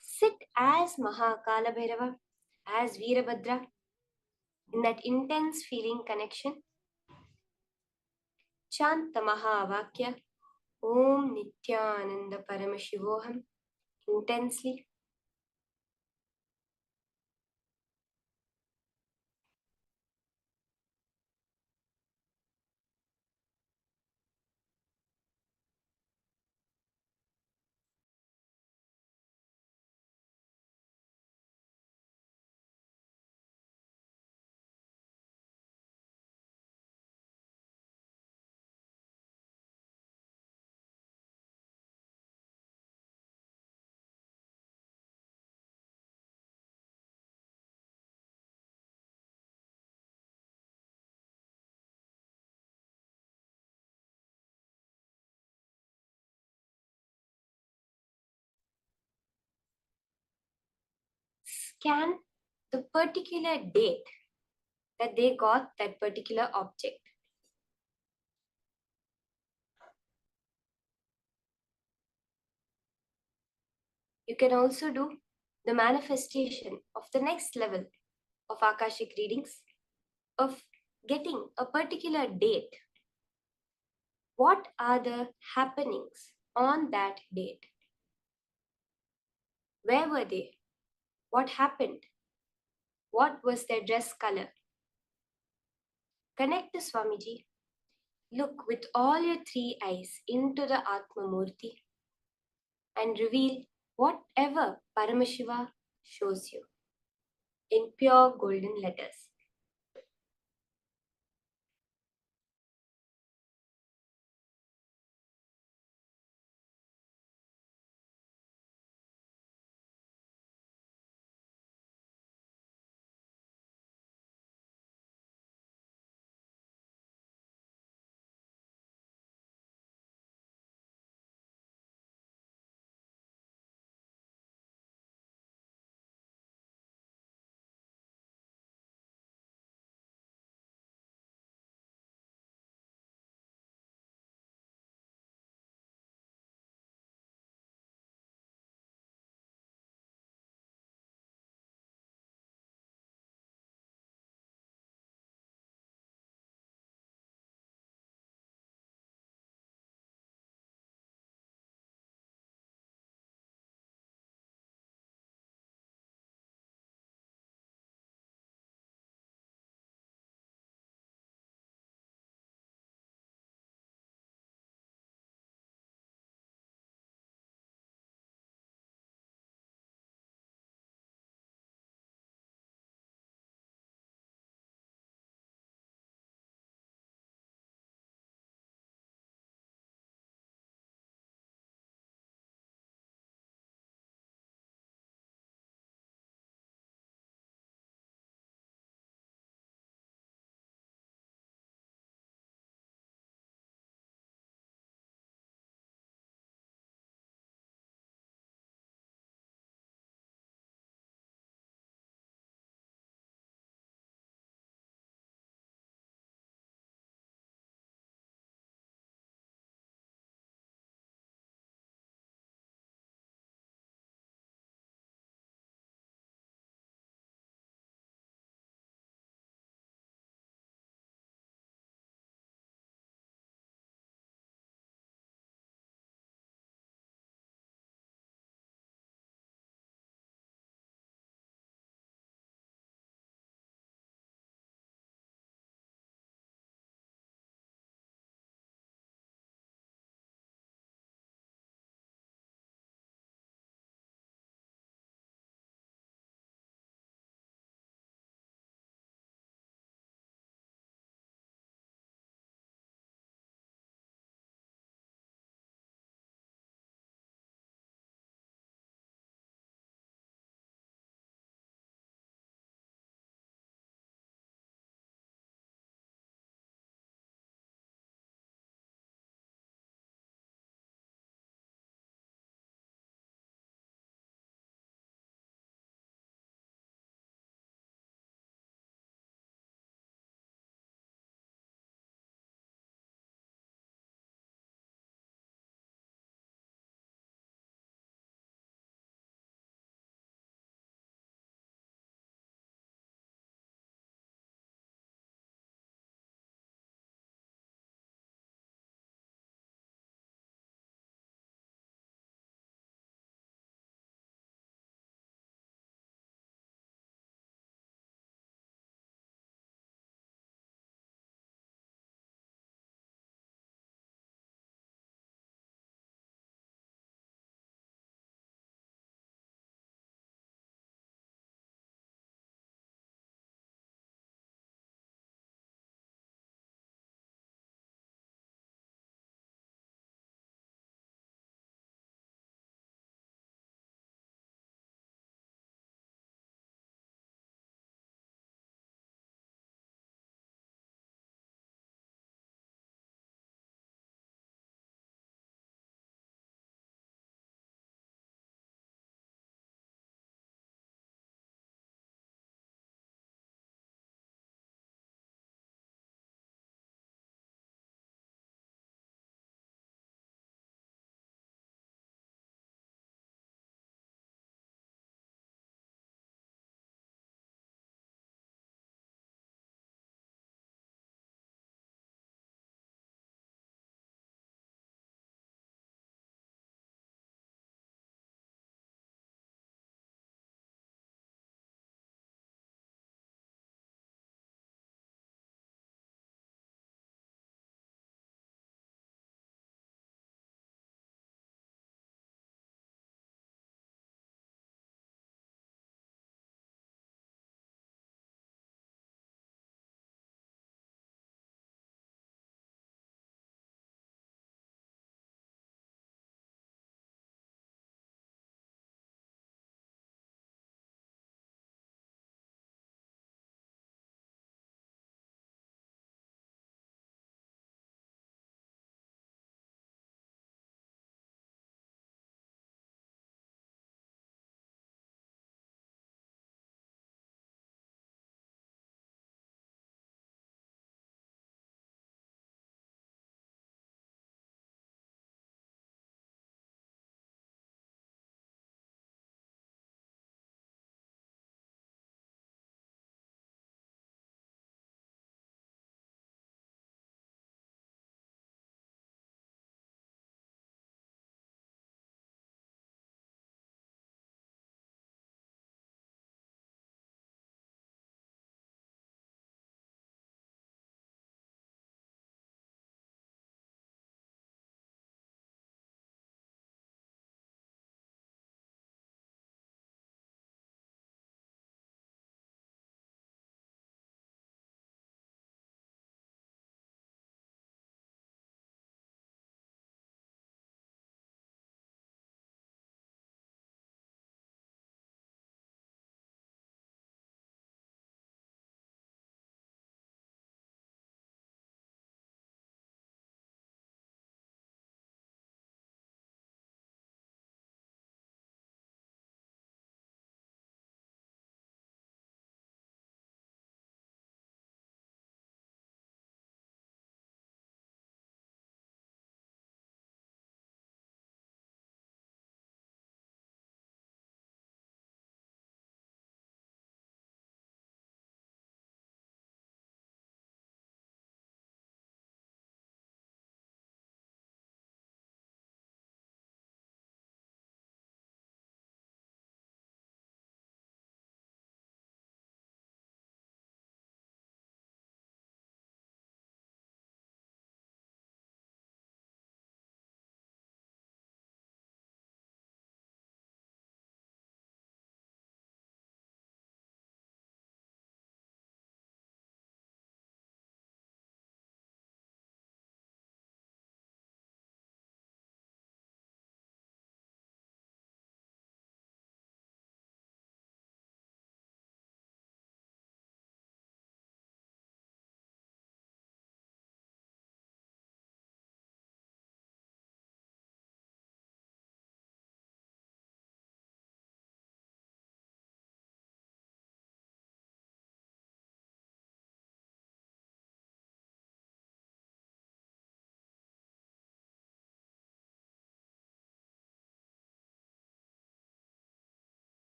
Sit as Mahakala Bhairava, as Veerabhadra, in that intense feeling connection. Chant the Mahavakya, Om Nithyananda Paramashivoham, intensely. scan the particular date that they got that particular object. You can also do the manifestation of the next level of Akashic readings, of getting a particular date. What are the happenings on that date? Where were they? What happened? What was their dress color? Connect to Swamiji. Look with all your three eyes into the Atma Murti and reveal whatever Paramashiva shows you in pure golden letters.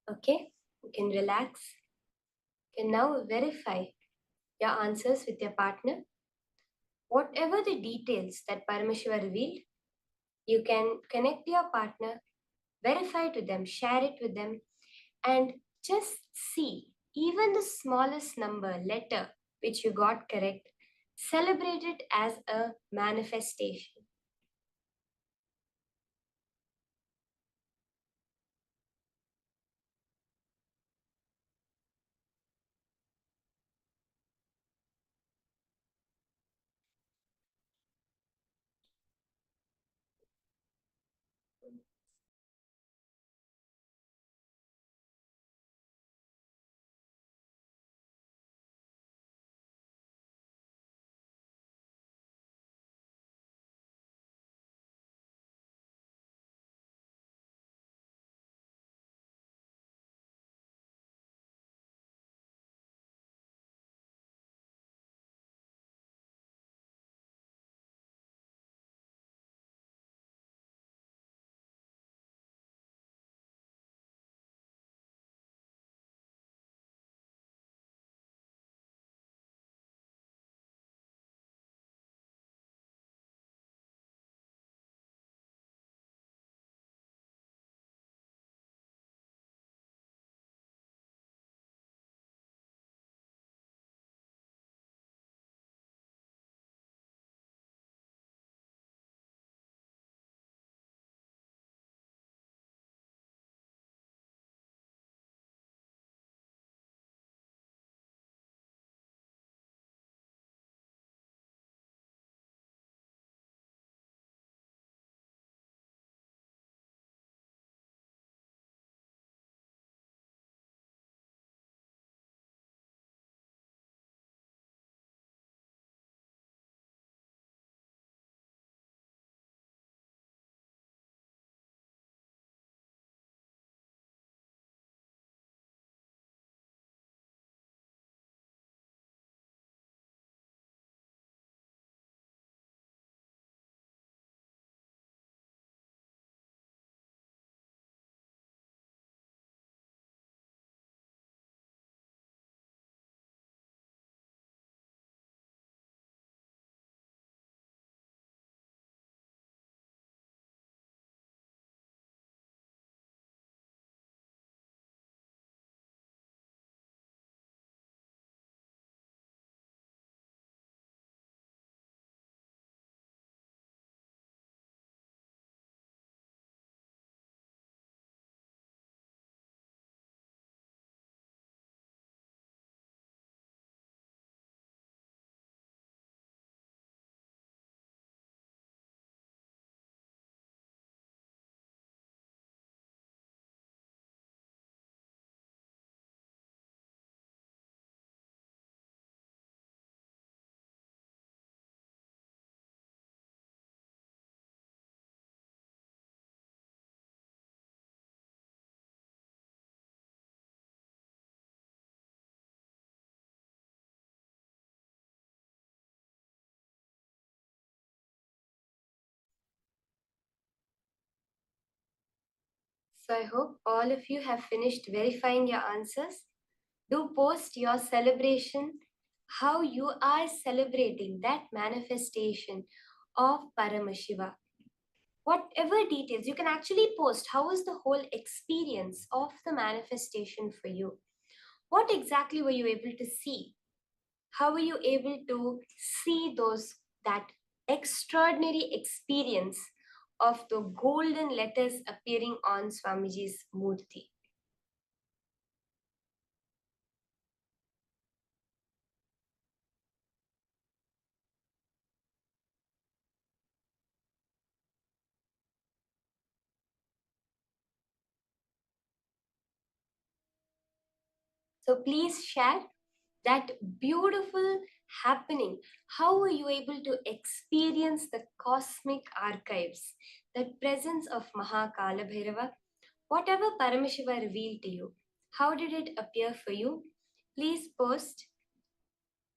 Okay, you can relax. You can now verify your answers with your partner. Whatever the details that Paramashiva revealed, you can connect your partner, verify to them, share it with them, and just see even the smallest number, letter which you got correct, celebrate it as a manifestation. So I hope all of you have finished verifying your answers. Do post your celebration, how you are celebrating that manifestation of Paramashiva. Whatever details, you can actually post how was the whole experience of the manifestation for you. What exactly were you able to see? How were you able to see that extraordinary experience of the golden letters appearing on Swamiji's murti? So please share that beautiful happening. How were you able to experience the cosmic archives, the presence of Mahakala Bhairava? Whatever Paramashiva revealed to you, how did it appear for you? Please post.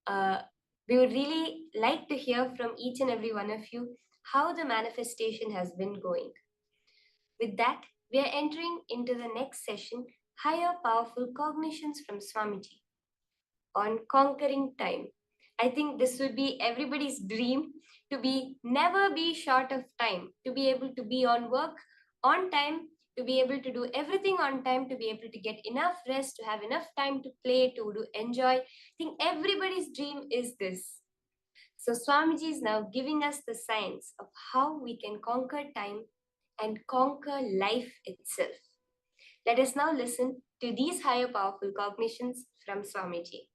We would really like to hear from each and every one of you how the manifestation has been going. With that, we are entering into the next session, higher powerful cognitions from Swamiji on conquering time. I think this would be everybody's dream, to be never be short of time, to be able to be on work on time, to be able to do everything on time, to be able to get enough rest, to have enough time to play, to enjoy. I think everybody's dream is this. So Swamiji is now giving us the science of how we can conquer time and conquer life itself. Let us now listen to these higher powerful cognitions from Swamiji.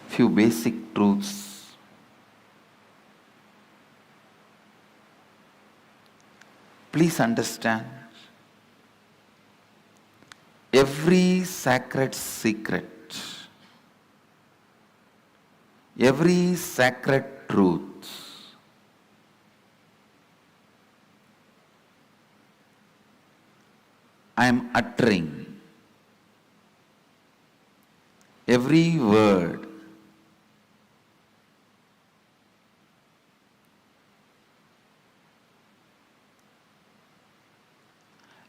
Few basic truths. Please understand, every sacred secret, every sacred truth I am uttering, every word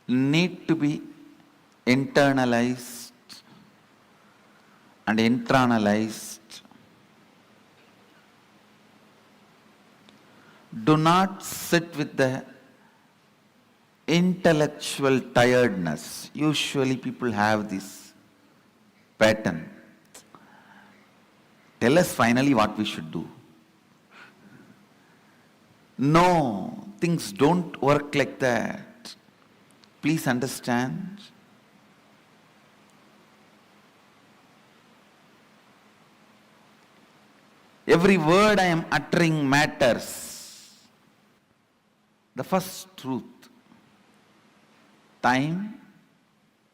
need to be internalized and internalized. Do not sit with the intellectual tiredness. Usually people have this pattern. Tell us finally what we should do. No, things don't work like that. Please understand. Every word I am uttering matters. The first truth, time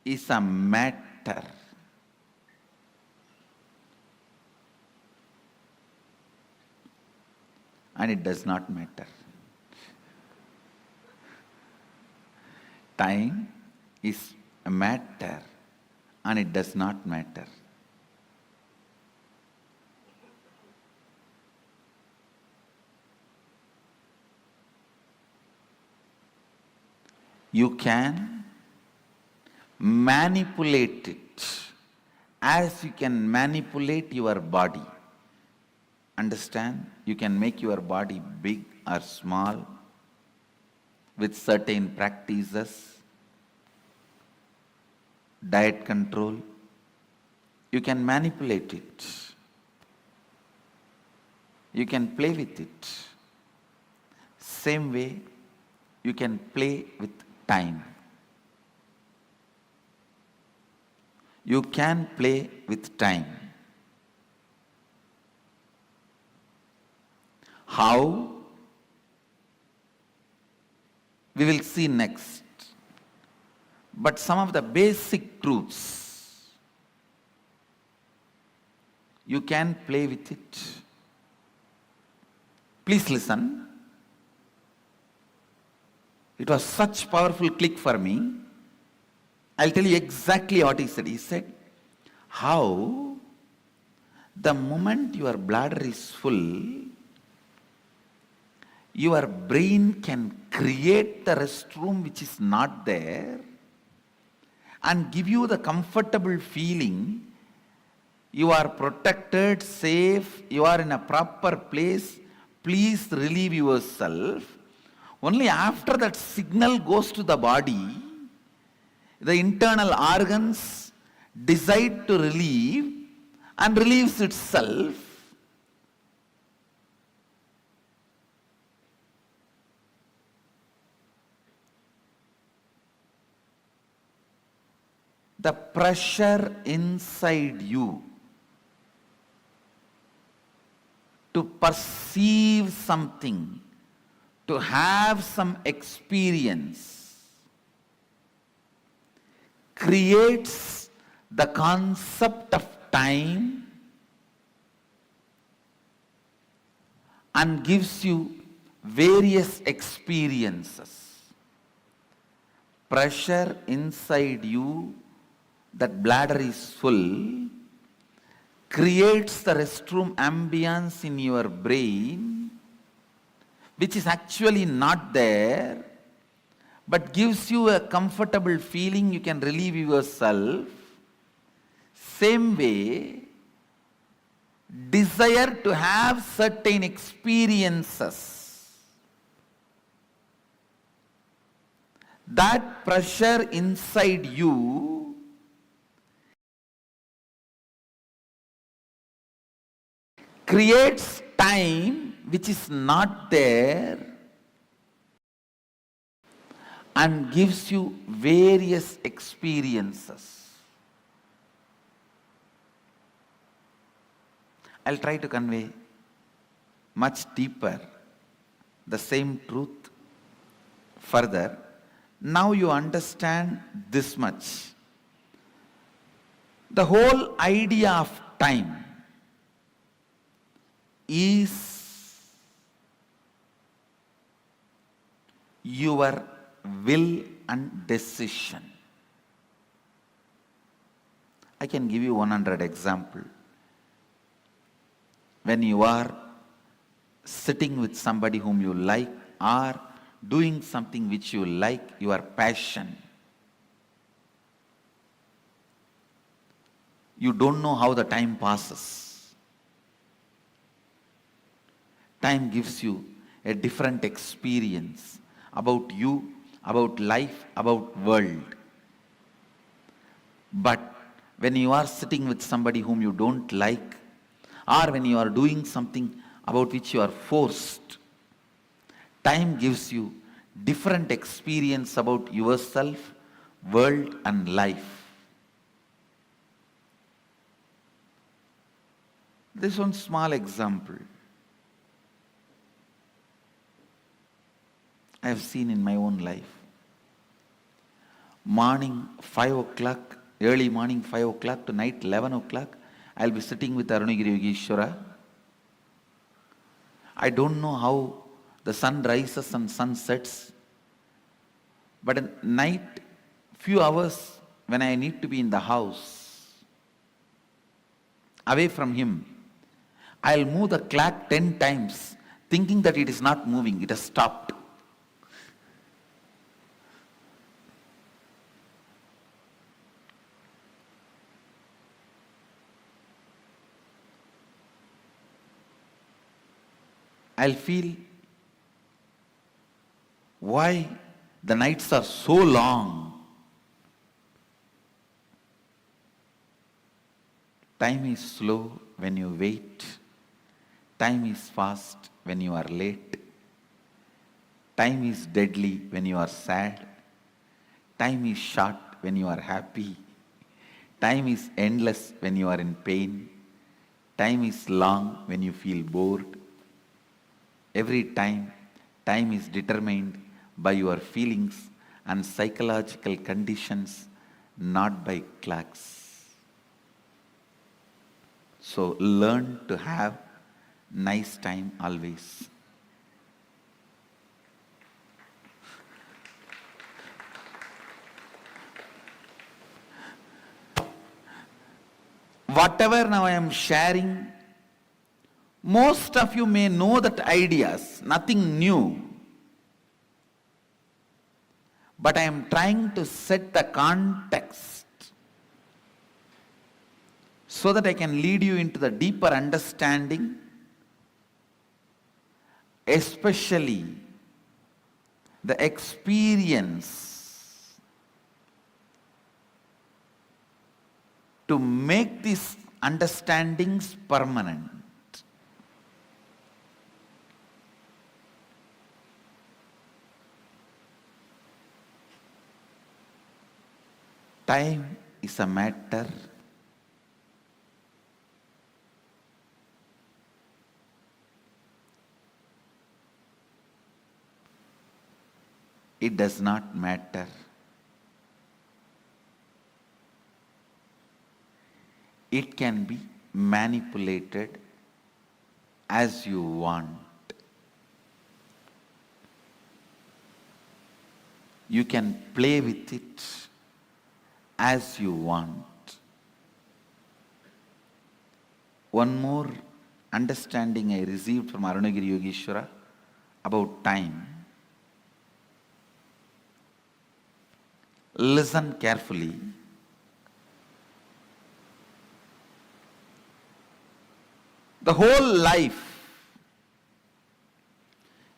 is a matter. And it does not matter. Time is a matter and it does not matter. You can manipulate it as you can manipulate your body. Understand? You can make your body big or small with certain practices, diet control. You can manipulate it. You can play with it. Same way, you can play with time. You can play with time. How? We will see next. But some of the basic truths, you can play with it. Please listen. It was such powerful click for me. I'll tell you exactly what he said. He said, how the moment your bladder is full, your brain can create the restroom which is not there and give you the comfortable feeling you are protected, safe, you are in a proper place, please relieve yourself. Only after that signal goes to the body, the internal organs decide to relieve and relieves itself. The pressure inside you to perceive something, to have some experience, creates the concept of time and gives you various experiences. Pressure inside you, that bladder is full, creates the restroom ambience in your brain, which is actually not there, but gives you a comfortable feeling, you can relieve yourself. Same way, desire to have certain experiences, that pressure inside you creates time which is not there and gives you various experiences. I'll try to convey much deeper the same truth further. Now you understand this much. The whole idea of time is your will and decision. I can give you 100 examples. When you are sitting with somebody whom you like or doing something which you like, your passion, you don't know how the time passes. Time gives you a different experience about you, about life, about world. But when you are sitting with somebody whom you don't like, or when you are doing something about which you are forced, time gives you different experience about yourself, world and life. This one small example I have seen in my own life. Morning 5 o'clock, early morning 5 o'clock to night 11 o'clock, I'll be sitting with Arunagiri Yogeshwara. I don't know how the sun rises and sun sets, but at night, few hours when I need to be in the house, away from him, I'll move the clock 10 times, thinking that it is not moving, it has stopped. I'll feel why the nights are so long. Time is slow when you wait. Time is fast when you are late. Time is deadly when you are sad. Time is short when you are happy. Time is endless when you are in pain. Time is long when you feel bored. Every time, time is determined by your feelings and psychological conditions, not by clocks. So learn to have nice time always. Whatever now I am sharing, most of you may know that ideas, nothing new. But I am trying to set the context so that I can lead you into the deeper understanding, especially the experience to make these understandings permanent. Time is a matter it does not matter. It can be manipulated as you want. You can play with it as you want. one more understanding I received from Arunagiri Yogeshwara about time. Listen carefully. The whole life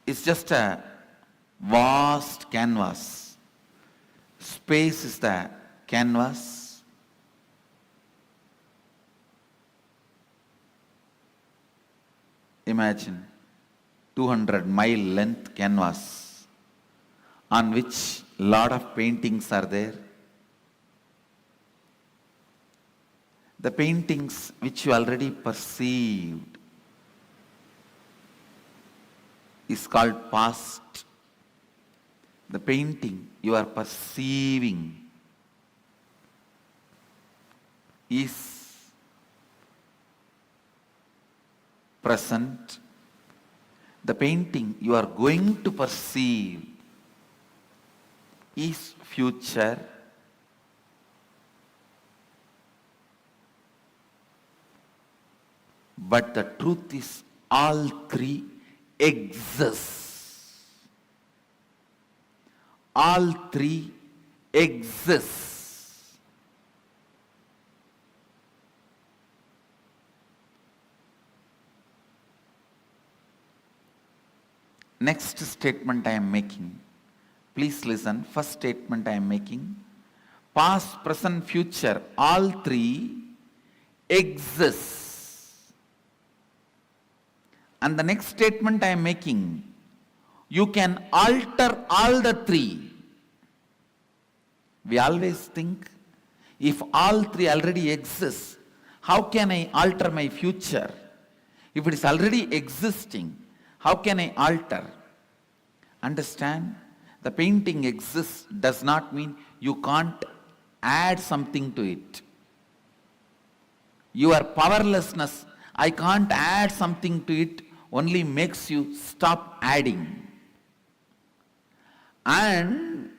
is just a vast canvas. Space is the canvas. Imagine 200-mile length canvas on which lot of paintings are there. The paintings which you already perceived is called past. The painting you are perceiving is present. The painting you are going to perceive is future. But the truth is all three exist. All three exist. Next statement I am making. Please listen. First statement I am making. Past, present, future, all three exist. And the next statement I am making, you can alter all the three. We always think, if all three already exist, how can I alter my future? If it is already existing, how can I alter? Understand? The painting exists does not mean you can't add something to it. Your powerlessness, I can't add something to it, only makes you stop adding. And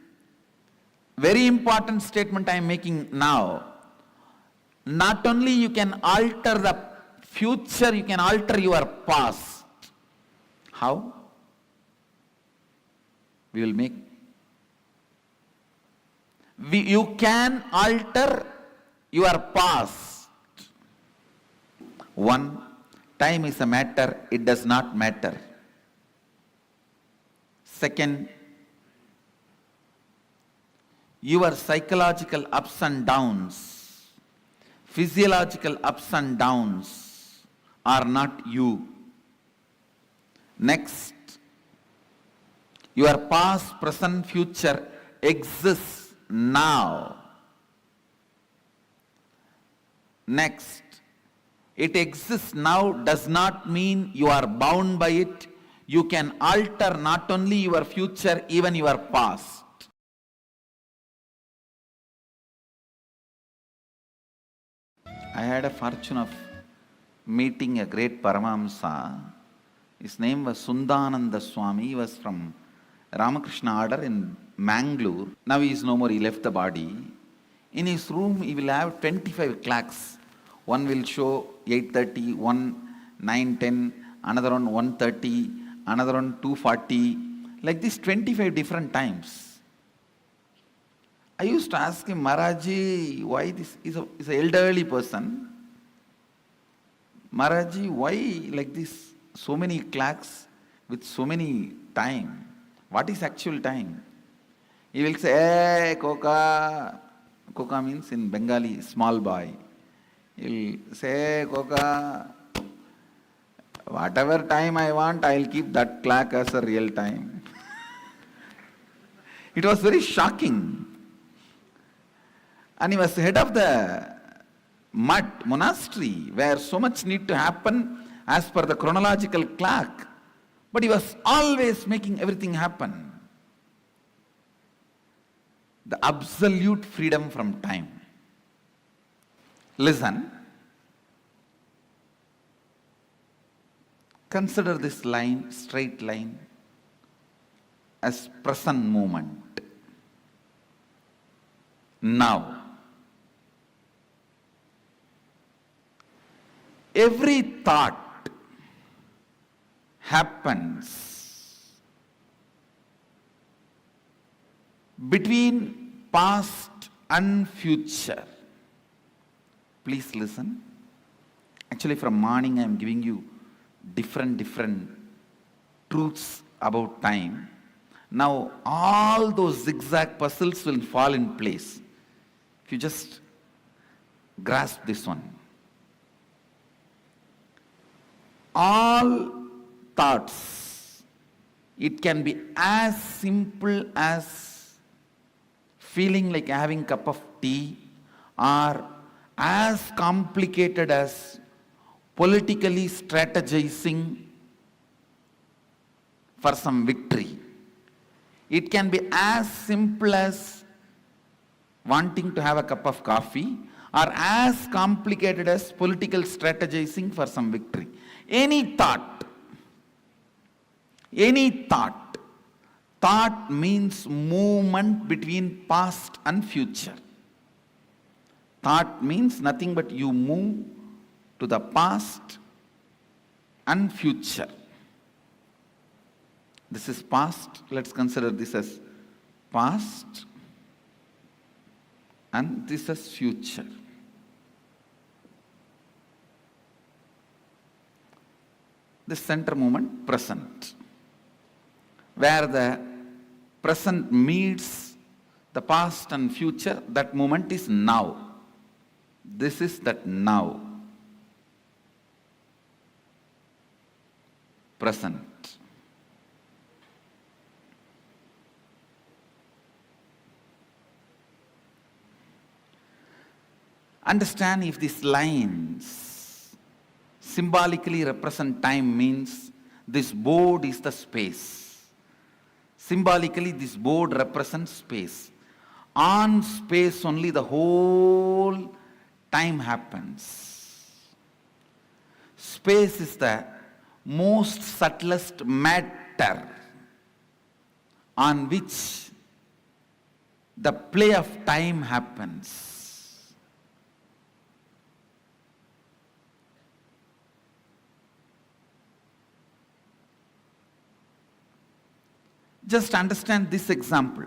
very important statement I am making now. Not only you can alter the future, you can alter your past. How? We will make. You can alter your past. One, time is a matter, it does not matter. Second, your psychological ups and downs, physiological ups and downs are not you. Next, your past, present, future exists now. Next, it exists now does not mean you are bound by it. You can alter not only your future, even your past. I had a fortune of meeting a great Paramahamsa. His name was Sundananda Swami. He was from Ramakrishna order in Mangalore. Now he is no more, he left the body. In his room he will have 25 clocks. One will show 8:30, one 9:10, another one 1:30, another one 2:40. Like this 25 different times. I used to ask him, Maharaji, why this is an elderly person. Maharaji, why like this? So many clocks with so many time. What is actual time? He will say, hey, Koka. Koka means in Bengali, small boy. He will say, hey, Koka. Whatever time I want, I will keep that clock as a real time. It was very shocking. And he was head of the mud monastery where so much need to happen as per the chronological clock. But he was always making everything happen. The absolute freedom from time. Listen. Consider this line, straight line, as present moment. Now. every thought happens between past and future. Please listen. Actually, from morning I am giving you different truths about time. Now all those zigzag puzzles will fall in place if you just grasp this one. All thoughts, it can be as simple as feeling like having a cup of tea, or as complicated as politically strategizing for some victory. It can be as simple as wanting to have a cup of coffee, or as complicated as political strategizing for some victory. Any thought, thought means movement between past and future. Thought means nothing but you move to the past and future. This is past. Let's consider this as past, and this as future. The center moment, present, where the present meets the past and future. That moment is now. This is that now. Present. Understand, if these lines symbolically represent time, means this board is the space. Symbolically, this board represents space. On space only the whole time happens. Space is the most subtlest matter on which the play of time happens. Just understand this example.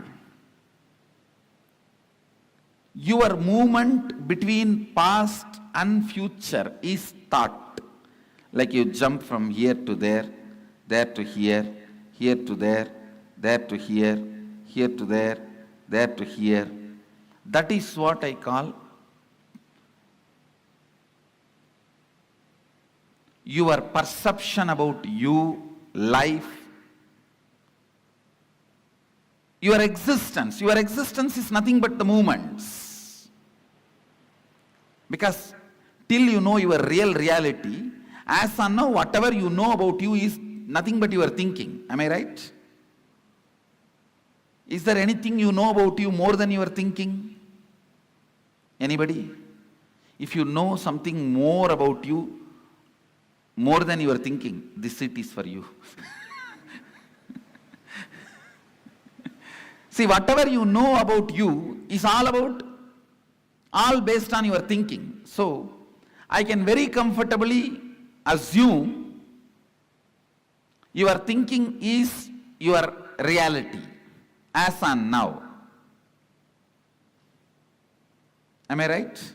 Your movement between past and future is thought. Like you jump from here to there to here to there to here to there to here. That is what I call your perception about you, life, your existence. Your existence is nothing but the movements. Because till you know your real reality, as of now, whatever you know about you is nothing but your thinking. Am I right? Is there anything you know about you more than your thinking? Anybody? If you know something more about you, more than your thinking, this seat is for you. See, whatever you know about you is all based on your thinking. So, I can very comfortably assume your thinking is your reality, as on now. Am I right?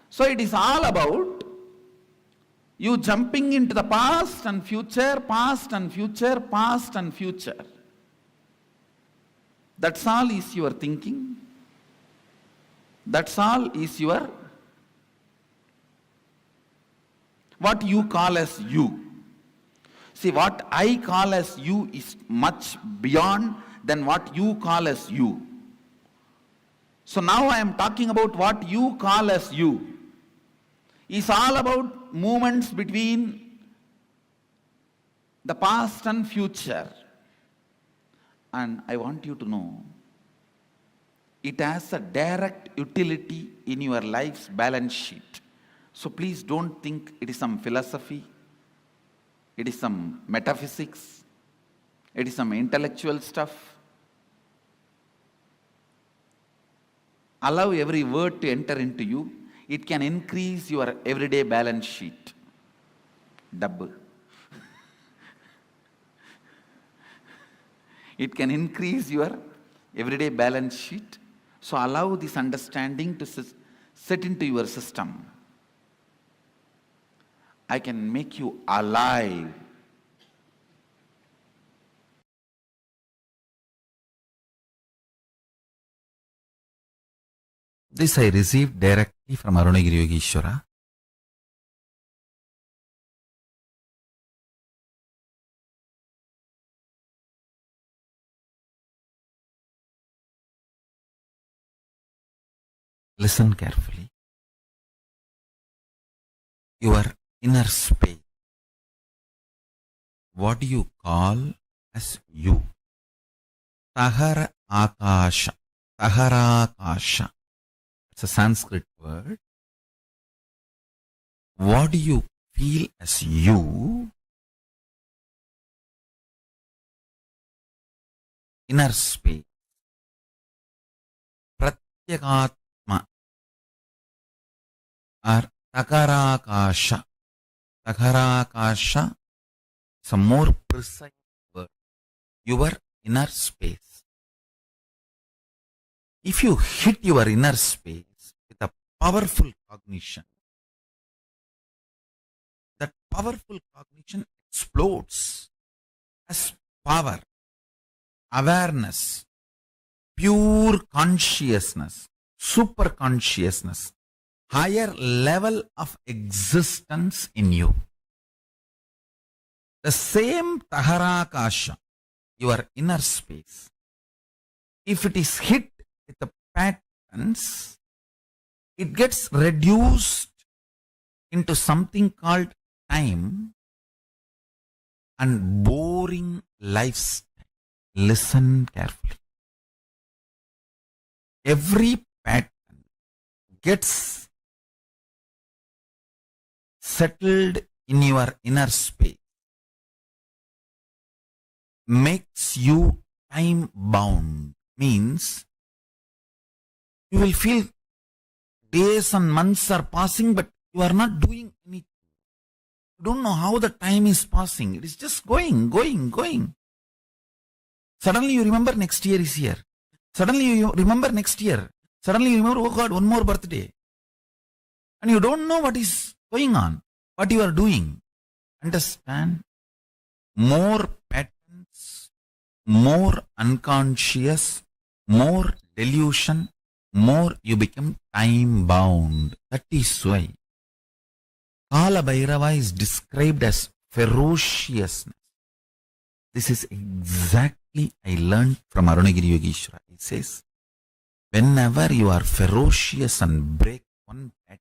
So, it is all about you jumping into the past and future, past and future, past and future. That's all is your thinking. That's all is your, what you call as you. See, what I call as you is much beyond than what you call as you. So now I am talking about what you call as you. It's all about movements between the past and future. And I want you to know, it has a direct utility in your life's balance sheet. So please don't think it is some philosophy, it is some metaphysics, it is some intellectual stuff. Allow every word to enter into you. It can increase your everyday balance sheet. Double. It can increase your everyday balance sheet. So allow this understanding to set into your system. I can make you alive. This I received directly from Arunagiri Yogeshwara. Listen carefully. Your inner space. What do you call as you? Tahara Akasha. Taharakasha. It's a Sanskrit word. What do you feel as you? Inner space. Pratyagatma. Or Takarakasha. Takarakasha is a more precise word. Your inner space. If you hit your inner space with a powerful cognition, that powerful cognition explodes as power, awareness, pure consciousness, super consciousness, higher level of existence in you. The same Taharakasha, your inner space, if it is hit with the patterns, it gets reduced into something called time and boring lifestyle. Listen carefully. Every pattern gets settled in your inner space, makes you time bound, means you will feel days and months are passing, but you are not doing anything. You don't know how the time is passing. It is just going. Suddenly you remember next year is here. Suddenly you remember next year. Suddenly you remember, oh God, one more birthday. And you don't know what is going on, what you are doing. Understand? More patterns, more unconscious, more delusion, more you become time bound. That is why Kala Bhairava is described as ferociousness. This is exactly I learned from Arunagiri Yogeshwara. He says, whenever you are ferocious and break one pattern,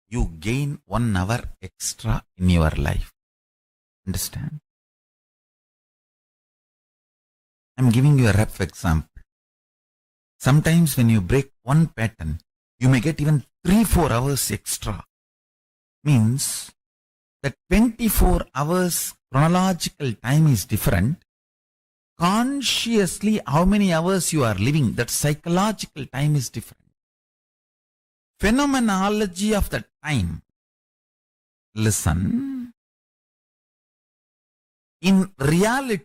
you gain 1 hour extra in your life. Understand? I'm giving you a rough example. Sometimes when you break one pattern, you may get even 3-4 hours extra. Means that 24 hours chronological time is different. Consciously, how many hours you are living, that psychological time is different. Phenomenology of the time. Listen. In reality,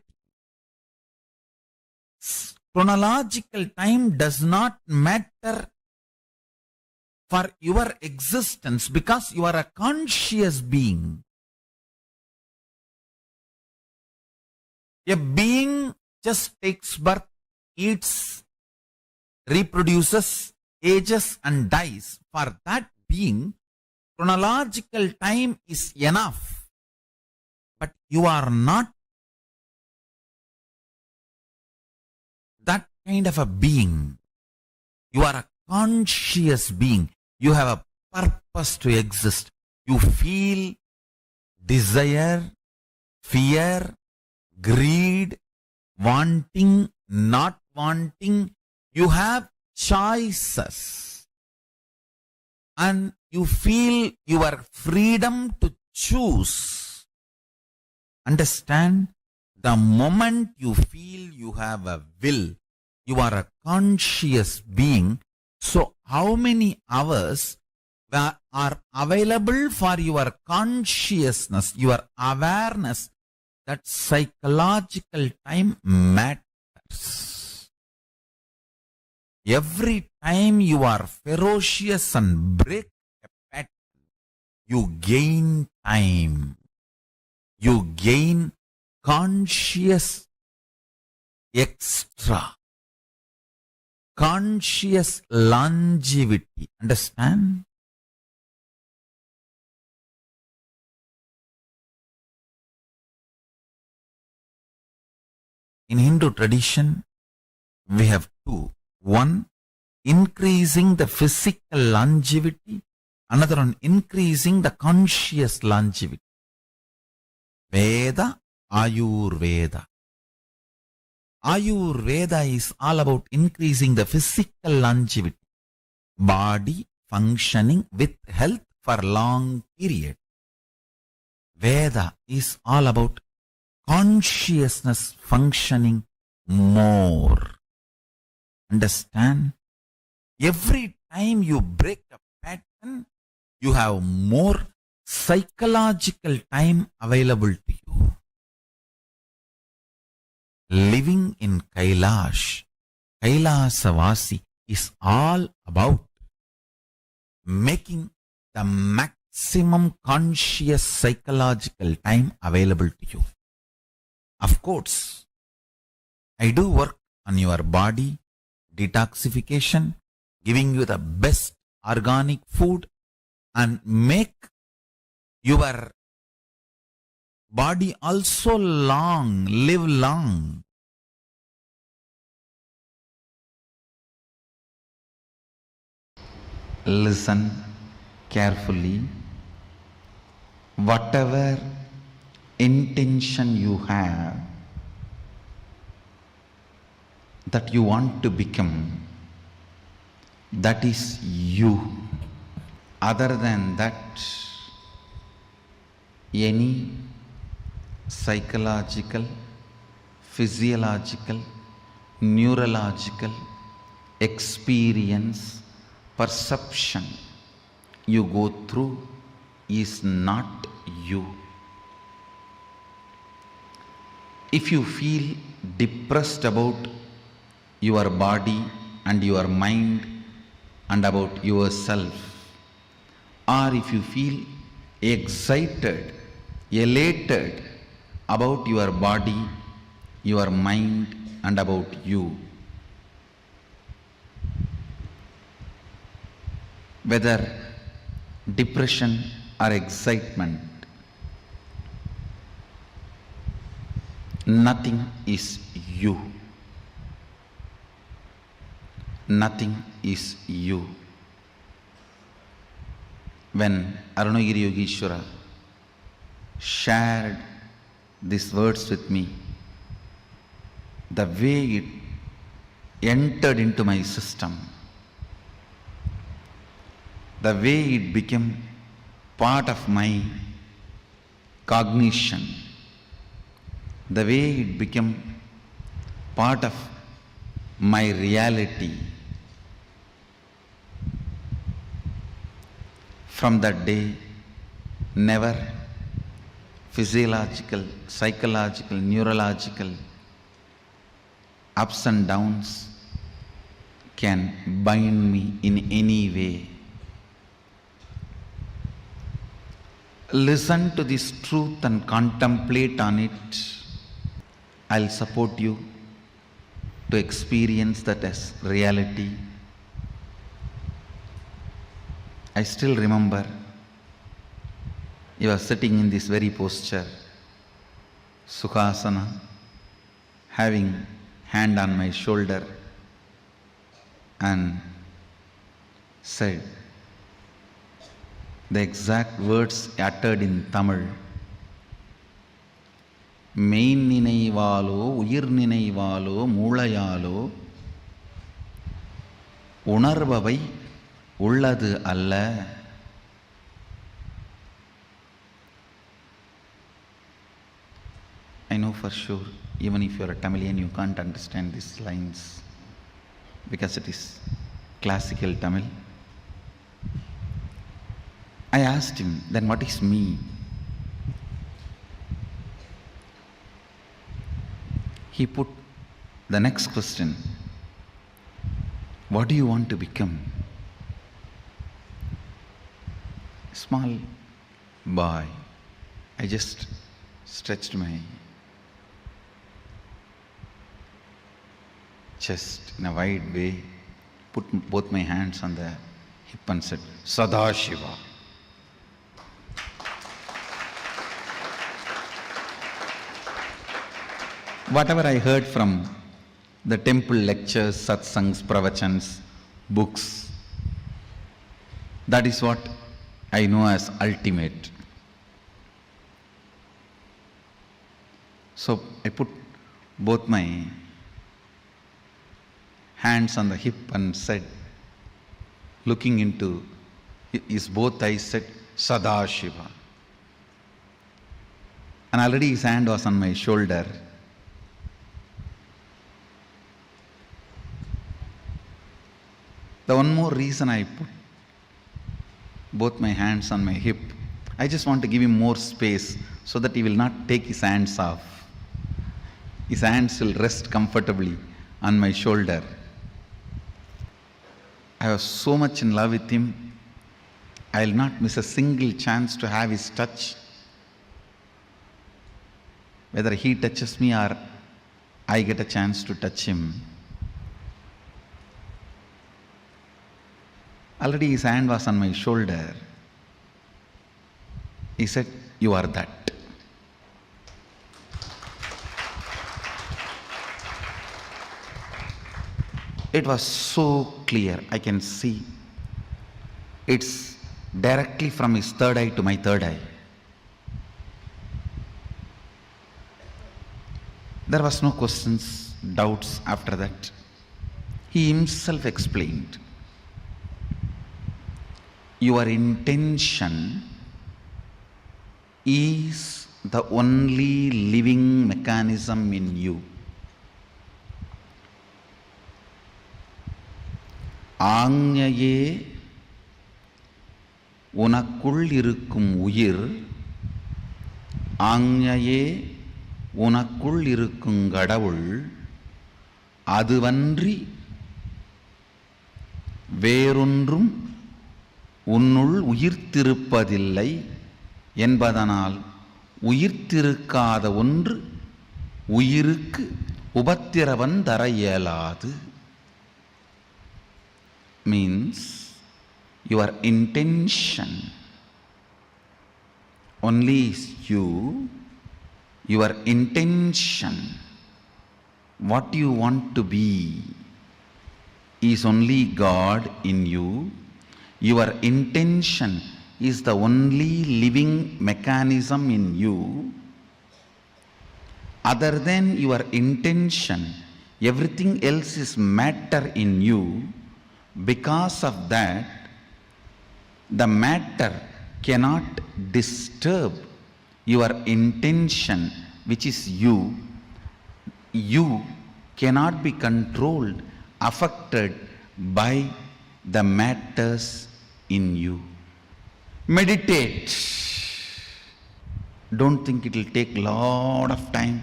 chronological time does not matter for your existence because you are a conscious being. A being just takes birth, eats, reproduces, ages and dies. For that being, chronological time is enough. But you are not that kind of a being. You are a conscious being. You have a purpose to exist. You feel desire, fear, greed, wanting, not wanting. You have choices. And you feel your freedom to choose. Understand? The moment you feel you have a will, you are a conscious being. So how many hours are available for your consciousness, your awareness, that psychological time matters. Every time you are ferocious and break a pattern, you gain time. You gain conscious extra, conscious longevity. Understand? In Hindu tradition, we have two. One, increasing the physical longevity. Another one, increasing the conscious longevity. Veda, Ayurveda. Ayurveda is all about increasing the physical longevity. Body functioning with health for long period. Veda is all about consciousness functioning more. Understand? Every time you break a pattern, you have more psychological time available to you. Living in Kailasa Vasi is all about making the maximum conscious psychological time available to you. Of course, I do work on your body, detoxification, giving you the best organic food, and make your body also live long. Listen carefully. Whatever intention you have that you want to become, that is you. Other than that, any psychological, physiological, neurological experience, perception you go through is not you. If you feel depressed about your body and your mind and about yourself, or if you feel excited, elated about your body, your mind and about you, whether depression or excitement, nothing is you. Nothing is you. When Arunagiri Yogeshwara shared these words with me, the way it entered into my system, the way it became part of my cognition, the way it became part of my reality, from that day, never physiological, psychological, neurological ups and downs can bind me in any way. Listen to this truth and contemplate on it. I'll support you to experience that as reality. I still remember you are sitting in this very posture, Sukhasana, having hand on my shoulder, and said the exact words uttered in Tamil. Main நினைவாலோ உயிர் நினைவாலோ மூளையாலோ உணர்பவை உள்ளது அல்ல. I know for sure, even if you are a Tamilian, you can't understand these lines because it is classical Tamil. I asked him, then what is me? He put the next question, what do you want to become? Small boy, I just stretched my chest in a wide way, put both my hands on the hip and said, Sadashiva. Whatever I heard from the temple lectures, satsangs, pravachans, books, that is what I know as ultimate. So I put both my hands on the hip and said, looking into his both eyes, said, Sadashiva. And already his hand was on my shoulder. The one more reason I put both my hands on my hip, I just want to give him more space so that he will not take his hands off. His hands will rest comfortably on my shoulder. I was so much in love with him, I will not miss a single chance to have his touch. Whether he touches me or I get a chance to touch him. Already his hand was on my shoulder. He said, you are that. It was so clear, I can see. It's directly from his third eye to my third eye. There was no questions, doubts after that. He himself explained. Your intention is the only living mechanism in you. ஆஞ்ஞையே உனக்குள் இருக்கும் உயிர், ஆஞ்ஞையே உனக்குள் இருக்கும் கடவுள், அதுவன்றி வேறொன்றும் உன்னுள் உயிர்த்திருப்பதில்லை என்பதனால் உயிர்த்திருக்காத ஒன்று உயிருக்கு உபத்திரவம் தர இயலாது. Means your intention only is you, your intention, what you want to be is only God in you. Your intention is the only living mechanism in you. Other than your intention, everything else is matter in you. Because of that, the matter cannot disturb your intention, which is you. You cannot be controlled, affected by the matters in you. Meditate. Don't think it will take a lot of time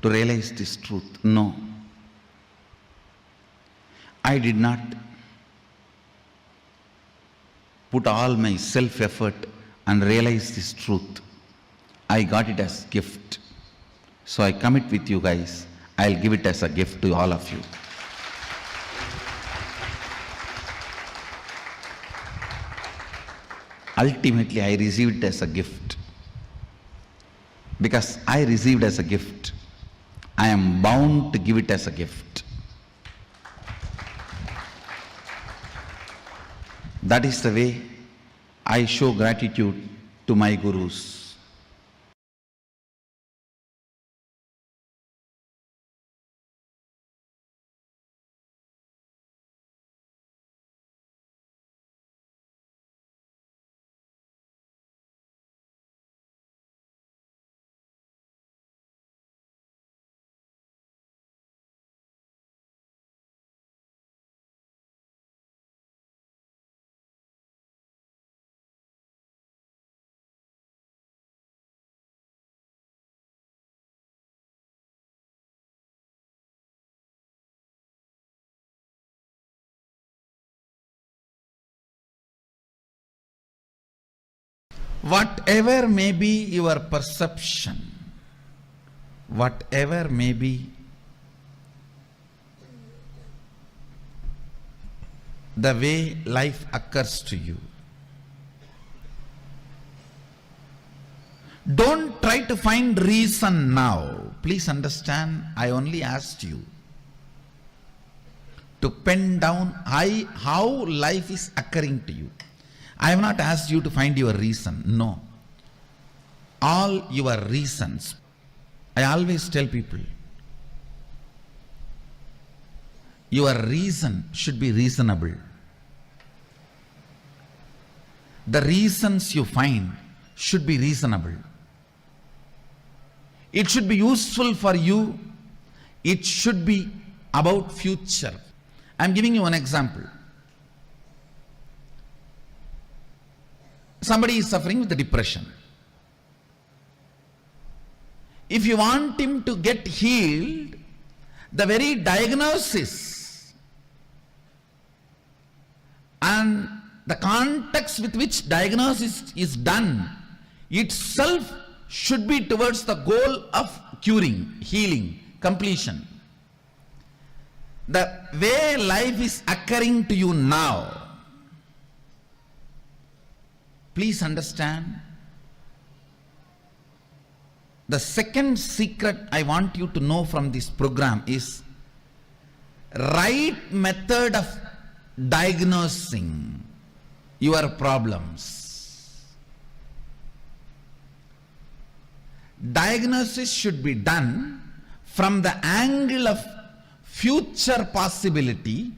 to realize this truth. No. I did not put all my self-effort and realize this truth. I got it as gift. So I commit with you guys. I'll give it as a gift to all of you. Ultimately, I received it as a gift. Because I received as a gift, I am bound to give it as a gift. That is the way I show gratitude to my gurus. Whatever may be your perception, whatever may be the way life occurs to you, don't try to find reason now. Please understand, I only asked you to pen down how life is occurring to you. I have not asked you to find your reason. No. All your reasons. I always tell people, your reason should be reasonable. The reasons you find should be reasonable. It should be useful for you. It should be about future. I am giving you an example. Somebody is suffering with depression. If you want him to get healed, the very diagnosis and the context with which diagnosis is done itself should be towards the goal of curing, healing, completion. The way life is occurring to you now, please understand, the second secret I want you to know from this program is right method of diagnosing your problems. Diagnosis should be done from the angle of future possibility,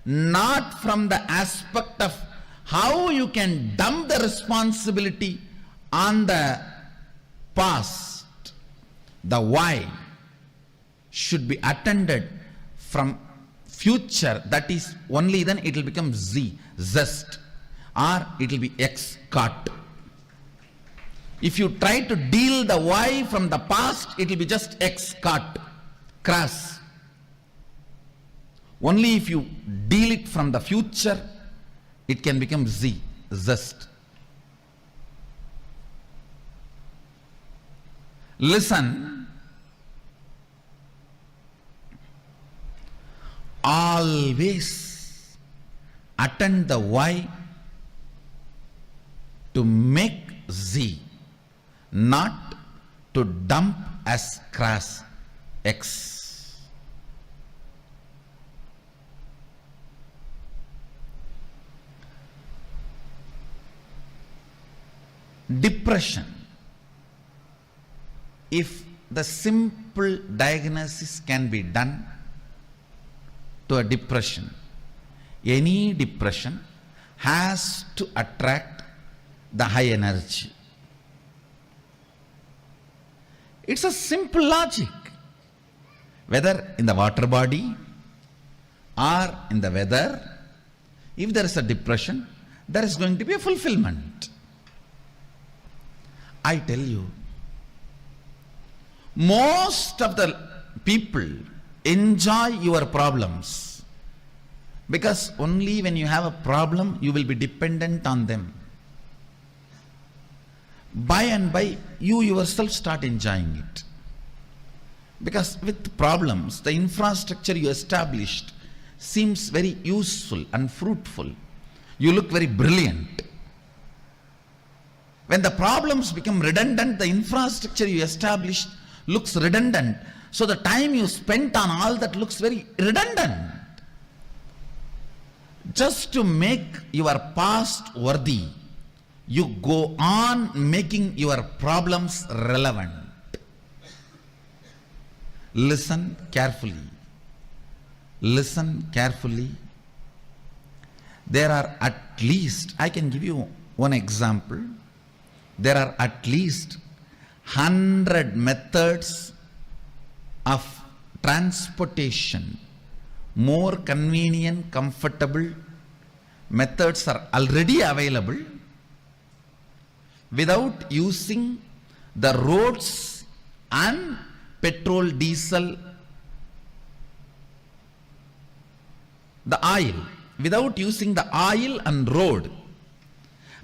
not from the aspect of how you can dump the responsibility on the past. The why should be attended from future. That is, only then it will become zest, or it will be cut. If you try to deal the why from the past, it will be just cut, crass. Only if you deal it from the future, it can become zest. Listen, always attend the why to make not to dump as crass X. Depression. If the simple diagnosis can be done to a depression, any depression has to attract the high energy. It's a simple logic. Whether in the water body or in the weather, if there is a depression, there is going to be a fulfillment. I tell you, most of the people enjoy your problems because only when you have a problem, you will be dependent on them. By and by, you yourself start enjoying it. Because with problems, the infrastructure you established seems very useful and fruitful. You look very brilliant. When the problems become redundant, the infrastructure you established looks redundant. So the time you spent on all that looks very redundant. Just to make your past worthy, you go on making your problems relevant. Listen carefully. Listen carefully. There are at least, I can give you one example. There are at least 100 methods of transportation. More convenient, comfortable methods are already available without using the roads and petrol, diesel, the oil, without using the oil and road.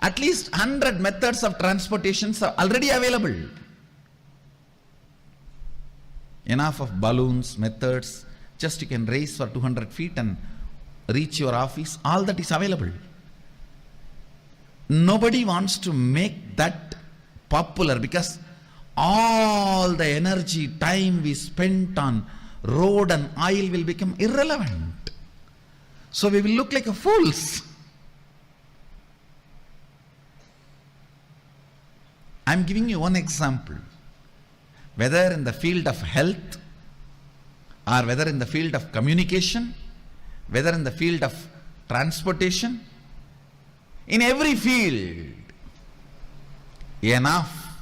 At least 100 methods of transportations are already available. Enough of balloons, methods, just you can race for 200 feet and reach your office, all that is available. Nobody wants to make that popular because all the energy, time we spent on road and oil will become irrelevant. So we will look like a fools. I am giving you one example. Whether in the field of health, or whether in the field of communication, whether in the field of transportation, in every field, enough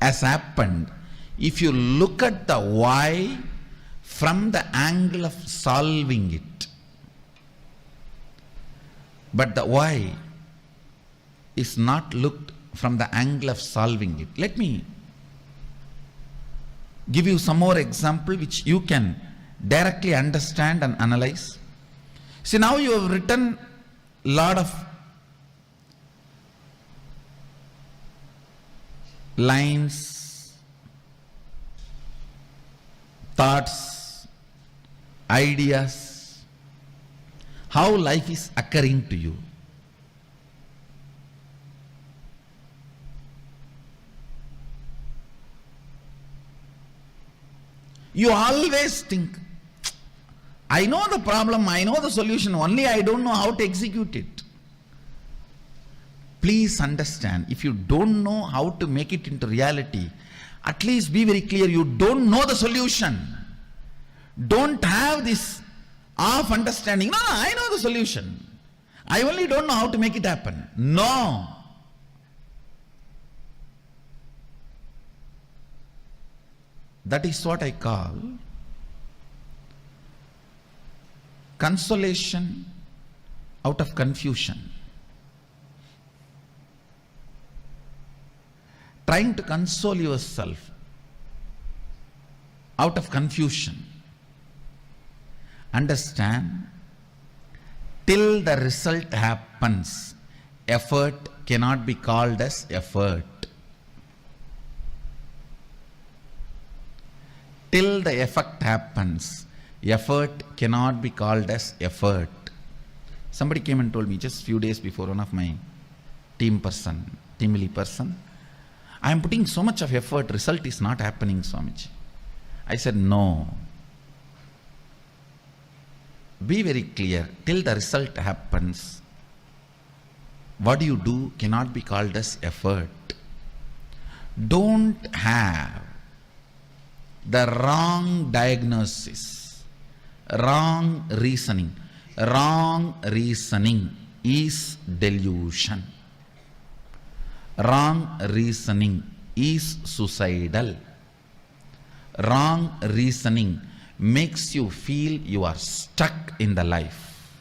has happened. If you look at the why from the angle of solving it, but the why is not looked from the angle of solving it. Let me give you some more example which you can directly understand and analyze. See, now you have written lot of lines, thoughts, ideas, how life is occurring to you. You always think, I know the problem, I know the solution, only I don't know how to execute it. Please understand, if you don't know how to make it into reality, at least be very clear, you don't know the solution. Don't have this half understanding. No, I know the solution. I only don't know how to make it happen. No. That is what I call consolation out of confusion. Trying to console yourself out of confusion. Understand, till the result happens, effort cannot be called as effort. Till the effect happens, effort cannot be called as effort. Somebody came and told me just few days before, one of my team lead person, I am putting so much of effort, result is not happening, Swamiji. I said, no. Be very clear, till the result happens, what you do cannot be called as effort. Don't have the wrong diagnosis, wrong reasoning. Wrong reasoning is delusion. Wrong reasoning is suicidal. Wrong reasoning makes you feel you are stuck in the life.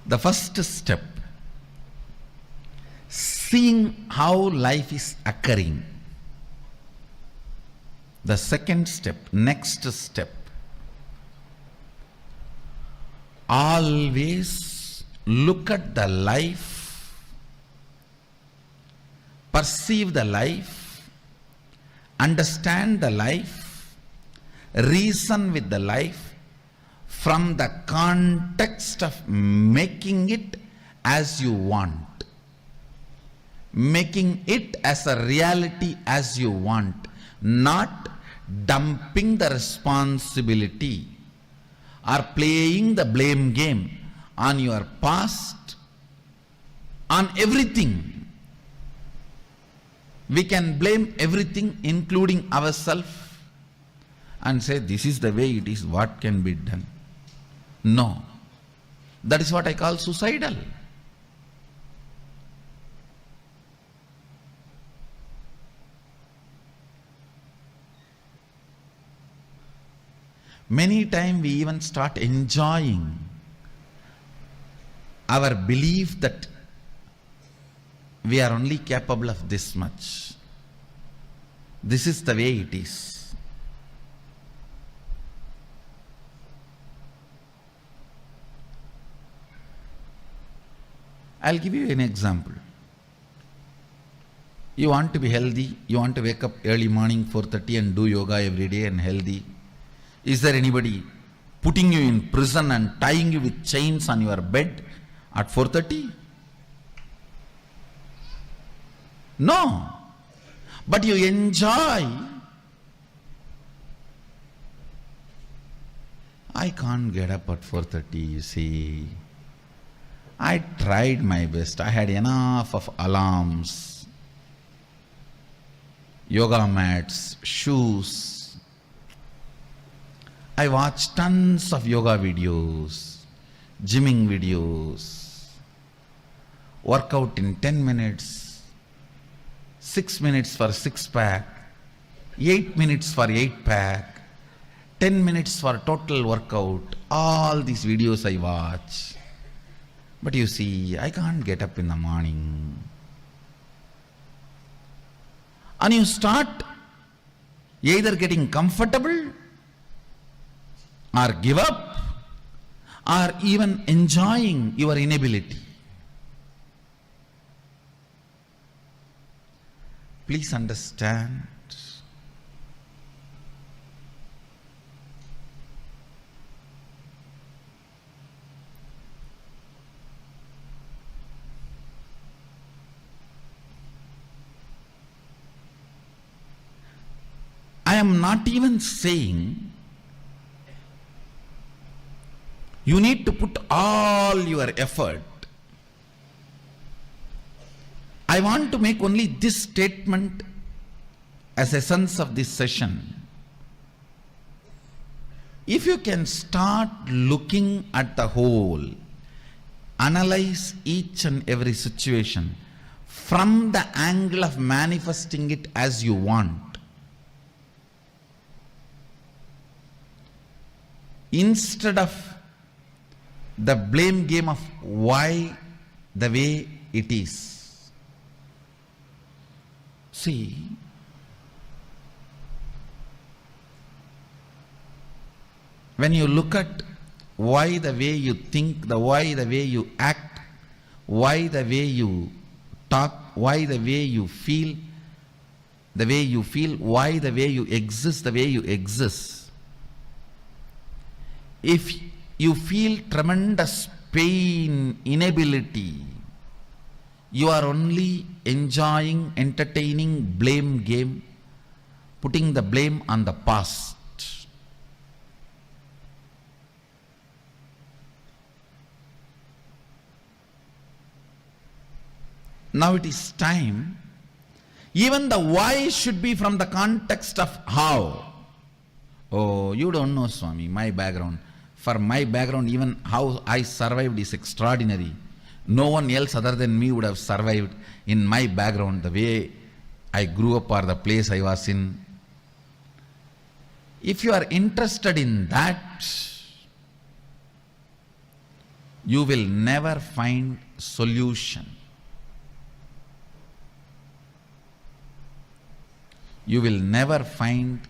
The first step, seeing how life is occurring. The second step, next step, always look at the life, perceive the life, understand the life, reason with the life from the context of making it as you want, making it as a reality as you want, not dumping the responsibility or playing the blame game on your past, on everything. We can blame everything, including ourselves, and say, this is the way it is, what can be done? No. That is what I call suicidal. Many times we even start enjoying our belief that we are only capable of this much. This is the way it is. I'll give you an example. You want to be healthy, you want to wake up early morning 4:30 and do yoga every day and healthy. Is there anybody putting you in prison and tying you with chains on your bed at 4:30? No. But you enjoy. I can't get up at 4:30, you see. I tried my best. I had enough of alarms, yoga mats, shoes. I watched tons of yoga videos, gymming videos, workout in 10 minutes, 6 minutes for 6-pack, 8 minutes for 8-pack, 10 minutes for total workout. All these videos I watch. But you see, I can't get up in the morning. And you start either getting comfortable or give up or even enjoying your inability. Please understand. I am not even saying you need to put all your effort. I want to make only this statement as essence of this session. If you can start looking at the whole, analyze each and every situation from the angle of manifesting it as you want, instead of the blame game of why the way it is. See, when you look at why the way you think, why the way you act, why the way you talk, why the way you feel, why the way you exist, the way you exist. If you feel tremendous pain, inability, you are only enjoying, entertaining blame game, putting the blame on the past. Now it is time. Even the why should be from the context of how. Oh, you don't know, Swami, my background. For my background, even how I survived is extraordinary. No one else other than me would have survived in my background, the way I grew up or the place I was in. If you are interested in that, you will never find solution. You will never find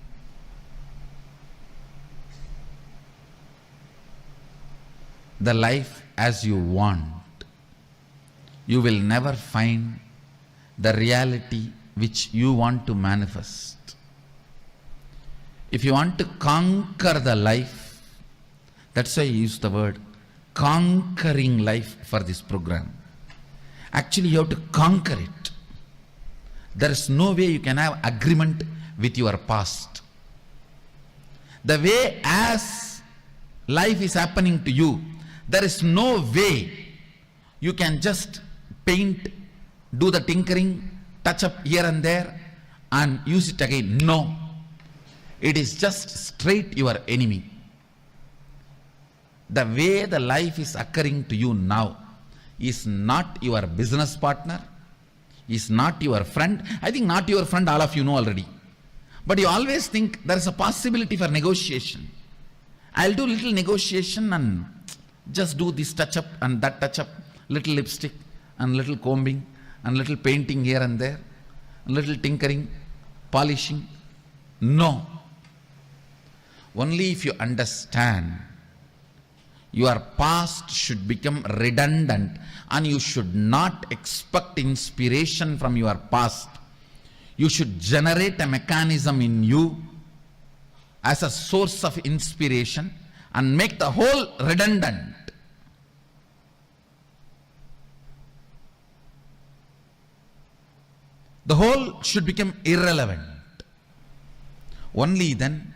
the life as you want. You will never find the reality which you want to manifest. If you want to conquer the life, that's why I use the word conquering life for this program. Actually, you have to conquer it. There is no way you can have agreement with your past. The way as life is happening to you, there is no way you can just paint, do the tinkering, touch up here and there and use it again. No. It is just straight your enemy. The way the life is occurring to you now is not your business partner, is not your friend. I think not your friend, all of you know already. But you always think there is a possibility for negotiation. I'll do little negotiation and just do this touch up and that touch up, little lipstick and little combing and little painting here and there, little tinkering, polishing. No. Only if you understand Your past should become redundant, and you should not expect inspiration from your past. You should generate a mechanism in you as a source of inspiration and make the whole redundant. The whole should become irrelevant. Only then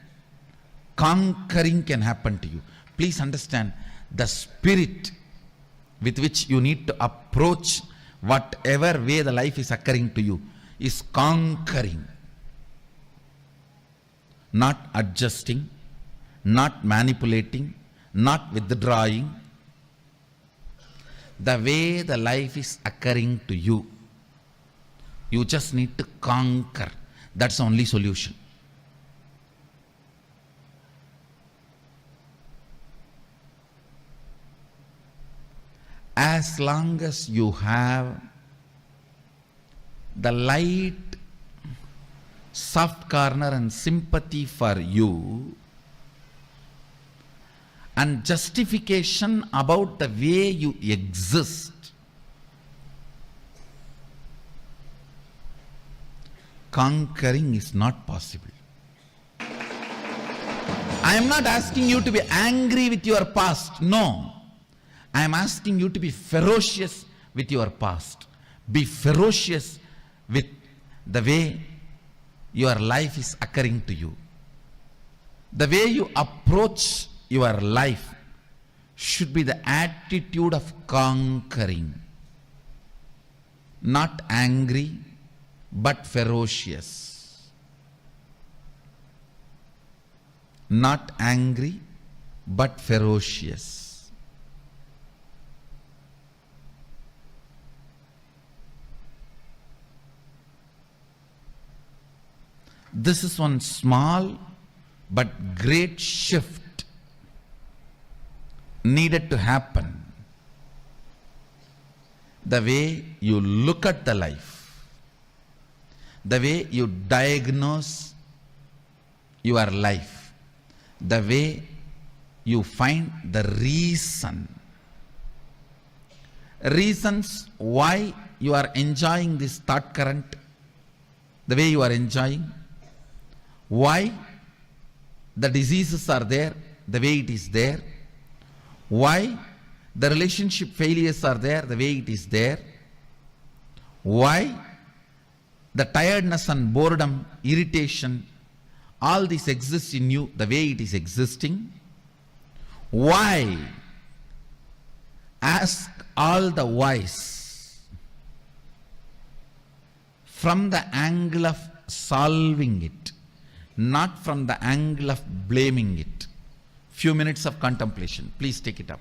conquering can happen to you. Please understand, the spirit with which you need to approach whatever way the life is occurring to you is conquering, not adjusting, not manipulating, not withdrawing. The way the life is occurring to you, you just need to conquer. That's the only solution. As long as you have the light, soft corner and sympathy for you, and justification about the way you exist, conquering is not possible. I am not asking you to be angry with your past. No. I am asking you to be ferocious with your past. Be ferocious with the way your life is occurring to you. The way you approach your life should be the attitude of conquering. Not angry, but ferocious. Not angry, but ferocious. This is one small but great shift needed to happen. The way you look at the life, the way you diagnose your life, the way you find the reasons why you are enjoying this thought current, the way you are enjoying, why the diseases are there the way it is there, why the relationship failures are there the way it is there, why the tiredness and boredom, irritation, all this exists in you the way it is existing. Why? Ask all the whys from the angle of solving it, not from the angle of blaming it. Few minutes of contemplation. Please take it up.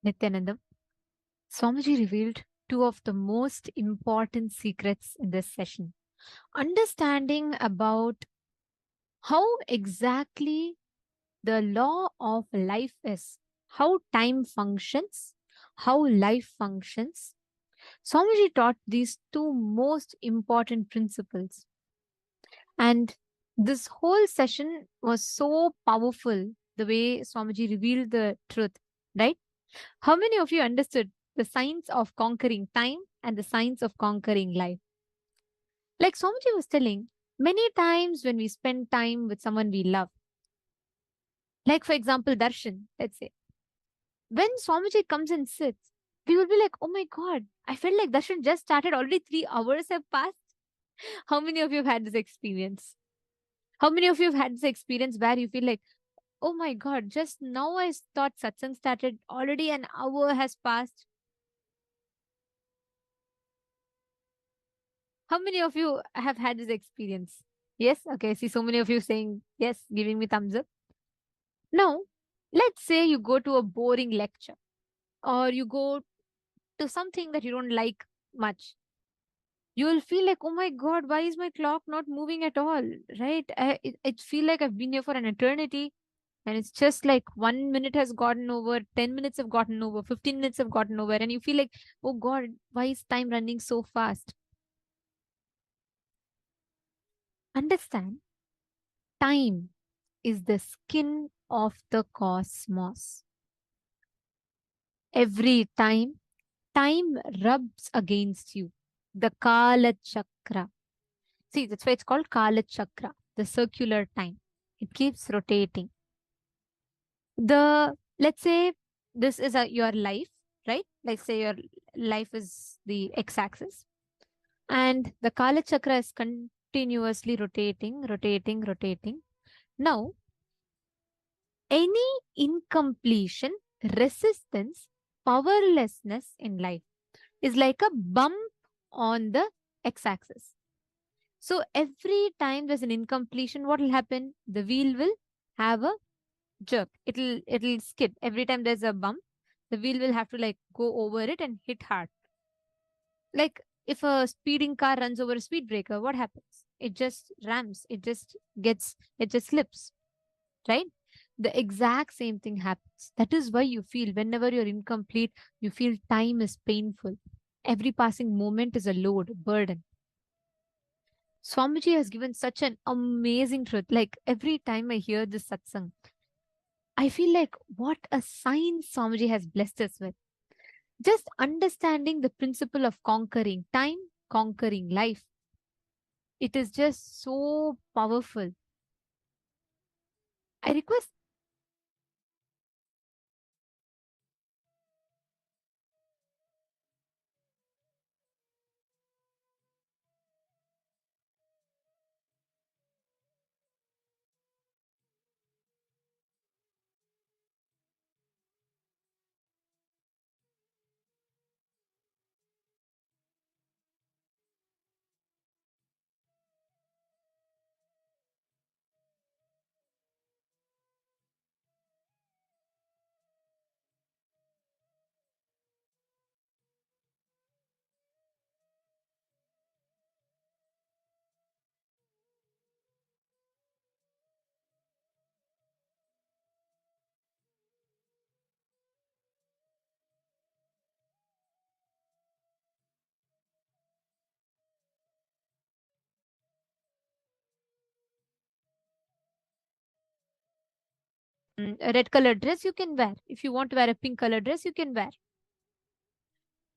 Nithyananda, Swamiji revealed two of the most important secrets in this session. Understanding about how exactly the law of life is, how time functions, how life functions. Swamiji taught these two most important principles. And this whole session was so powerful, the way Swamiji revealed the truth, right? How many of you understood the science of conquering time and the science of conquering life? Like Swamiji was telling, many times when we spend time with someone we love, like for example, Darshan, let's say, when Swamiji comes and sits, we will be like, oh my God, I felt like Darshan just started, already 3 hours have passed. How many of you have had this experience? How many of you have had this experience where you feel like, oh my God, just now I thought satsang started, already an hour has passed? How many of you have had this experience? Yes? Okay, I see so many of you saying yes, giving me thumbs up. Now, let's say you go to a boring lecture or you go to something that you don't like much. You will feel like, oh my God, why is my clock not moving at all? Right? It feel like I've been here for an eternity and it's just like 1 minute has gotten over, 10 minutes have gotten over, 15 minutes have gotten over, and you feel like, oh God, why is time running so fast? Understand, time is the skin of the cosmos. Every time rubs against you. The Kaala Chakra. See, that's why it's called Kaala Chakra, the circular time. It keeps rotating. Let's say this is your life, right? Let's say your life is the x-axis, and the Kaala Chakra is continuously rotating, rotating, rotating. Now, any incompletion, resistance, powerlessness in life is like a bump on the x-axis. So every time there's an incompletion, what will happen? The wheel will have a jerk. It'll skid. Every time there's a bump, the wheel will have to like go over it and hit hard. Like if a speeding car runs over a speed breaker, what happens? It just rams. It just slips, right? The exact same thing happens. That is why you feel whenever you're incomplete, you feel time is painful. Every passing moment is a load, a burden. Swamiji has given such an amazing truth. Like every time I hear this satsang, I feel like what a sign Swamiji has blessed us with. Just understanding the principle of conquering time, conquering life. It is just so powerful. I request a red color dress you can wear. If you want to wear a pink color dress, you can wear.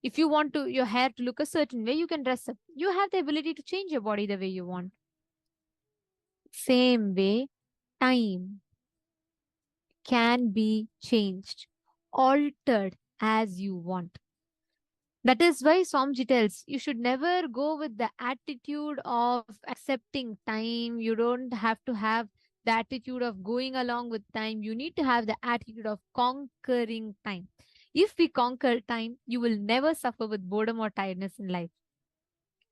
If you want to your hair to look a certain way, you can dress up. You have the ability to change your body the way you want. Same way, time can be changed, altered as you want. That is why Swamiji tells you should never go with the attitude of accepting time. You don't have to have the attitude of going along with time. You need to have the attitude of conquering time. If we conquer time, you will never suffer with boredom or tiredness in life.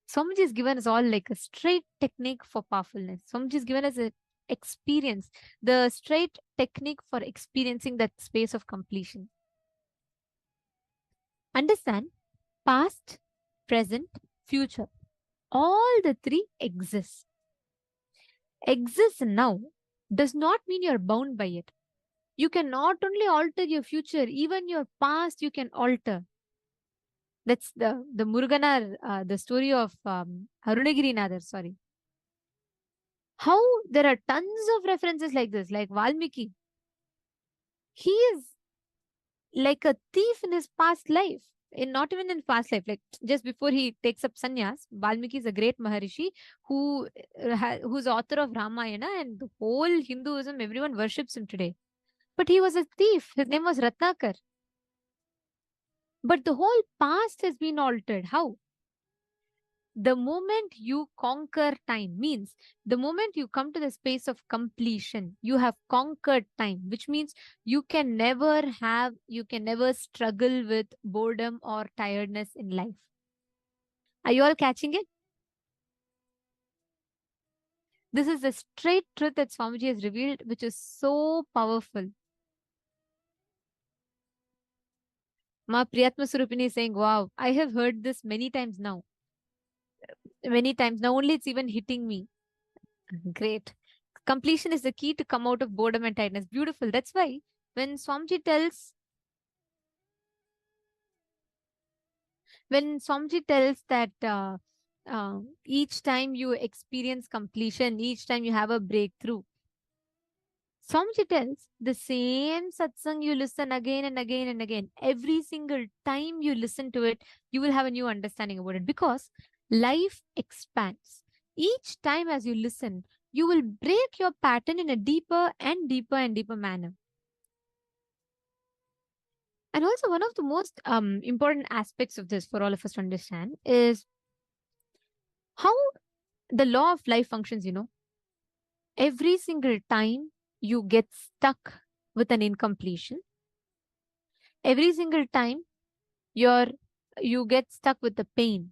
Swamiji has given us all like a straight technique for powerfulness. Swamiji has given us an experience, the straight technique for experiencing that space of completion. Understand, past, present, future. All the three exist. Exist now does not mean you're bound by it. You can not only alter your future, even your past you can alter. That's the Muruganar, the story of Arunagirinathar, sorry. How there are tons of references like this, like Valmiki. He is like a thief in his past life. Not even in past life, like just before he takes up sannyas, Valmiki is a great Maharishi who's author of Ramayana, and the whole Hinduism, everyone worships him today. But he was a thief. His name was Ratnakar. But the whole past has been altered. How? The moment you conquer time means the moment you come to the space of completion, you have conquered time, which means you can never struggle with boredom or tiredness in life. Are you all catching it? This is the straight truth that Swamiji has revealed, which is so powerful. Ma Priyatma Surupini is saying, wow, I have heard this many times now. Many times. Now only it's even hitting me. Great. Completion is the key to come out of boredom and tiredness. Beautiful. That's why when Swamiji tells that each time you experience completion, each time you have a breakthrough, Swamiji tells the same satsang you listen again and again and again. Every single time you listen to it, you will have a new understanding about it, because life expands. Each time as you listen, you will break your pattern in a deeper and deeper and deeper manner. And also one of the most important aspects of this for all of us to understand is how the law of life functions, Every single time you get stuck with an incompletion, every single time you get stuck with the pain,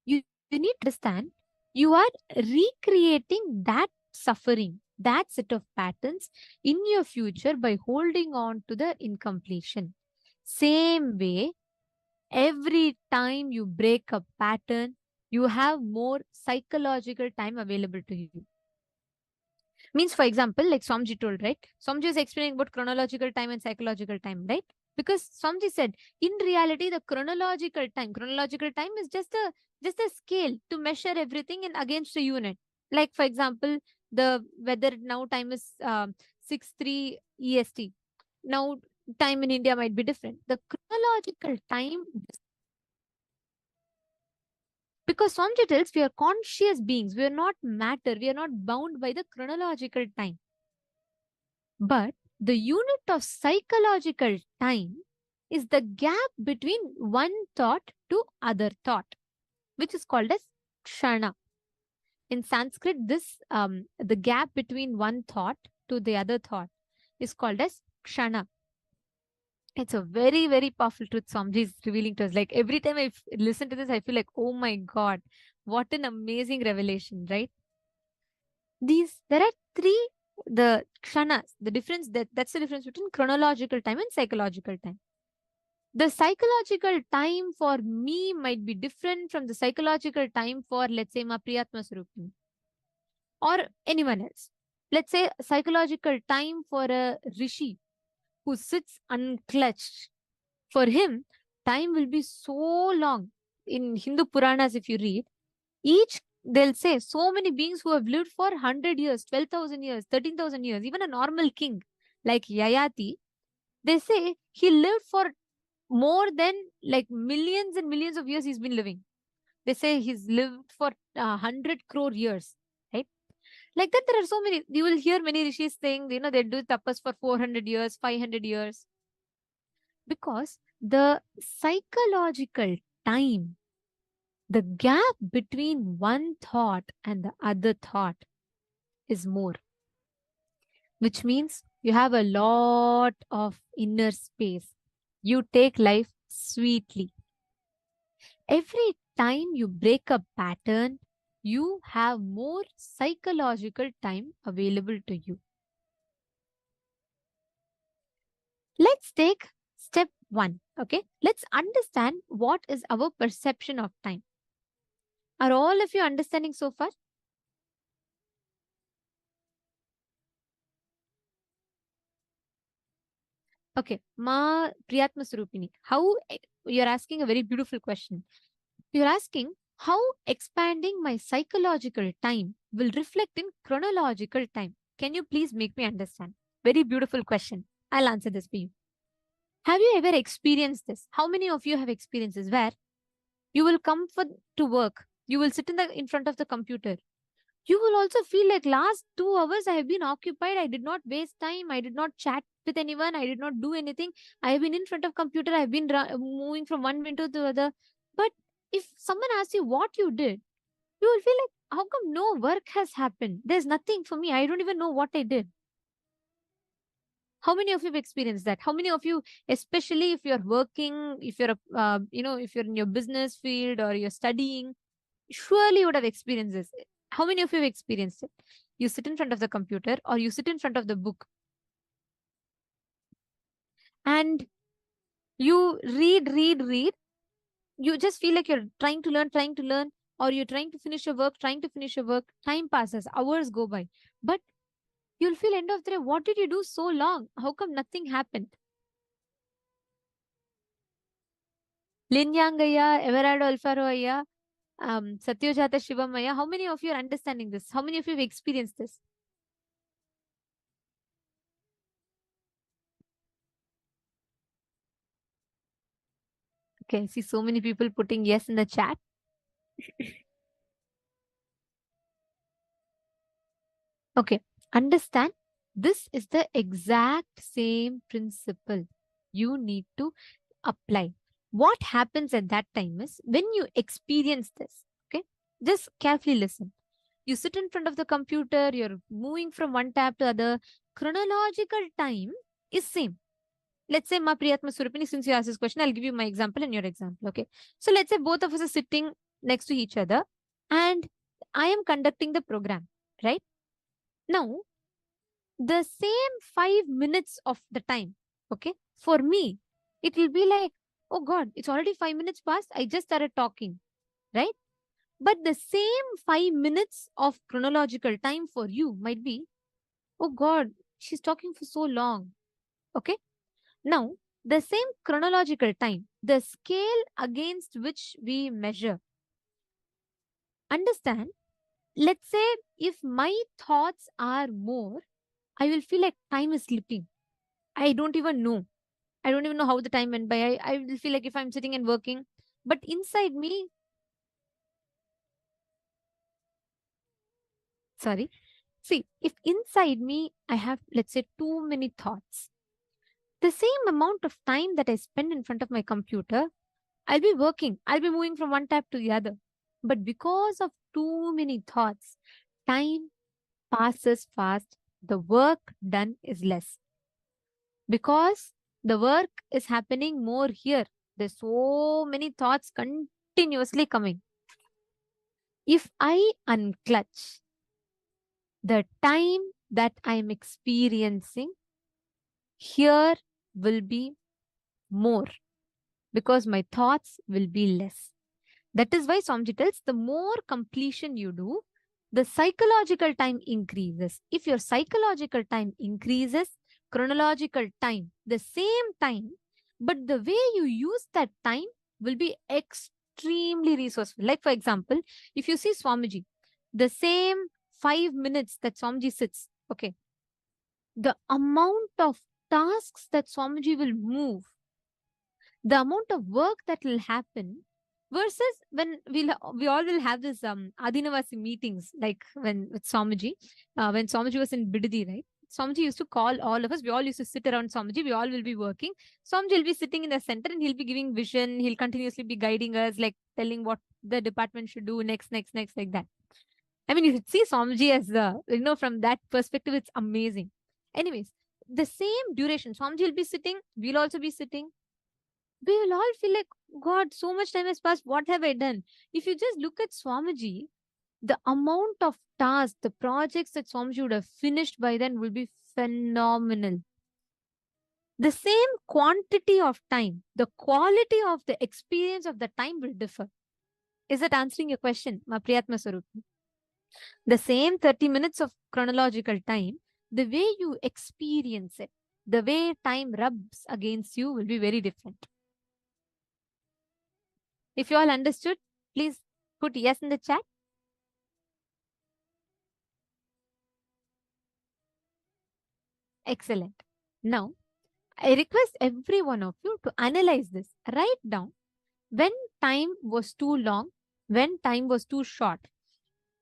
you need to understand you are recreating that suffering, that set of patterns in your future by holding on to the incompletion. Same way, every time you break a pattern, you have more psychological time available to you. Means, for example, like Swamiji told, right? Swamiji is explaining about chronological time and psychological time, right? Because Swamiji said, in reality, the chronological time is just a scale to measure everything in against a unit. Like, for example, the weather now time is 6:03 EST. Now time in India might be different. The chronological time, because Swamiji tells we are conscious beings, we are not matter, we are not bound by the chronological time. But the unit of psychological time is the gap between one thought to other thought, which is called as kshana. In Sanskrit, this the gap between one thought to the other thought is called as kshana. It's a very, very powerful truth Swamiji is revealing to us. Like every time I listen to this, I feel like, oh my God, what an amazing revelation, right? There are three, the kshanas, the difference, that's the difference between chronological time and psychological time. The psychological time for me might be different from the psychological time for, let's say, Ma Priyatma Svarupa or anyone else. Let's say psychological time for a rishi who sits unclutched. For him, time will be so long. In Hindu Puranas, if you read, they'll say so many beings who have lived for 100 years, 12,000 years, 13,000 years, even a normal king like Yayati, they say he lived for more than like millions and millions of years he's been living. They say he's lived for 100 crore years, right? Like that, there are so many. You will hear many rishis saying, they do tapas for 400 years, 500 years. Because the psychological time, the gap between one thought and the other thought is more, which means you have a lot of inner space. You take life sweetly. Every time you break a pattern, you have more psychological time available to you. Let's take step 1. Okay, let's understand what is our perception of time. Are all of you understanding so far? Okay, Ma Priyatma Sarupini, how you're asking a very beautiful question. You're asking how expanding my psychological time will reflect in chronological time. Can you please make me understand? Very beautiful question. I'll answer this for you. Have you ever experienced this? How many of you have experienced this? Where you will come to work, you will sit in front of the computer. You will also feel like last 2 hours I have been occupied. I did not waste time. I did not chat with anyone. I did not do anything. I have been in front of computer. I have been moving from one window to the other. But if someone asks you what you did, you will feel like, how come no work has happened? There's nothing for me. I don't even know what I did. How many of you have experienced that? How many of you, especially if you're working, if you're, if you're in your business field or you're studying, surely you would have experienced this. How many of you have experienced it? You sit in front of the computer or you sit in front of the book and you read. You just feel like you're trying to learn, or you're trying to finish your work. Time passes, hours go by. But you'll feel end of the day, what did you do so long? How come nothing happened? Linyangaya, Everardo Alfaro Aya, Satyojata Shivamaya. How many of you are understanding this? How many of you have experienced this? Okay, I see so many people putting yes in the chat. Okay, understand, this is the exact same principle you need to apply. What happens at that time is when you experience this, okay, just carefully listen. You sit in front of the computer, you're moving from one tab to other. Chronological time is same. Let's say, Ma Priyatma Surupini, since you asked this question, I'll give you my example and your example. Okay. So let's say both of us are sitting next to each other and I am conducting the program, right? Now, the same 5 minutes of the time, okay, for me, it will be like, oh God, it's already 5 minutes past. I just started talking, right? But the same 5 minutes of chronological time for you might be, oh God, she's talking for so long. Okay. Now, the same chronological time, the scale against which we measure. Understand, let's say if my thoughts are more, I will feel like time is slipping. I don't even know. I don't even know how the time went by. I will feel like if I'm sitting and working, but inside me, sorry, see, if inside me, I have, let's say, too many thoughts, the same amount of time that I spend in front of my computer, I'll be working, I'll be moving from one tab to the other. But because of too many thoughts, time passes fast, the work done is less. Because the work is happening more here. There's so many thoughts continuously coming. If I unclutch the time that I'm experiencing, here will be more because my thoughts will be less. That is why Swamiji tells the more completion you do, the psychological time increases. If your psychological time increases, chronological time, the same time, but the way you use that time will be extremely resourceful. Like, for example, if you see Swamiji, the same 5 minutes that Swamiji sits, okay, the amount of tasks that Swamiji will move, the amount of work that will happen versus when we all will have this Adinavasi meetings, like when with Swamiji, when Swamiji was in Bidadi, right? Swamiji used to call all of us. We all used to sit around Swamiji. We all will be working. Swamiji will be sitting in the center and he'll be giving vision. He'll continuously be guiding us, like telling what the department should do next, like that. I mean, you should see Swamiji as from that perspective, it's amazing. Anyways, the same duration, Swamiji will be sitting, we'll also be sitting. We will all feel like, God, so much time has passed. What have I done? If you just look at Swamiji, the amount of tasks, the projects that Swamiji would have finished by then will be phenomenal. The same quantity of time, the quality of the experience of the time will differ. Is it answering your question, Ma Priyatma Svarupa? The same 30 minutes of chronological time, the way you experience it, the way time rubs against you will be very different. If you all understood, please put yes in the chat. Excellent. Now, I request every one of you to analyze this. Write down when time was too long, when time was too short,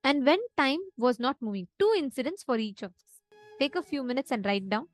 and when time was not moving. 2 incidents for each of us. Take a few minutes and write down.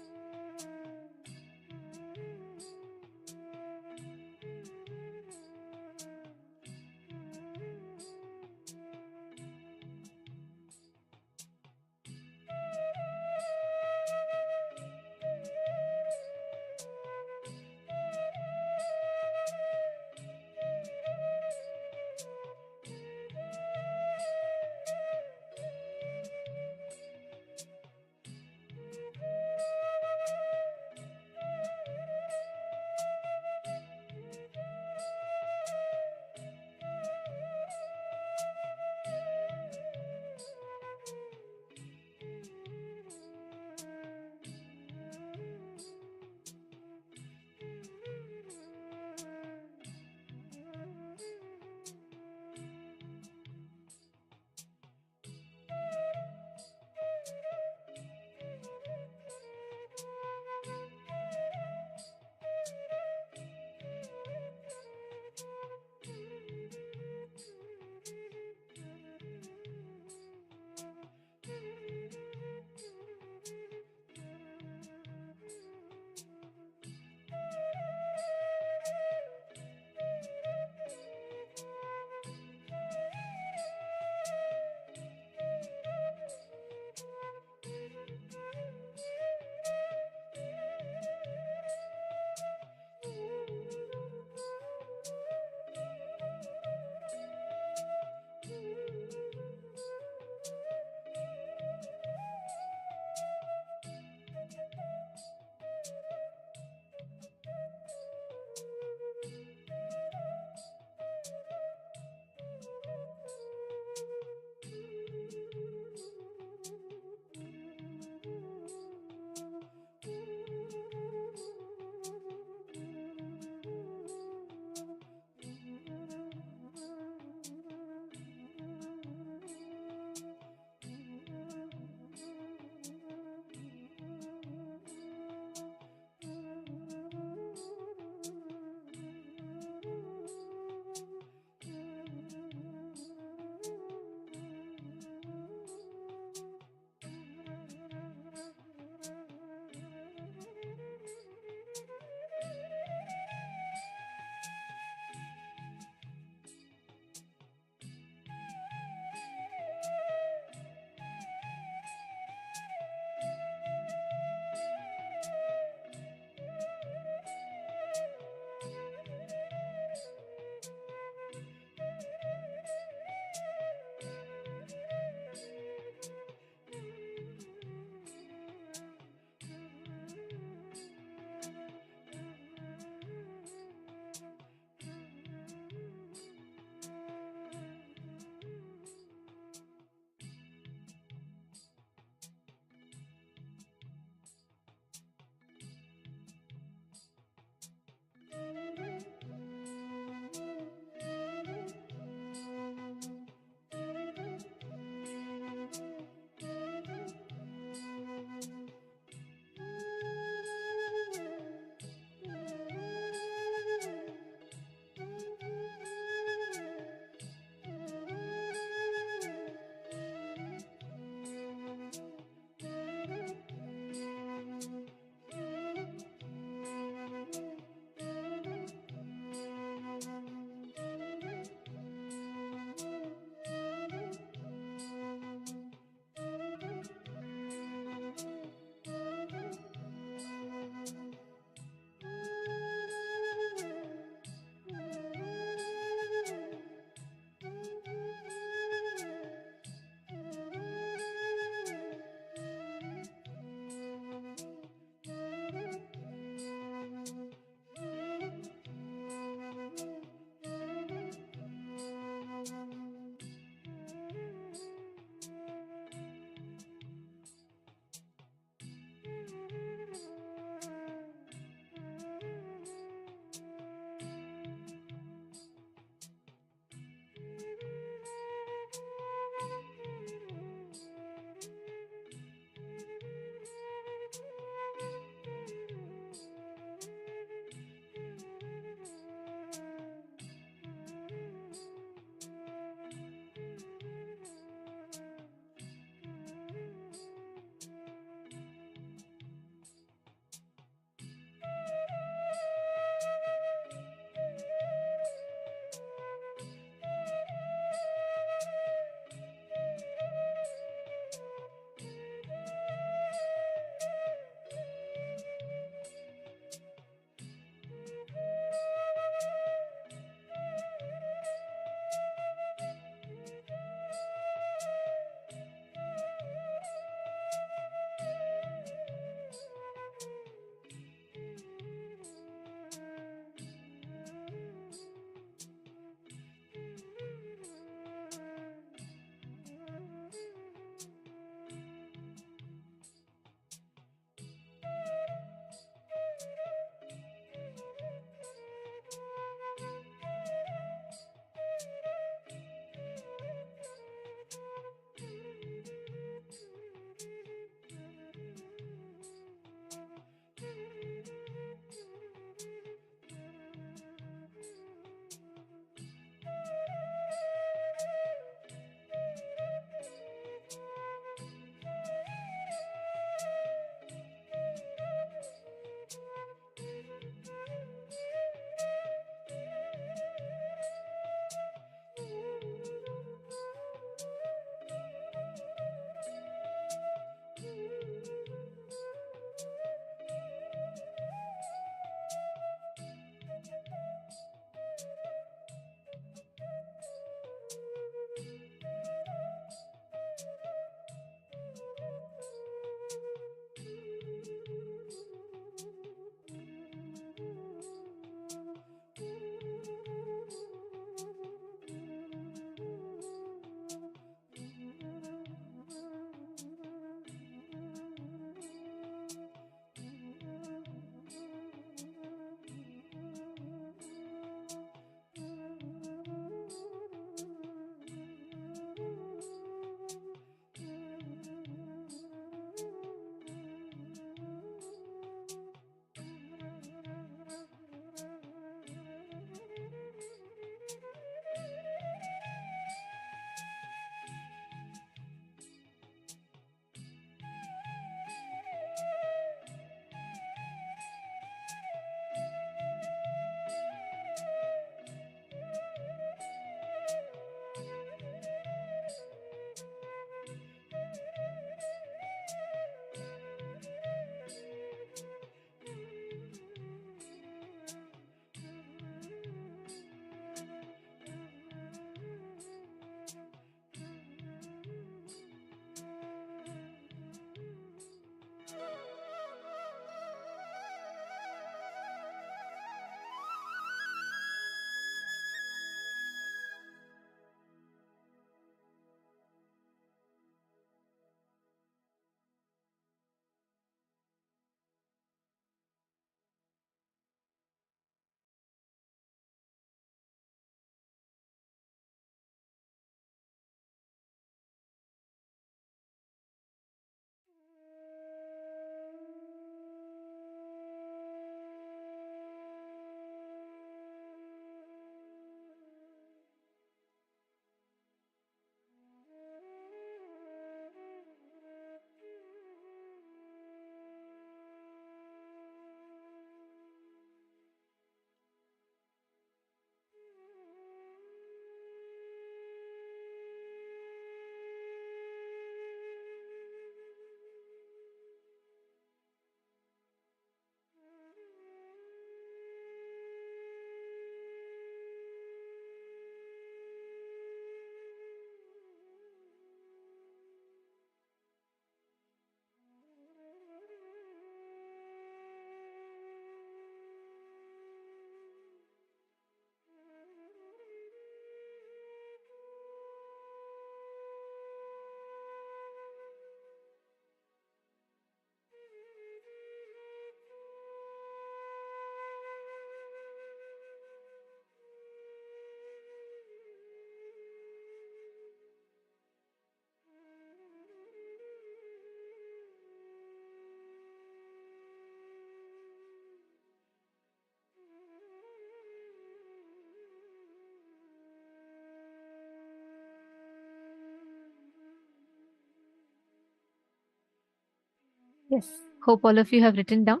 Yes. Hope all of you have written down.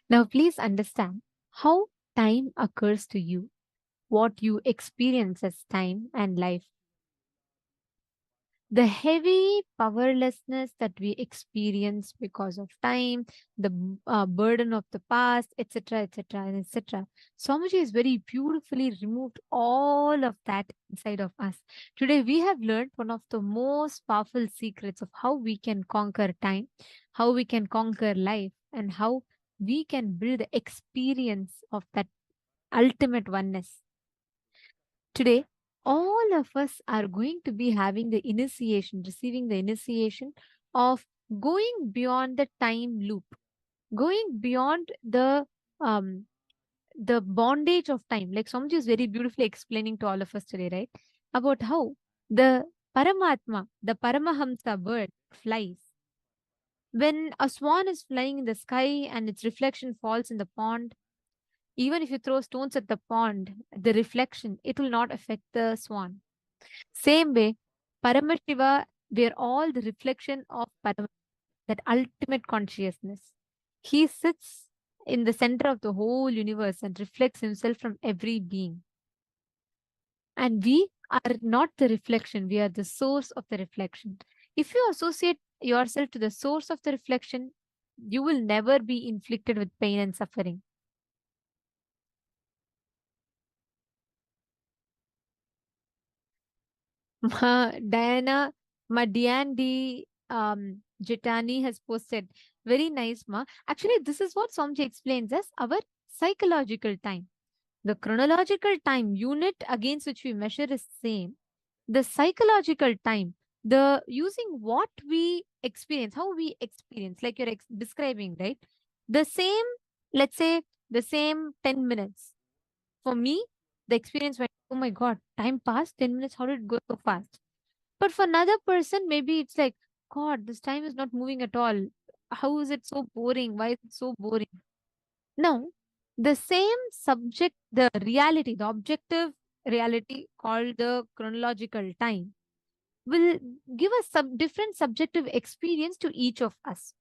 Now, please understand how time occurs to you, what you experience as time and life. The heavy powerlessness that we experience because of time, the burden of the past, etc., etc., and etc. Swamiji has very beautifully removed all of that inside of us. Today, we have learned one of the most powerful secrets of how we can conquer time, how we can conquer life, and how we can build the experience of that ultimate oneness. Today, all of us are going to be having the initiation, receiving the initiation of going beyond the time loop, going beyond the bondage of time. Like Swamiji is very beautifully explaining to all of us today, right? About how the Paramatma, the Paramahamsa bird flies. When a swan is flying in the sky and its reflection falls in the pond, even if you throw stones at the pond, the reflection, it will not affect the swan. Same way, Paramashiva, we are all the reflection of that ultimate consciousness. He sits in the center of the whole universe and reflects himself from every being. And we are not the reflection, we are the source of the reflection. If you associate yourself to the source of the reflection, you will never be inflicted with pain and suffering. Diana Madiandi Jitani has posted. Very nice, Ma. Actually, this is what Somji explains as our psychological time. The chronological time unit against which we measure is same. The psychological time, the using what we experience, how we experience, like you're describing, right? The same, let's say, the same 10 minutes. For me, the experience went, oh my God, time passed 10 minutes. How did it go so fast? But for another person, maybe it's like, God, this time is not moving at all. How is it so boring? Why is it so boring? Now, the same subject, the reality, the objective reality called the chronological time, will give a different subjective experience to each of us.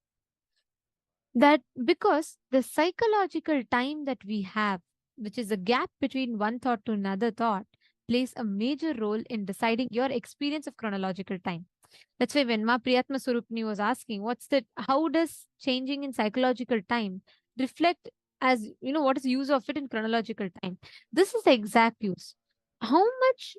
That because the psychological time that we have, which is a gap between one thought to another thought, plays a major role in deciding your experience of chronological time. That's why when Ma Priyatma Surupni was asking, how does changing in psychological time reflect as, what is the use of it in chronological time? This is the exact use. How much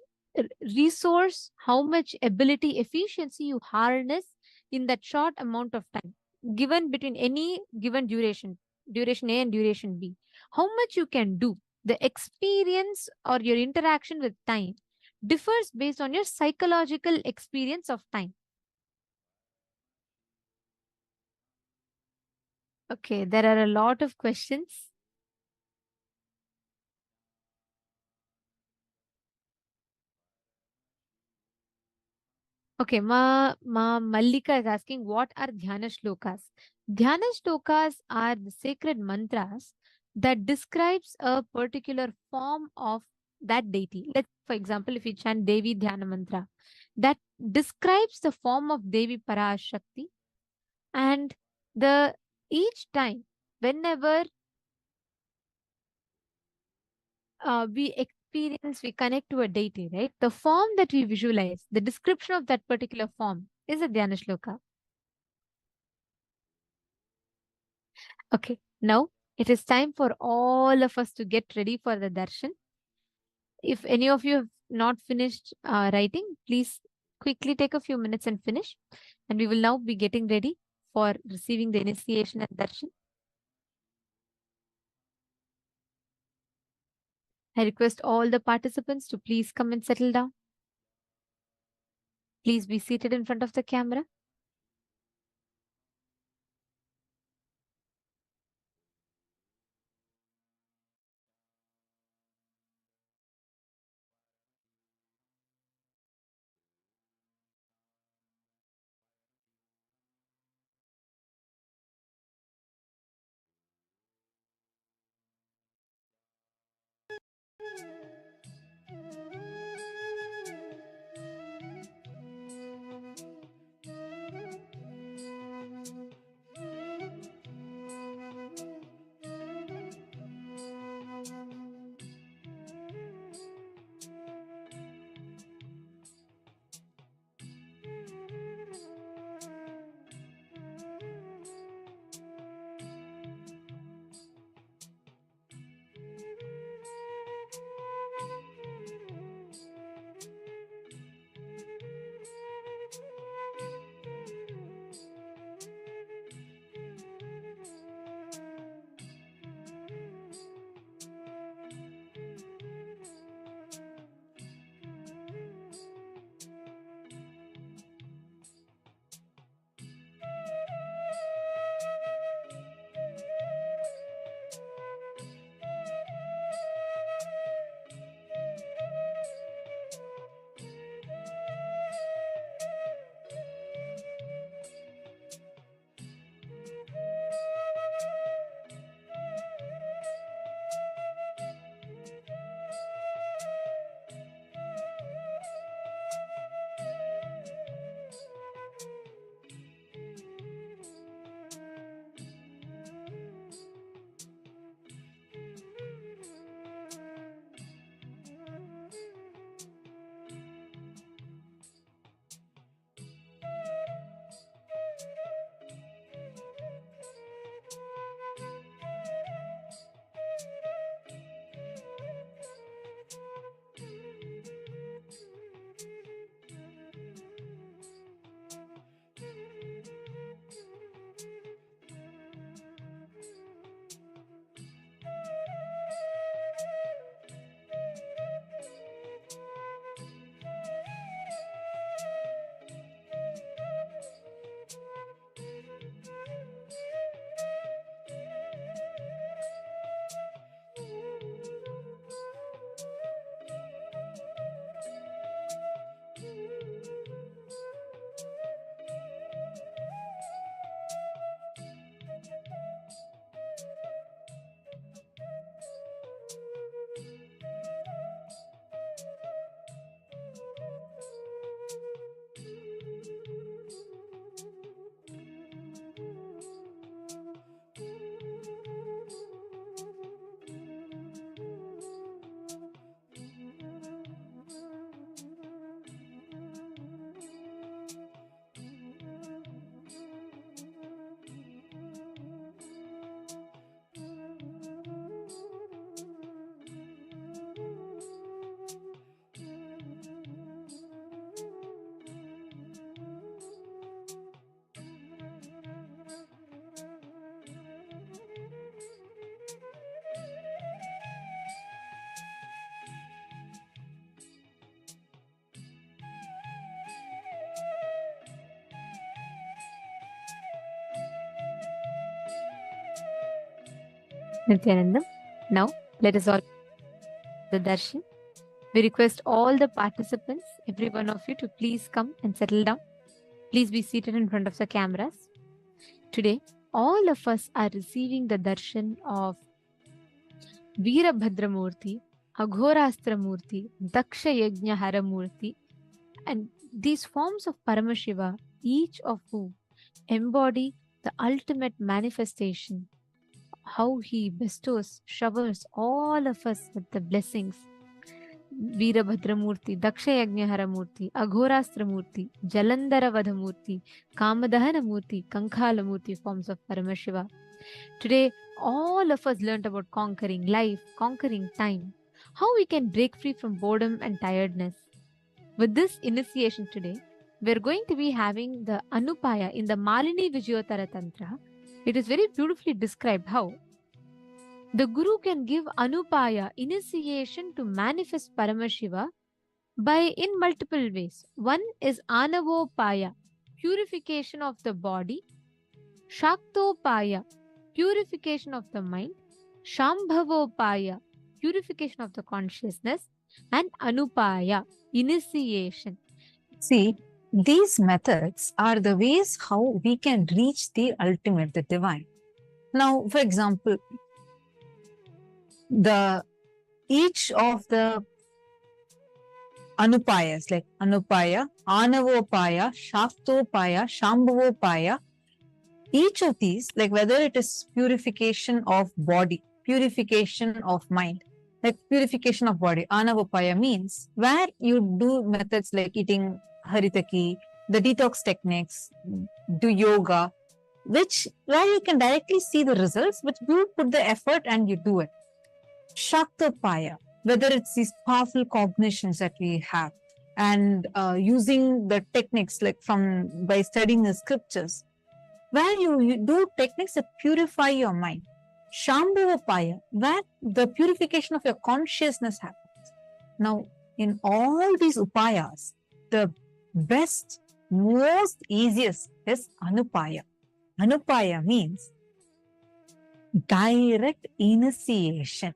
resource, how much ability, efficiency you harness in that short amount of time given between any given duration A and duration B, how much you can do. The experience or your interaction with time differs based on your psychological experience of time. Okay, there are a lot of questions. Okay, Ma Mallika is asking, what are Dhyana Shlokas? Dhyana Shlokas are the sacred mantras that describes a particular form of that deity. Let's, for example, if we chant Devi Dhyana Mantra, that describes the form of Devi Parashakti, and the each time, whenever we connect to a deity, right? The form that we visualize, the description of that particular form is a Dhyana Shloka. Okay, now it is time for all of us to get ready for the darshan. If any of you have not finished writing, please quickly take a few minutes and finish. And we will now be getting ready for receiving the initiation and darshan. I request all the participants to please come and settle down. Please be seated in front of the camera. Nithyananda. Now, let us all the darshan. We request all the participants, every one of you, to please come and settle down. Please be seated in front of the cameras. Today, all of us are receiving the darshan of Veerabhadramurti, Aghorastramurti, Daksha Yajna Haramurti, and these forms of Paramashiva, each of whom embody the ultimate manifestation, how he bestows, showers all of us with the blessings. Veerabhadramurti, Dakshayajnaharamurti, Aghorastramurti, Jalandaravadhamurti, Kamadahanamurti, Kankhalamurti forms of Paramashiva. Today, all of us learnt about conquering life, conquering time, how we can break free from boredom and tiredness. With this initiation today, we're going to be having the Anupaya in the Malini Vijayotara Tantra. It is very beautifully described how the Guru can give Anupaya, initiation to manifest Paramashiva in multiple ways. One is Anavopaya, purification of the body, Shaktopaya, purification of the mind, Shambhavopaya, purification of the consciousness, and Anupaya, initiation. See, these methods are the ways how we can reach the ultimate, the divine. Now, for example, each of the Anupayas, like Anupaya, Anavopaya, Shaktopaya, Shambhavopaya, each of these, like whether it is purification of body, purification of mind, like purification of body, Anavopaya means where you do methods like eating haritaki, the detox techniques, do yoga, where you can directly see the results, but you put the effort and you do it. Shaktopaya, whether it's these powerful cognitions that we have, and using the techniques like by studying the scriptures, where you do techniques that purify your mind. Shambhavapaya, where the purification of your consciousness happens. Now, in all these upayas, the best, most easiest is Anupaya. Anupaya means direct initiation.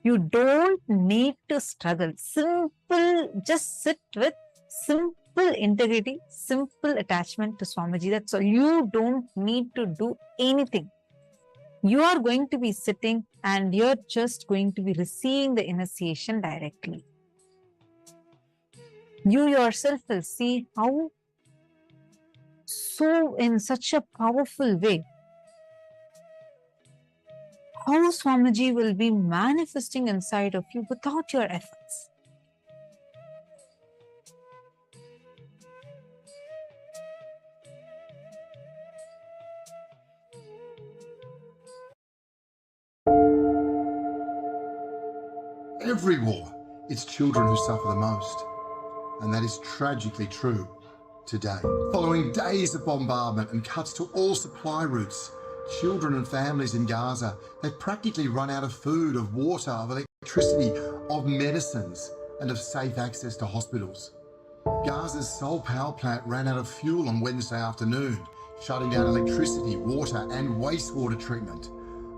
You don't need to struggle. Simple, just sit with simple integrity, simple attachment to Swamiji. That's all. You don't need to do anything. You are going to be sitting and you're just going to be receiving the initiation directly. You yourself will see how in such a powerful way, how Swamiji will be manifesting inside of you without your efforts. Every war, it's children who suffer the most. And that is tragically true today. Following days of bombardment and cuts to all supply routes, children and families in Gaza, they've practically run out of food, of water, of electricity, of medicines, and of safe access to hospitals. Gaza's sole power plant ran out of fuel on Wednesday afternoon, shutting down electricity, water, and wastewater treatment.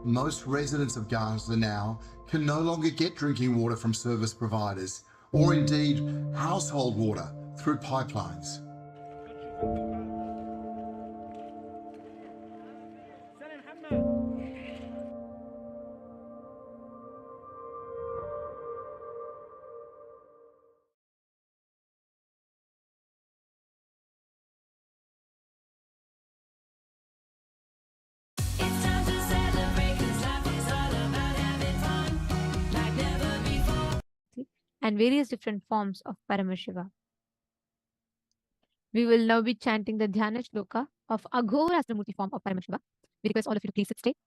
Most residents of Gaza now can no longer get drinking water from service providers, or indeed household water through pipelines. And various different forms of Paramashiva. We will now be chanting the Dhyana Shloka of Aghorastramurti form of Paramashiva. We request all of you to please sit straight.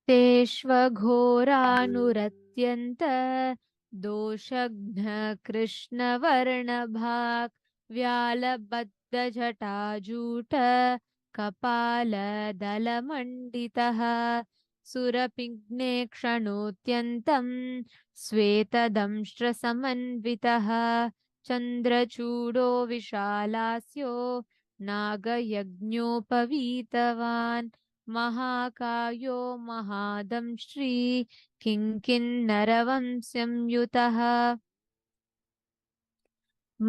तेष्वघोरानुरत्यन्त दोषघ्न कृष्णवर्णभाक् व्यालबद्धजटाजूट कपालदलमण्डितः सुरपिङ्ने क्षणोत्यन्तं श्वेतदंष्ट्रसमन्वितः चन्द्रचूडो विशालास्यो नागयज्ञोपवीतवान् महाकायो महादंष्ट्री किङ्किन्नरवंश्यं युतः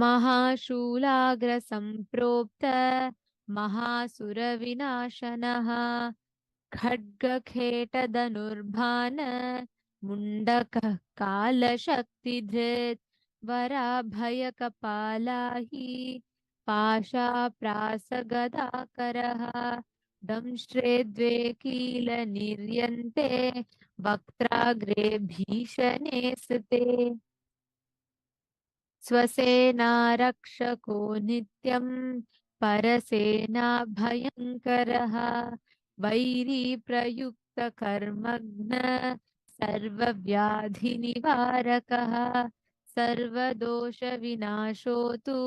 महाशूलाग्रसम्प्रोक्त महासुरविनाशनः खड्गखेटधनुर्भान मुण्डकः कालशक्तिधृत् वराभयकपाला हि पाशाप्रासगदाकरः दंष्ट्रे द्वे कीलनिर्यन्ते वक्त्राग्रे भीषणे स्थिते स्वसेनारक्षको नित्यं परसेना भयङ्करः vary प्रयुक्तकर्मघ्न सर्वव्याधिनिवारकः सर्वदोषविनाशो तु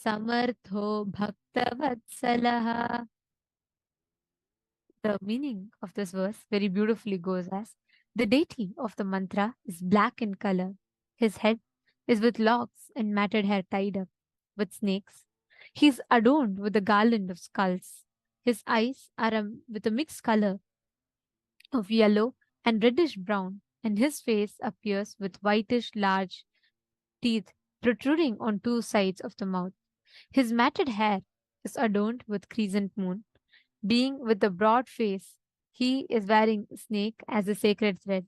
समर्थो भक्तवत्सलः. The meaning of this verse very beautifully goes as: the deity of the mantra is black in color. His head is with locks and matted hair tied up with snakes. He is adorned with a garland of skulls. His eyes are with a mixed color of yellow and reddish brown, and his face appears with whitish large teeth protruding on two sides of the mouth. His matted hair is adorned with crescent moon. Being with a broad face, he is wearing a snake as a sacred thread.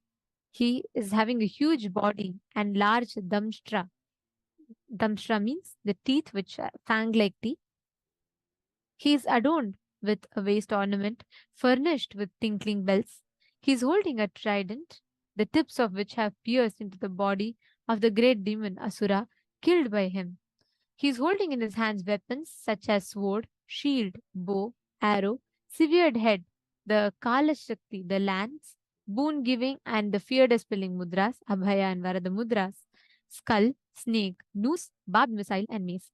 He is having a huge body and large damshtra. Damshtra means the teeth which are fang-like teeth. He is adorned with a waist ornament furnished with tinkling bells. He is holding a trident, the tips of which have pierced into the body of the great demon Asura, killed by him. He is holding in his hands weapons such as sword, shield, bow, arrow, severed head, the Kaala Shakti, the lance, boon giving and the fear dispelling mudras, Abhaya and Varada mudras, skull, snake, noose, barbed missile, and mace.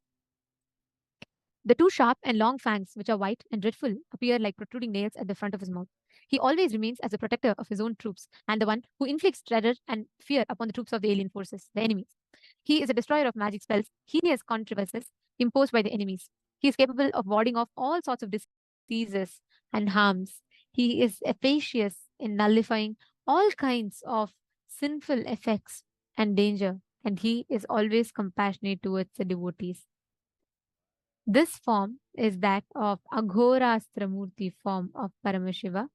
The two sharp and long fangs, which are white and dreadful, appear like protruding nails at the front of his mouth. He always remains as a protector of his own troops and the one who inflicts terror and fear upon the troops of the alien forces, the enemies. He is a destroyer of magic spells, heinous contrivances imposed by the enemies. He is capable of warding off all sorts of diseases and harms. He is efficacious in nullifying all kinds of sinful effects and danger, and he is always compassionate towards the devotees. This form is that of Aghorastramurti form of Paramashiva.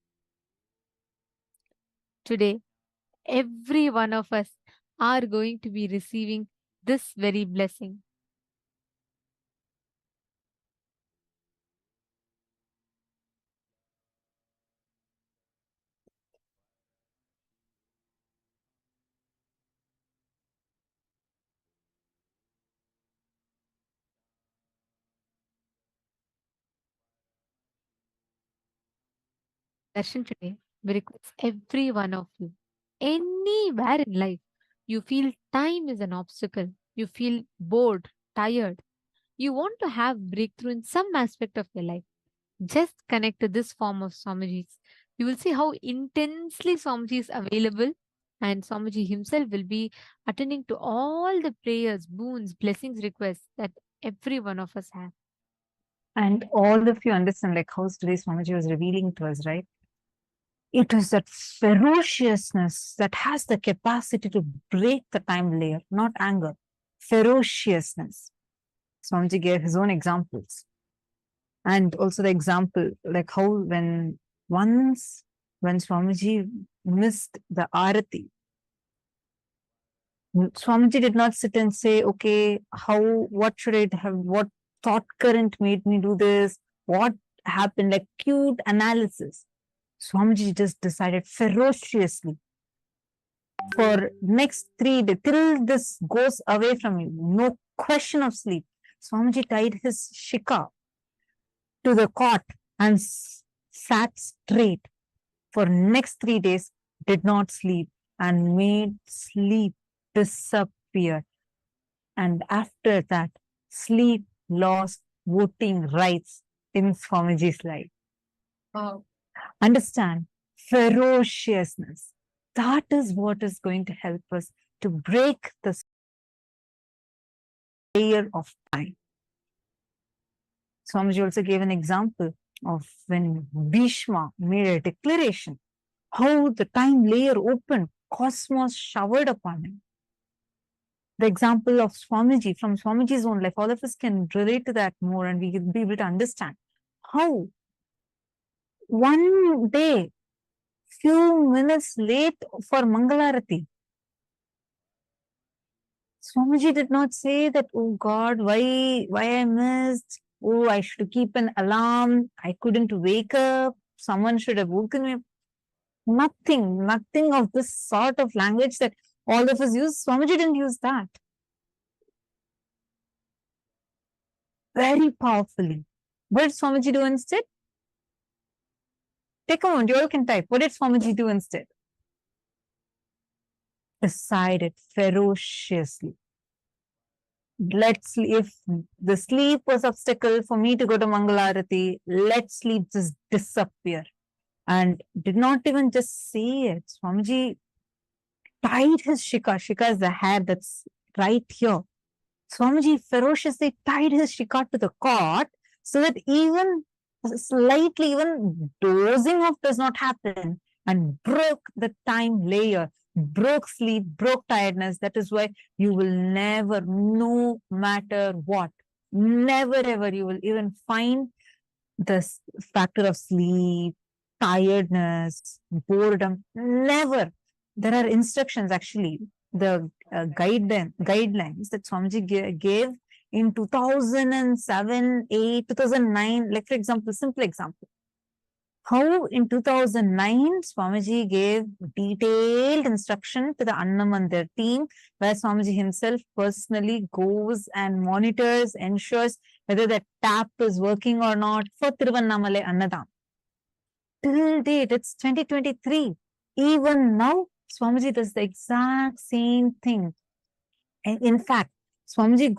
Today, every one of us are going to be receiving this very blessing. Darshan today, we request every one of you, anywhere in life, you feel time is an obstacle, you feel bored, tired, you want to have breakthrough in some aspect of your life, just connect to this form of Swamiji's. You will see how intensely Swamiji is available, and Swamiji himself will be attending to all the prayers, boons, blessings, requests that every one of us have. And all of you understand like how today Swamiji was revealing to us, right? It is that ferociousness that has the capacity to break the time layer, not anger. Ferociousness. Swamiji gave his own examples. And also the example, like how when Swamiji missed the Arati, Swamiji did not sit and say, okay, what should I have, what thought current made me do this, what happened, like cute analysis. Swamiji just decided ferociously for next 3 days, till this goes away from you, no question of sleep. Swamiji tied his shika to the cot and sat straight for next 3 days, did not sleep and made sleep disappear. And after that, sleep lost voting rights in Swamiji's life. Wow. Understand ferociousness. That is what is going to help us to break the layer of time. Swamiji also gave an example of when Bhishma made a declaration, how the time layer opened, cosmos showered upon him. The example of Swamiji, from Swamiji's own life, all of us can relate to that more, and we can be able to understand how one day, few minutes late for Mangalarati, Swamiji did not say that, oh God, why I missed? Oh, I should keep an alarm. I couldn't wake up. Someone should have woken me up. Nothing of this sort of language that all of us use. Swamiji didn't use that. Very powerfully. What did Swamiji do instead? Take a moment, you all can type. What did Swamiji do instead? Decided ferociously. If the sleep was obstacle for me to go to Mangalarati, let sleep just disappear. And did not even just say it. Swamiji tied his shika. Shika is the hair that's right here. Swamiji ferociously tied his shika to the cot so that even slightly, even dozing off does not happen, and broke the time layer, broke sleep, broke tiredness. That is why you will never, no matter what, never ever you will even find this factor of sleep, tiredness, boredom. Never. There are instructions, actually, the guidelines that Swamiji gave in 2007, 8, 2009, like for example, simple example. How in 2009, Swamiji gave detailed instruction to the Annamandir team, where Swamiji himself personally goes and monitors, ensures whether the tap is working or not for Tiruvannamalai Annadam. Till date, it's 2023. Even now, Swamiji does the exact same thing. And in fact, Swamiji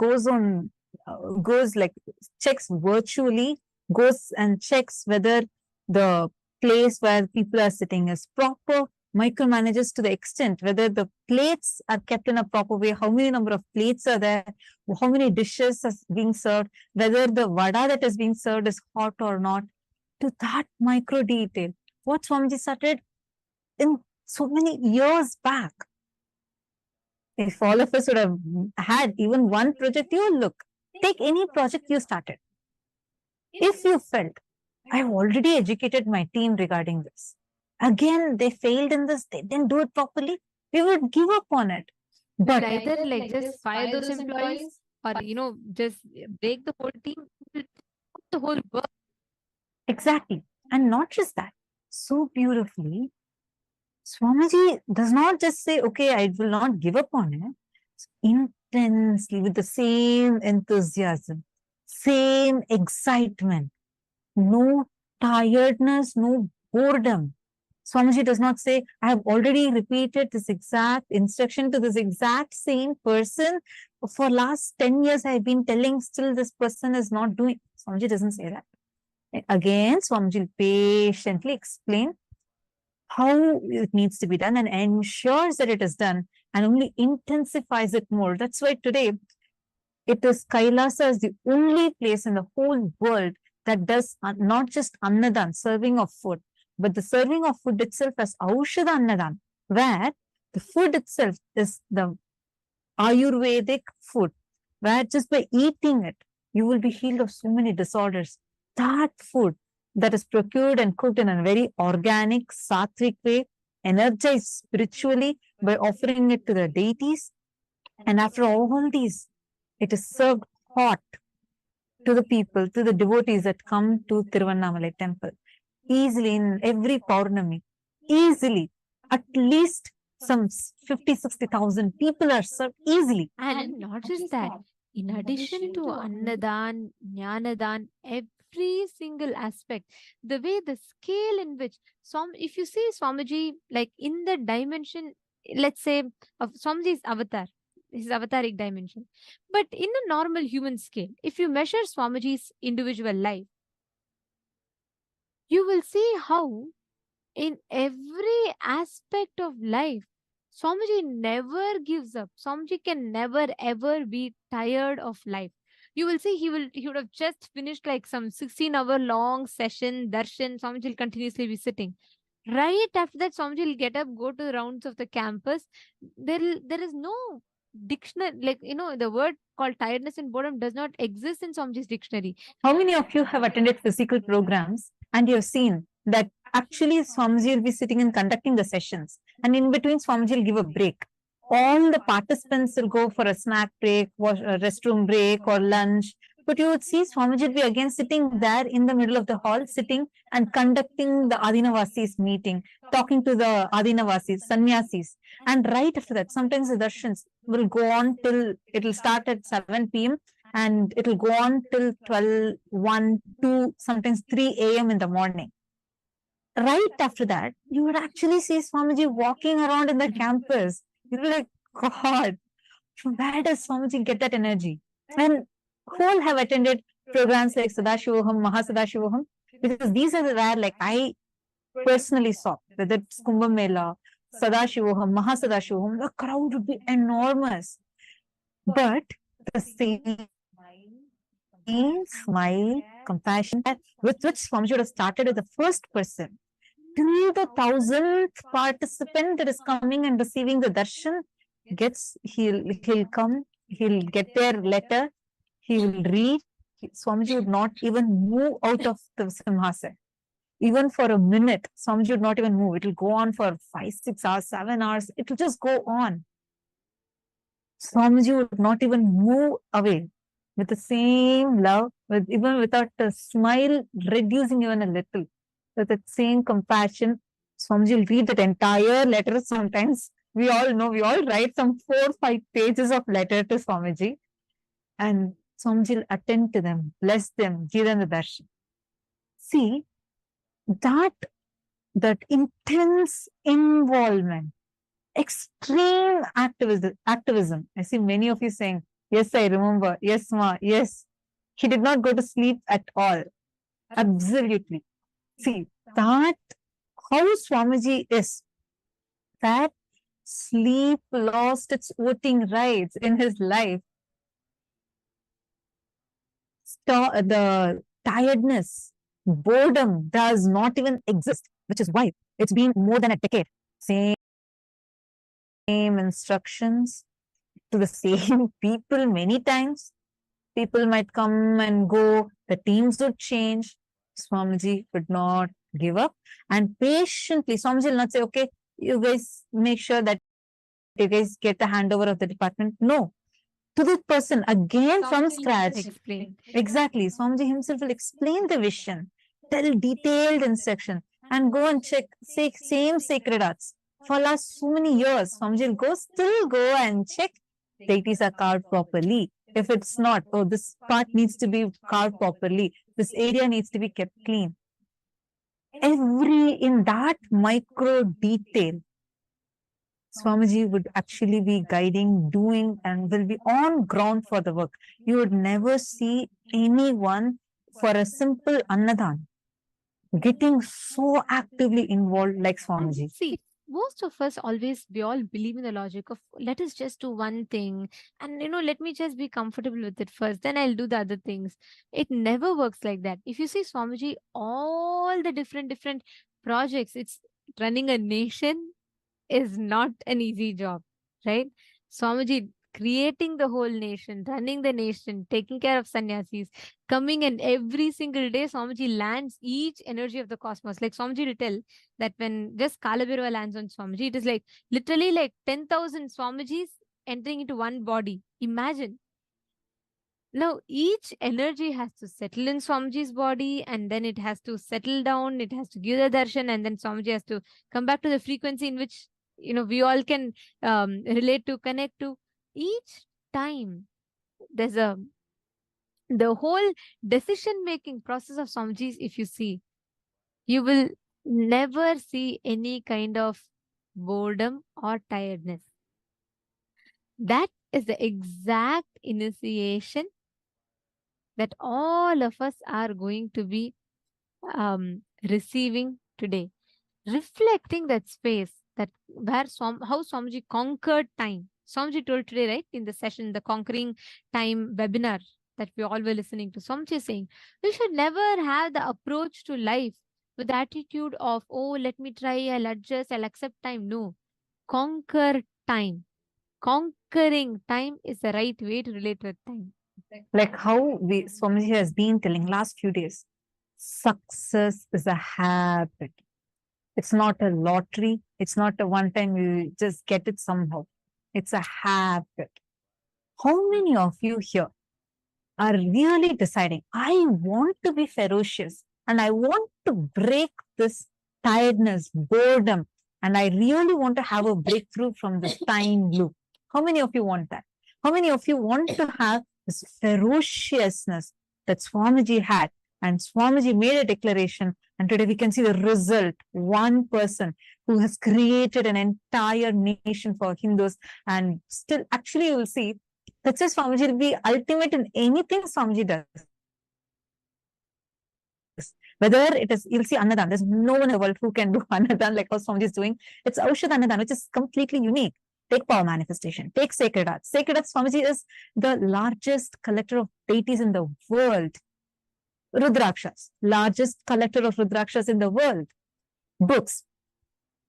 checks virtually, goes and checks whether the place where people are sitting is proper, micromanages to the extent whether the plates are kept in a proper way, how many number of plates are there, how many dishes are being served, whether the vada that is being served is hot or not, to that micro detail. What Swamiji started in so many years back. If all of us would have had even one project, you look, take any project you started. If you felt, I've already educated my team regarding this. Again, they failed in this, they didn't do it properly, we would give up on it. But either like just fire those employees or, just break the whole team, the whole work. Exactly. And not just that, so beautifully, Swamiji does not just say, okay, I will not give up on it. Intensely, with the same enthusiasm, same excitement, no tiredness, no boredom. Swamiji does not say, I have already repeated this exact instruction to this exact same person. For last 10 years, I have been telling, still this person is not doing. Swamiji doesn't say that. Again, Swamiji will patiently explain how it needs to be done and ensures that it is done, and only intensifies it more. That's why today it is Kailasa is the only place in the whole world that does not just Annadan, serving of food, but the serving of food itself as Aushadha Annadan, where the food itself is the Ayurvedic food, where just by eating it, you will be healed of so many disorders. That food that is procured and cooked in a very organic, sattvic way, energized spiritually by offering it to the deities. And after all these, it is served hot to the people, to the devotees that come to Tiruvannamalai temple. Easily in every Paurnami, easily, at least some 50, 60,000 people are served easily. And not just that, in addition to Annadan, Jnanadan, every single aspect, the way, the scale in which if you see Swamiji, like in the dimension, let's say, of Swamiji's avatar, his avataric dimension. But in a normal human scale, if you measure Swamiji's individual life, you will see how in every aspect of life, Swamiji never gives up. Swamiji can never ever be tired of life. You will see he would have just finished like some 16-hour long session, darshan. Swamiji will continuously be sitting. Right after that, Swamiji will get up, go to the rounds of the campus. There is no dictionary, like, the word called tiredness and boredom does not exist in Swamiji's dictionary. How many of you have attended physical programs and you have seen that actually Swamiji will be sitting and conducting the sessions, and in between Swamiji will give a break. All the participants will go for a snack break, a restroom break or lunch. But you would see Swamiji will be again sitting there in the middle of the hall, sitting and conducting the Adinavasis meeting, talking to the Adinavasis, sannyasis. And right after that, sometimes the darshans will go on till it will start at 7 p.m. and it will go on till 12, 1, 2, sometimes 3 a.m. in the morning. Right after that, you would actually see Swamiji walking around in the campus. You'd be like, God, from where does Swamiji get that energy? And who all have attended programs like Sadashivoham, Mahasadashivoham? Because these are where, like, I personally saw, whether it's Kumbh Mela, Sadashivoham, Mahasadashivoham, the crowd would be enormous. But the same smile, compassion, with which Swamiji would have started as the first person, till the 1,000th participant that is coming and receiving the darshan he'll come, he'll get their letter, he will read. Swamiji would not even move out of the simhasana. Even for a minute, Swamiji would not even move. It will go on for 5, 6 hours, 7 hours. It will just go on. Swamiji would not even move away with the same love, even without a smile reducing even a little. With that same compassion, Swamiji will read that entire letter. Sometimes we all know, we all write some 4, 5 pages of letter to Swamiji, and Swamiji will attend to them, bless them, give them the darshan. See, that intense involvement, extreme activism. I see many of you saying, yes, I remember. Yes, ma. Yes. He did not go to sleep at all. Absolutely. See, that how Swamiji is, that sleep lost its voting rights in his life. The tiredness, boredom does not even exist, which is why it's been more than a decade. Same instructions to the same people many times. People might come and go, the teams would change. Swamiji would not give up, and patiently, Swamiji will not say, okay, you guys make sure that you guys get the handover of the department. No. To the person, again from scratch. Explain. Exactly. Swamiji himself will explain the vision, tell detailed instruction, and go and check same sacred arts. For last so many years, Swamiji will still go and check deities are carved properly. If it's not, oh, this part needs to be carved properly. This area needs to be kept clean. In that micro detail, Swamiji would actually be guiding, doing, and will be on ground for the work. You would never see anyone for a simple annadan getting so actively involved like Swamiji. See, most of us we all believe in the logic of let us just do one thing and let me just be comfortable with it first, then I'll do the other things. It never works like that. If you see Swamiji, all the different projects, it's running a nation is not an easy job, right? Swamiji creating the whole nation, running the nation, taking care of sannyasis, coming, and every single day Swamiji lands each energy of the cosmos. Like Swamiji will tell that when just Kalabirva lands on Swamiji, it is like literally like 10,000 Swamijis entering into one body. Imagine. Now, each energy has to settle in Swamiji's body, and then it has to settle down, it has to give the darshan, and then Swamiji has to come back to the frequency in which we all can relate to, connect to. Each time there's the whole decision making process of Swamiji's, if you see, you will never see any kind of boredom or tiredness. That is the exact initiation that all of us are going to be receiving today. Reflecting that space, that where how Swamiji conquered time. Swamiji told today, right, in the session, the Conquering Time webinar that we all were listening to. Swamiji is saying we should never have the approach to life with the attitude of, oh, let me try, I'll adjust, I'll accept time. No, conquer time. Conquering time is the right way to relate with time. Like how Swamiji has been telling last few days, success is a habit. It's not a lottery. It's not a one time you just get it somehow. It's a habit. How many of you here are really deciding, I want to be ferocious and I want to break this tiredness, boredom, and I really want to have a breakthrough from this time loop? How many of you want that? How many of you want to have this ferociousness that Swamiji had? And Swamiji made a declaration, and today we can see the result. One person who has created an entire nation for Hindus, and still, actually, you will see that says Swamiji will be ultimate in anything Swamiji does. Whether it is, you'll see Annadan, there's no one in the world who can do Annadan like how Swamiji is doing. It's Aushad Annadan, which is completely unique. Take power manifestation, take sacred arts. Sacred arts, Swamiji is the largest collector of deities in the world. Rudrakshas, largest collector of Rudrakshas in the world. Books,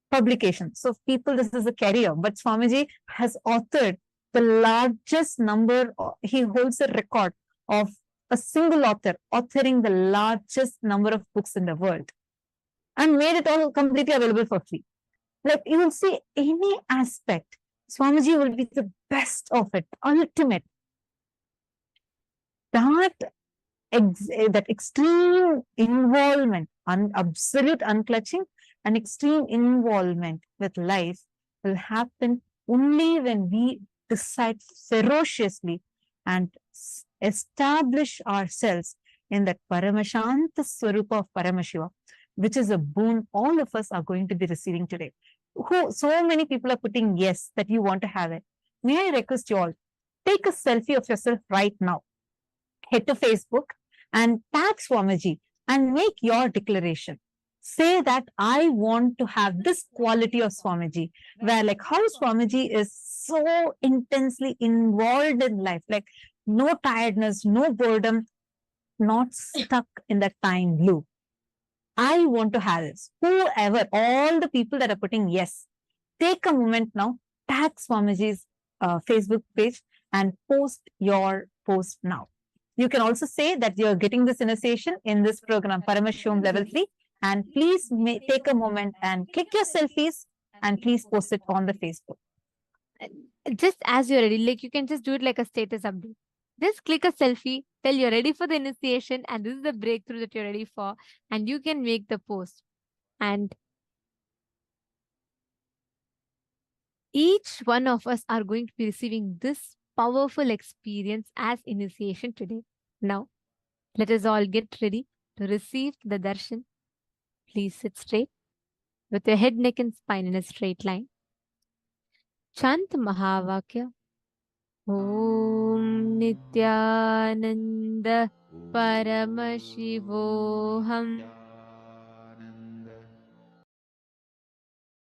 publications. So people, this is a career, but Swamiji has authored the largest number, he holds a record of a single author authoring the largest number of books in the world and made it all completely available for free. Like you will see any aspect, Swamiji will be the best of it, ultimate. That extreme involvement, absolute unclutching and extreme involvement with life will happen only when we decide ferociously and establish ourselves in that Paramashanta Svarupa of Paramashiva, which is a boon all of us are going to be receiving today. So many people are putting yes, that you want to have it. May I request you all, take a selfie of yourself right now. Head to Facebook and tag Swamiji and make your declaration. Say that I want to have this quality of Swamiji, where like how Swamiji is so intensely involved in life, like no tiredness, no boredom, not stuck in that time loop. I want to have this. Whoever, all the people that are putting yes, take a moment now, tag Swamiji's Facebook page and post your post now. You can also say that you're getting this initiation in this program, Paramashivoham Level 3, and please take a moment and click your selfies and please post it on the Facebook. Just as you're ready, like you can just do it like a status update. Just click a selfie, tell you're ready for the initiation and this is the breakthrough that you're ready for, and you can make the post. And each one of us are going to be receiving this powerful experience as initiation today. Now, let us all get ready to receive the darshan. Please sit straight with your head, neck and spine in a straight line. Chant Mahavakya. Om Nithyananda Paramashivoham